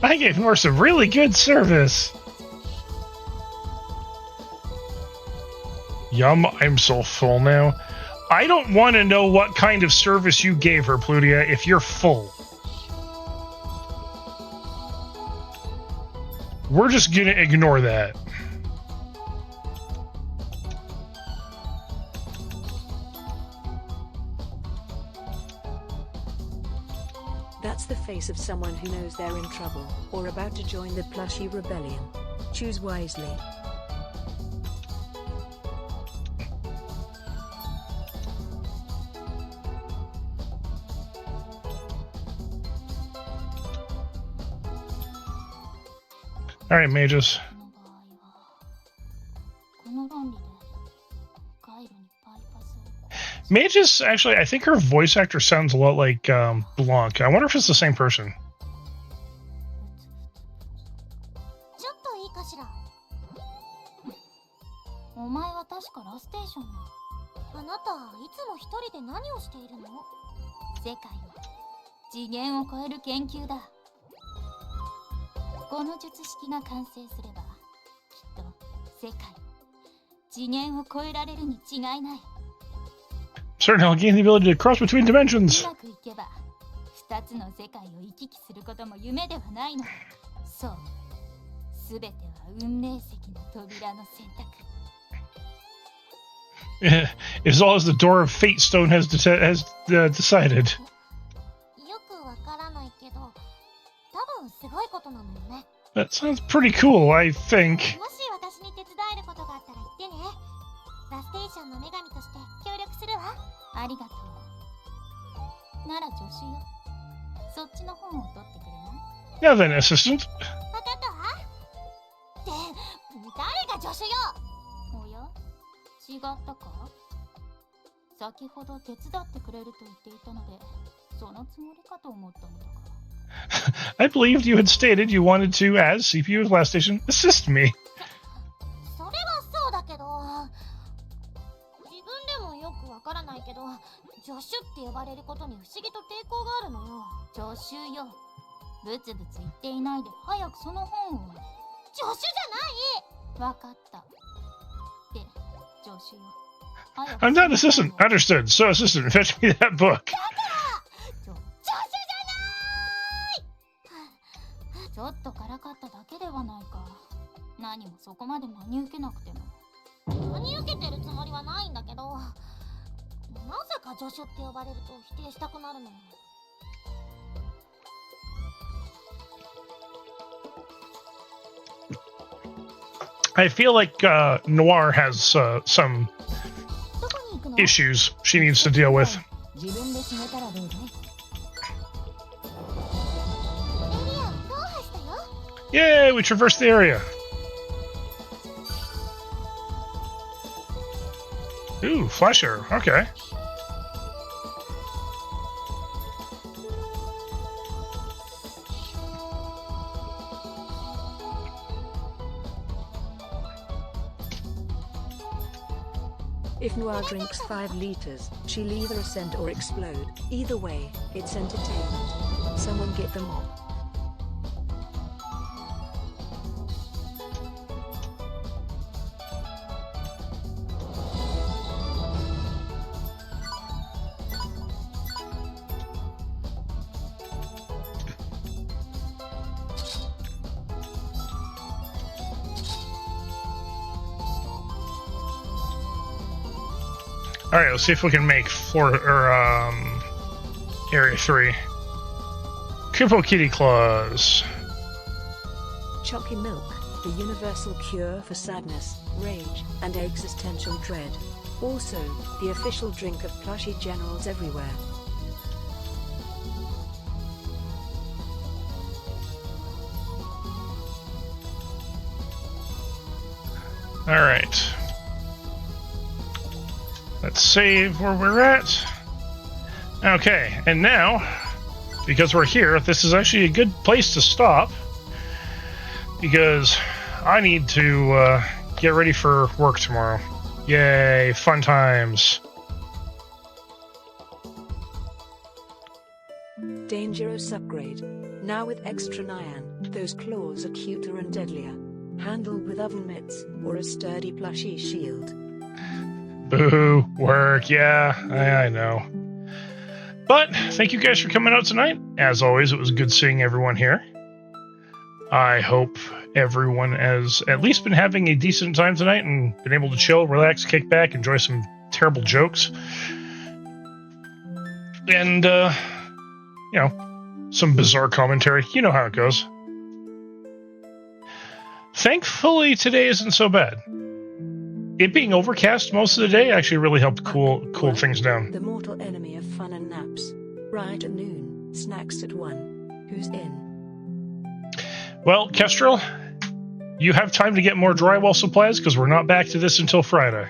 ら。I gave Nor some really good service. Yum, I'm so full now. I don't want to know what kind of service you gave her, Plutia, if you're full. We're just gonna ignore that. That's the face of someone who knows they're in trouble, or about to join the Plushy Rebellion. Choose wisely. Alright, mages. この論理で回路にバイパスを Mages, actually, I think her voice actor sounds a lot like Blanc. I wonder if it's the same person. ちょっといいかしら。お前は確かラステーションの。あなたいつも一人で何をしているの？世界は次元を超える研究だ。この術式が完成すれば、きっと世界次元を超えられるに違いない。 Certain I'll gain the ability to cross between dimensions. うまくいけば、二つの世界を行き来することも夢ではないの。そう、すべては運命石の扉の選択。As long as the door of Fate Stone has decided. よくわからないけど、多分すごいことなのよね。 That sounds pretty cool, I think. もし私に手伝えることがあったら言ってね。ラステーションの女神として協力するわ。ありがとう。なら助手よ。そっちの本を取ってくれない？ Now then, assistant. わかったわ。って誰が助手よ。おや、違ったか？先ほど手伝ってくれると言っていたので、そのつもりかと思ったのだが。 I believed you had stated you wanted to, as CPU of last station, assist me. それはそうだけど、自分でもよくわからないけど、助手って呼ばれることに不思議と抵抗があるのよ。助手よ。ブツブツ言っていないで早くその本を。助手じゃない。わかった。で、助手よ。 I'm not assistant. Understood. So, assistant, fetch me that book. 助手じゃない。ちょっとからかっただけではないか。何もそこまで真に受けなくても。真に受けてるつもりはないんだけど、なぜか助手って呼ばれると否定したくなるのよ。 I feel like Noir has some どこに行くの？ issues she needs to deal with. 自分で決めたらどうだい？エリア、踏破したよ。 Yay, we traversed the area. Ooh, flash arrow. Okay. If Noir drinks 5 liters, she'll either ascend or explode. Either way, it's entertainment. Someone get the mop. All right, let's see if we can make area 3. Kupo Kitty Claws. Chalky milk, the universal cure for sadness, rage, and existential dread. Also, the official drink of plushy generals everywhere. All right. Let's save where we're at. Okay, and now because we're here, this is actually a good place to stop. Because I need to get ready for work tomorrow. Yay, fun times. Dangerous upgrade. Now with extra nyan, those claws are cuter and deadlier. Handled with oven mitts or a sturdy plushy shield. Boo, work, yeah, I know. But thank you guys for coming out tonight. As always, it was good seeing everyone here. I hope everyone has at least been having a decent time tonight and been able to chill, relax, kick back, enjoy some terrible jokes. And, you know, some bizarre commentary. You know how it goes. Thankfully, today isn't so bad. It being overcast most of the day actually really helped cool things down. The mortal enemy of fun and naps. Right at noon, snacks at 1. Who's in? Well, Kestrel, you have time to get more drywall supplies because we're not back to this until Friday.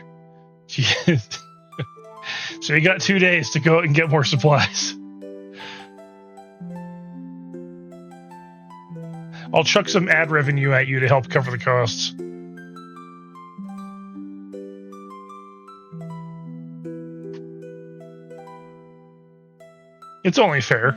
So you got 2 days to go out and get more supplies. I'll chuck some ad revenue at you to help cover the costs. It's only fair.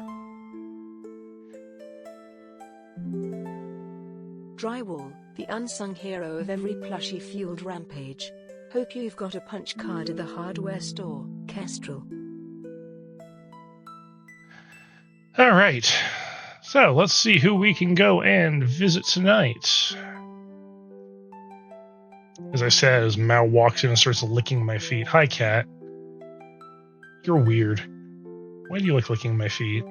Drywall, the unsung hero of every plushy-fueled rampage. Hope you've got a punch card at the hardware store, Kestrel. Alright, so let's see who we can go and visit tonight. As I said, as Mao walks in and starts licking my feet. Hi, cat. You're weird. Why do you like licking my feet?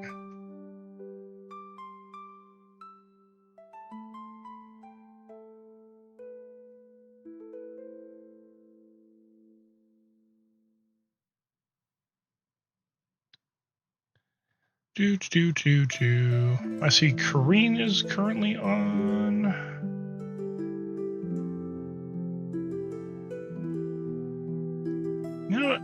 Do. I see Kareen is currently on. You know what?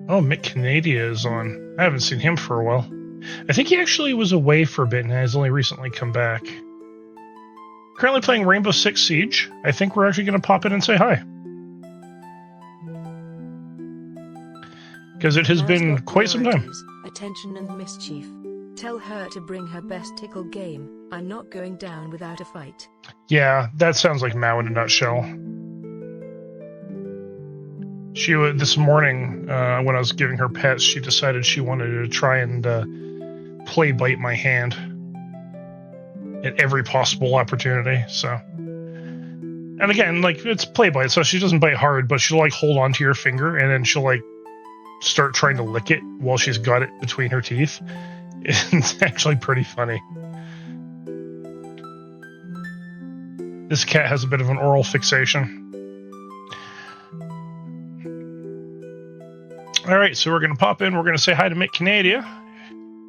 Oh, Mick Canadia is on. I haven't seen him for a while. I think he actually was away for a bit and has only recently come back. Currently playing Rainbow Six Siege. I think we're actually going to pop in and say hi. Because it has been quite some time. Attention and mischief. Tell her to bring her best tickle game. I'm not going down without a fight. Yeah, that sounds like Mao in a nutshell. She this morning, when I was giving her pets, she decided she wanted to try and play bite my hand at every possible opportunity. So, and again, like it's play bite, so she doesn't bite hard, but she'll like hold onto your finger and then she'll like start trying to lick it while she's got it between her teeth. It's actually pretty funny. This cat has a bit of an oral fixation. Alright, so we're going to pop in. We're going to say hi to Mick Canadia,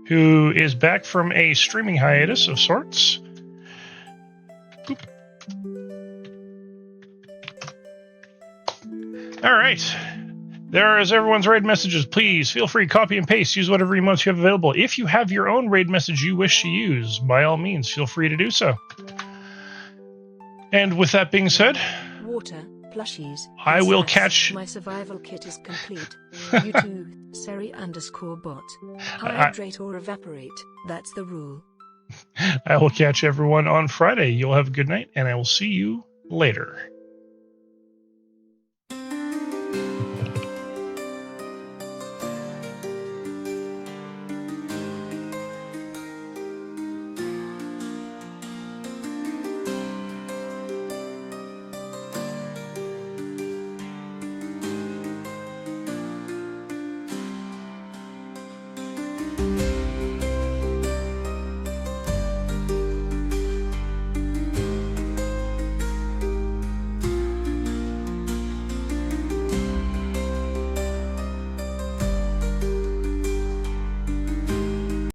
who is back from a streaming hiatus of sorts. Boop. Alright. There is everyone's raid messages. Please feel free, copy and paste. Use whatever emotes you have available. If you have your own raid message you wish to use, by all means, feel free to do so. And with that being said, water, plushies. I will catch. My survival kit is complete. You too, Seri_bot. Hydrate or evaporate. That's the rule. I will catch everyone on Friday. You'll have a good night, and I will see you later.